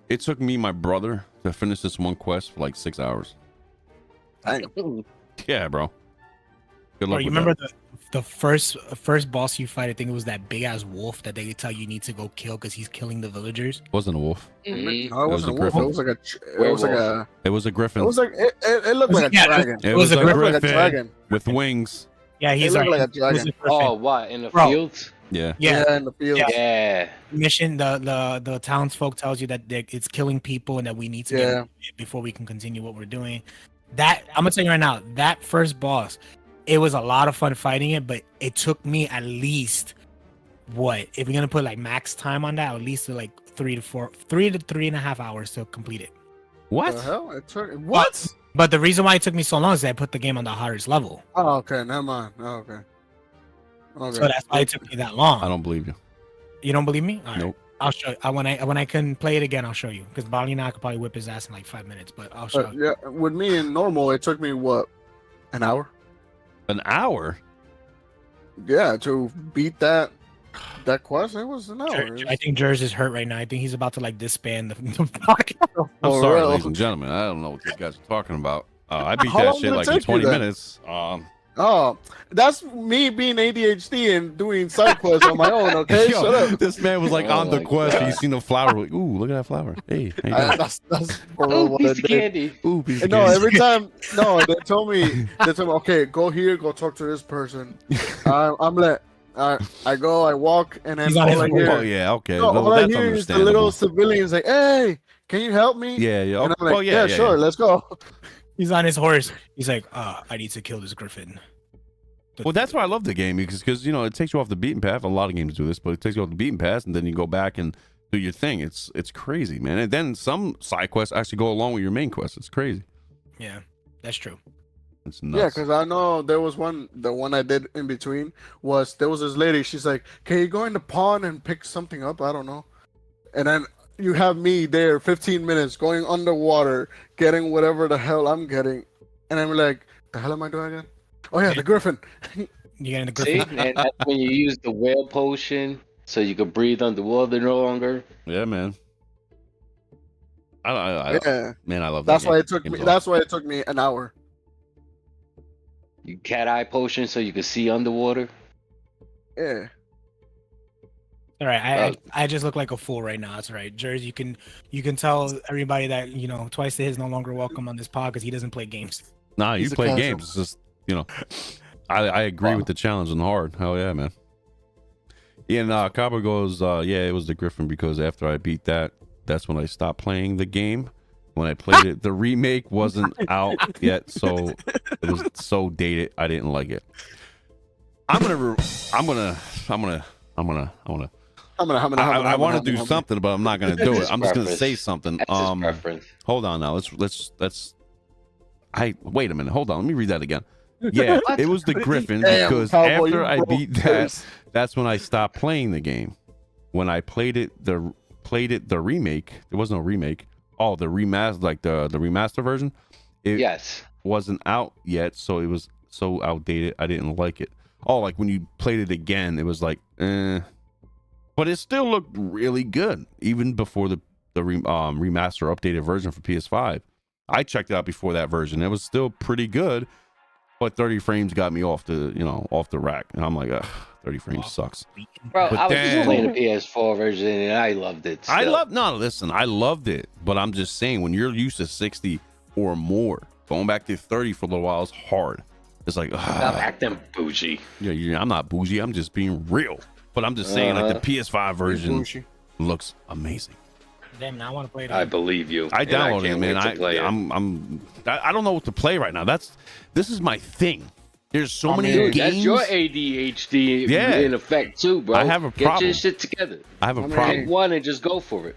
it took me and my brother to finish this one quest for like 6 hours. Dang. Yeah, bro. Good Bro, luck you with remember that. the first boss you fight? I think it was that big ass wolf that they tell you need to go kill because he's killing the villagers. Wasn't a wolf. Mhm. No, it was wasn't a a wolf. griffin. It was like a. It was a griffin It was like it looked like a Yeah, dragon. It was was a a It looked like a griffin dragon. with wings. Yeah, It he's looked right. like a It was dragon. a griffin. Oh, what in the Bro. fields? Yeah. Yeah. in the field. Yeah. Yeah. Mission. The townsfolk tells you that it's killing people and that we need to get Yeah. it before we can continue what we're doing. That I'm gonna tell you right now. That first boss, it was a lot of fun fighting it, but it took me at least what if we're gonna put like max time on that, at least like 3 to 3.5 hours to complete it. What? The hell? It took what? But the reason why it took me so long is that I put the game on the hardest level, Oh, okay. Never mind. Oh, okay. Okay. so that's why it took me that long. I don't believe you. You don't believe me? All right. Nope. I'll show you. When I can play it again, I'll show you. Because Bali and I could probably whip his ass in like 5 minutes, but I'll show you. Yeah, with me in normal, it took me what, an hour? An hour? Yeah, to beat that quest, it was an hour. I think Jers is hurt right now. I think he's about to like disband the podcast. I'm For sorry, real. ladies and gentlemen. I don't know what these guys are talking about. I beat How that long shit did it like in take you 20 then? minutes. Oh, that's me being ADHD and doing side quests on my own. Okay, Yo, shut up. this man was like Oh on the my quest. God. You seen a flower? Like, ooh, look at that flower. Hey, how you doing? That's for real Oh, what I piece of did. candy. Ooh, piece of No, candy. every time. No, they told me, okay, go here, go talk to this person. I'm let. I go, I walk, and then He's on all his I phone. hear, Oh yeah, okay. no, No, all I that's hear is the understandable. little civilians like, "Hey, can you help me?" Yeah, yeah. And I'm like, oh yeah, yeah, sure, yeah. let's go. He's on his horse. He's like, I need to kill this griffin. Well, that's why I love the game because you know it takes you off the beaten path. A lot of games do this, but it takes you off the beaten path, and then you go back and do your thing. It's crazy, man. And then some side quests actually go along with your main quest. It's crazy. Yeah, that's true. It's Yeah, nuts. because I know there was one. The one I did in between was there was this lady. She's like, "Can you go in the pond and pick something up?" I don't know. And then you have me there, 15 minutes going underwater, getting whatever the hell I'm getting, and I'm like, "The hell am I doing again?" Oh yeah, the griffin. You getting the See, griffin? and that's when you use the whale potion so you can breathe underwater no longer. Yeah, man. I Yeah, man, I love that's that why game. it took me. Game's That's why it took me an hour. You cat eye potion so you can see underwater. Yeah. All right, Oh. I just look like a fool right now. That's right, Jersey. You can tell everybody that twice the hit is no longer welcome on this pod because he doesn't play games. Nah, you He's a play casual. games. It's just I agree with the challenge and hard. Hell yeah, man. And Cabo goes, yeah, it was the Griffin because after I beat that, that's when I stopped playing the game. When I played it, the remake wasn't out yet, so it was so dated. I didn't like it. I want to do something, but I'm not gonna do it. I'm just gonna say something. Hold on now. Let's. Wait a minute. Hold on. Let me read that again. Yeah, it was the Griffin because Cowboy, after you I broke beat first. that's when I stopped playing the game. When I played it, the remake. There was no remake. Oh, the remaster, like the remaster version. It wasn't out yet, so it was so outdated. I didn't like it. Oh, like when you played it again, it was like, but it still looked really good, even before the remaster updated version for PS5. I checked it out before that version. It was still pretty good, but 30 frames got me off the rack, and I'm like, ugh, 30 frames sucks. Bro, But I was then- just playing the PS4 version and I loved it. I still. loved it, but I'm just saying when you're used to 60 or more, going back to 30 for a little while is hard. It's like, Stop acting bougie. Yeah, I'm not bougie. I'm just being real. But I'm just saying, like the PS5 version looks amazing. Damn, now I want to play it. I believe you. I and downloaded it, can't man. wait to play it. I don't know what to play right now. This is my thing. There's so many Dude, games. that's your ADHD in effect too, bro. I have a Get problem. your shit together. I have a Pick problem. one and just go for it.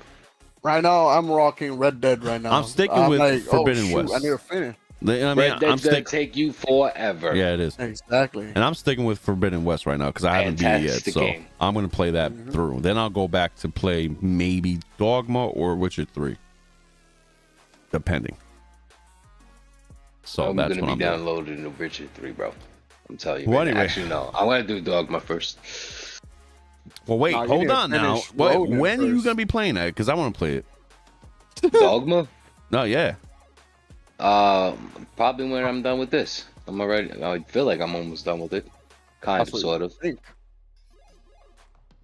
Right now, I'm rocking Red Dead right now. I'm sticking with like, Forbidden shoot, West. I need to finish. Red Dead's gonna take you forever. Yeah, it is. Exactly. And I'm sticking with Forbidden West right now because I haven't beat it yet. Fantastic So game. I'm going to play that through. Then I'll go back to play maybe Dogma or Witcher 3. Depending. So I'm that's gonna what be I'm doing. downloading the Witcher 3, bro. I'm telling you. Well, right now. anyway. Actually, no. I want to do Dogma first. Well, wait, Nah, you hold need to on now. finish Wait, Rogan when are you first. going to be playing that? Because I want to play it. Dogma? No, yeah. Probably when I'm done with this. I'm already. I feel like I'm almost done with it. Kind That's of, what sort you of. think.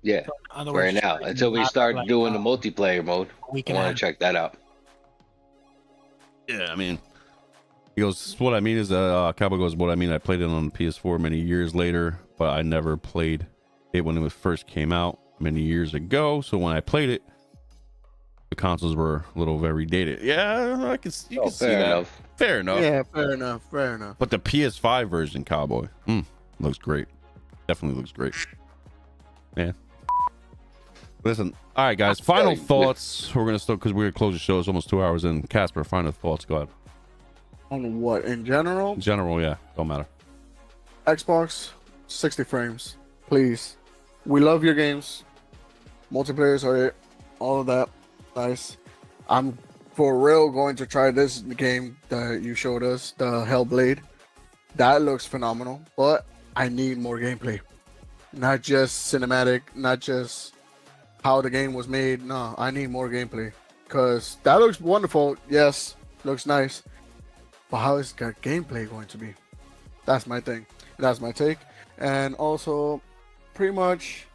Yeah. In other Right words, now, until we start like, doing the multiplayer mode, we I can want have to check that out. Yeah, I mean, he goes, what I mean is, Cowboy goes, what I mean, I played it on PS4 many years later, but I never played it when it first came out many years ago. So when I played it, the consoles were a little very dated. Yeah, I can see fair that. enough. Fair enough. Yeah, fair enough. Fair enough. But the PS5 version, Cowboy, looks great. Definitely looks great. Yeah. Listen, all right, guys. Final thoughts. We're gonna start because we're gonna close the show. It's almost 2 hours in. Casper, final thoughts. Go ahead. On what? In general? In general, yeah, don't matter. Xbox, 60 frames. Please. We love your games. Multiplayers are it. All of that. Nice. I'm for real going to try this game that you showed us, the HELLBLADE. That looks phenomenal, but I need more gameplay. Not just cinematic, not just how the game was made. No, I need more gameplay. Because that looks wonderful. Yes, looks nice. But how is that gameplay going to be? That's my thing. That's my take. And also, pretty much,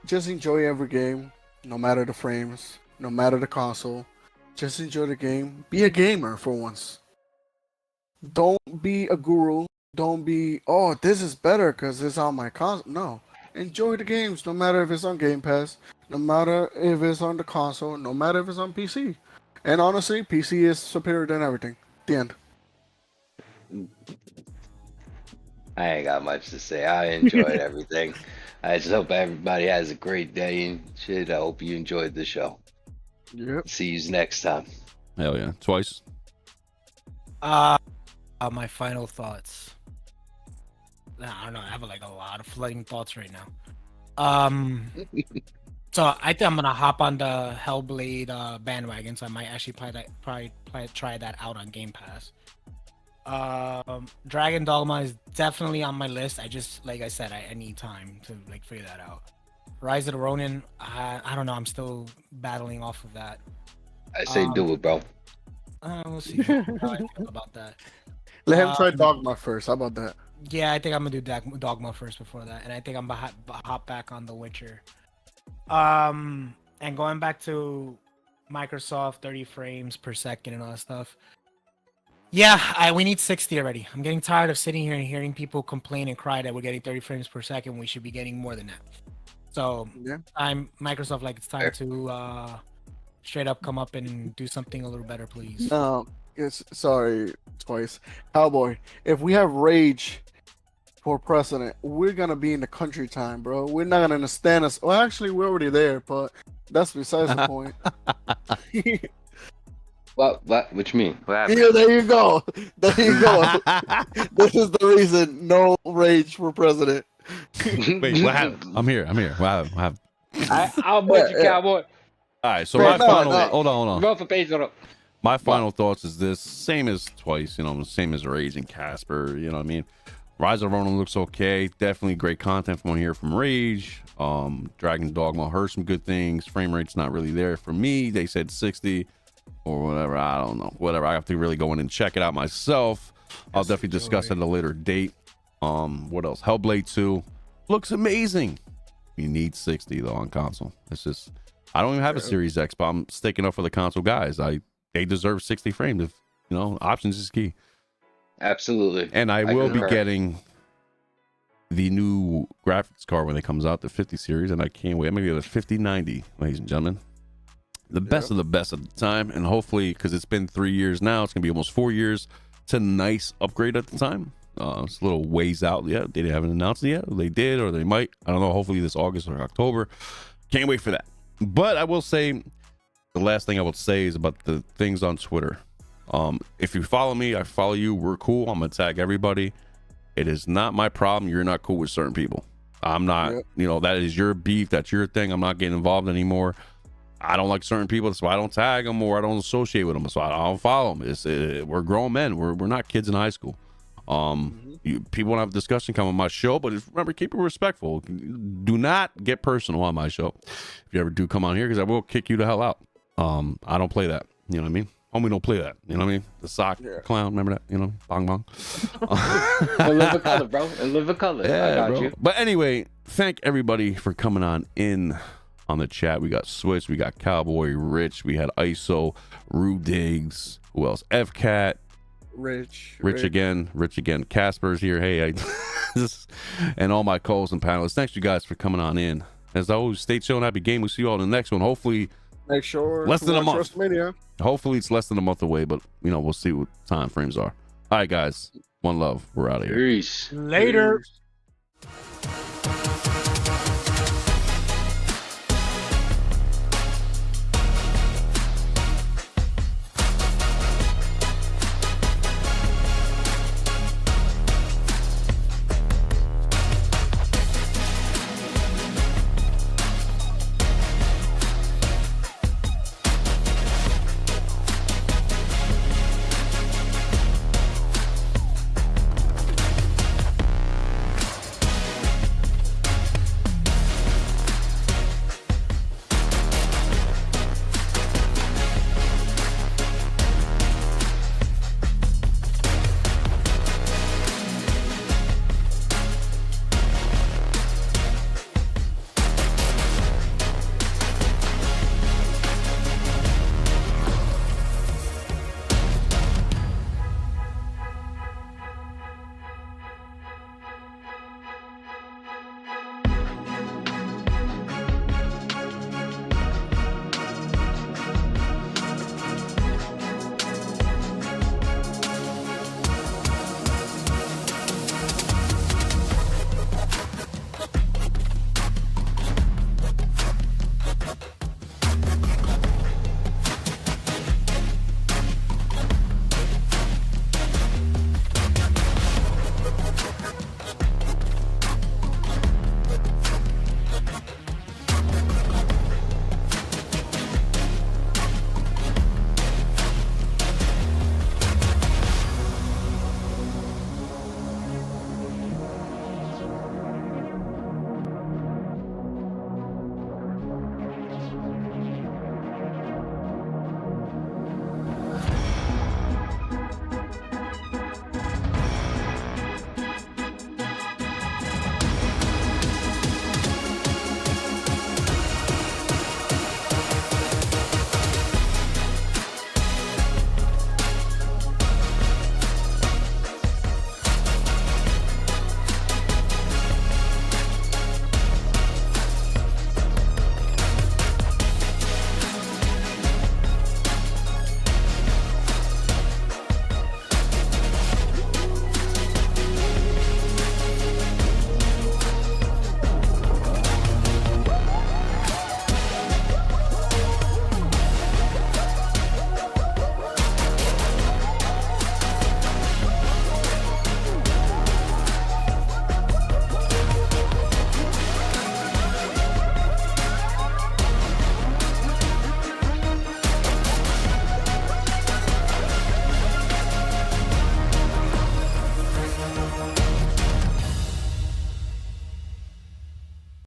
just enjoy every game, no matter the frames, no matter the console. Just enjoy the game. Be a gamer for once. Don't be a guru. Don't be, oh, this is better because it's on my console. No. Enjoy the games, no matter if it's on Game Pass, no matter if it's on the console, no matter if it's on PC. And honestly, PC is superior than everything. The end. I ain't got much to say. I enjoyed everything. I just hope everybody has a great day and shit. I hope you enjoyed the show. Yep. See you next time. Hell yeah, twice. My final thoughts. I don't know. I have like a lot of flooding thoughts right now. So I think I'm gonna hop on the HELLBLADE bandwagon. So I might actually try that out on Game Pass. Dragon Dogma is definitely on my list. I just, like I said, I need time to like figure that out. Rise of the Ronin, I don't know. I'm still battling off of that. I say do it, bro. We'll see how I feel about that. Let him try Dogma first. How about that? Yeah, I think I'm gonna do Dogma first before that, and I think I'm gonna hop back on The Witcher. And going back to Microsoft 30 frames per second and all that stuff. Yeah, we need 60 already. I'm getting tired of sitting here and hearing people complain and cry that we're getting 30 frames per second. We should be getting more than that. So Yeah. Microsoft, like, it's time to straight up come up and do something a little better, please. No, sorry, twice. Cowboy, if we have Rage for president, we're gonna be in the country time, bro. We're not gonna understand us. Well, actually, we're already there, but that's besides the point. What you mean? What happened? Yeah, there you go. There you go. This is the reason no Rage for president. Wait, what happened? I'm here. What happened? I'll bet you, Cowboy. All right, so Bro, my final. Hold on. Roll for page on. My final thoughts is this: same as twice, same as Rage and Casper. You know what I mean? Rise of Ronin looks okay. Definitely great content from here from Rage. Dragon Dogma heard some good things. Frame rate's not really there for me. They said 60 or whatever. I don't know. Whatever. I have to really go in and check it out myself. I'll definitely discuss it at a later date. What else? Hellblade 2 looks amazing. You need 60 though on console. It's just I don't even have a Series X, but I'm sticking up for the console guys. They deserve 60 frames. If options is key. Absolutely. And I will be getting the new graphics card when it comes out, the 50 series, and I can't wait. I'm gonna get a 5090, ladies and gentlemen. The best of the best at the time, and hopefully, because it's been 3 years now, it's gonna be almost 4 years. It's a nice upgrade at the time. It's a little ways out. Yeah, they haven't announced it yet. They did, or they might. I don't know. Hopefully this August or October. Can't wait for that. But I will say, the last thing I would say is about the things on Twitter. If you follow me, I follow you. We're cool. I'm gonna tag everybody. It is not my problem. You're not cool with certain people. I'm not. That is your beef. That's your thing. I'm not getting involved anymore. I don't like certain people. That's why I don't tag them or I don't associate with them. So I don't follow them. We're grown men. We're not kids in high school. People want to have a discussion, come on my show, but remember, keep it respectful. Do not get personal on my show. If you ever do come on here, because I will kick you the hell out. I don't play that. You know what I mean? Homie don't play that. You know what I mean? The sock clown, remember that? Bong bong. And live a color, bro. And live a color. Yeah, I got bro. you. But anyway, thank everybody for coming on the chat. We got Switch, we got Cowboy, Rich, we had ISO, Rue Diggs, who else? FCat, Rich again. Casper's here. Hey, and all my co-hosts and panelists. Thanks you guys for coming on in. As always, stay tuned. Happy game. We'll see you all in the next one. Hopefully, make sure less than a month. WrestleMania. Hopefully, it's less than a month away, but we'll see what time frames are. All right, guys. One love. We're out of here. Peace. Later. Peace.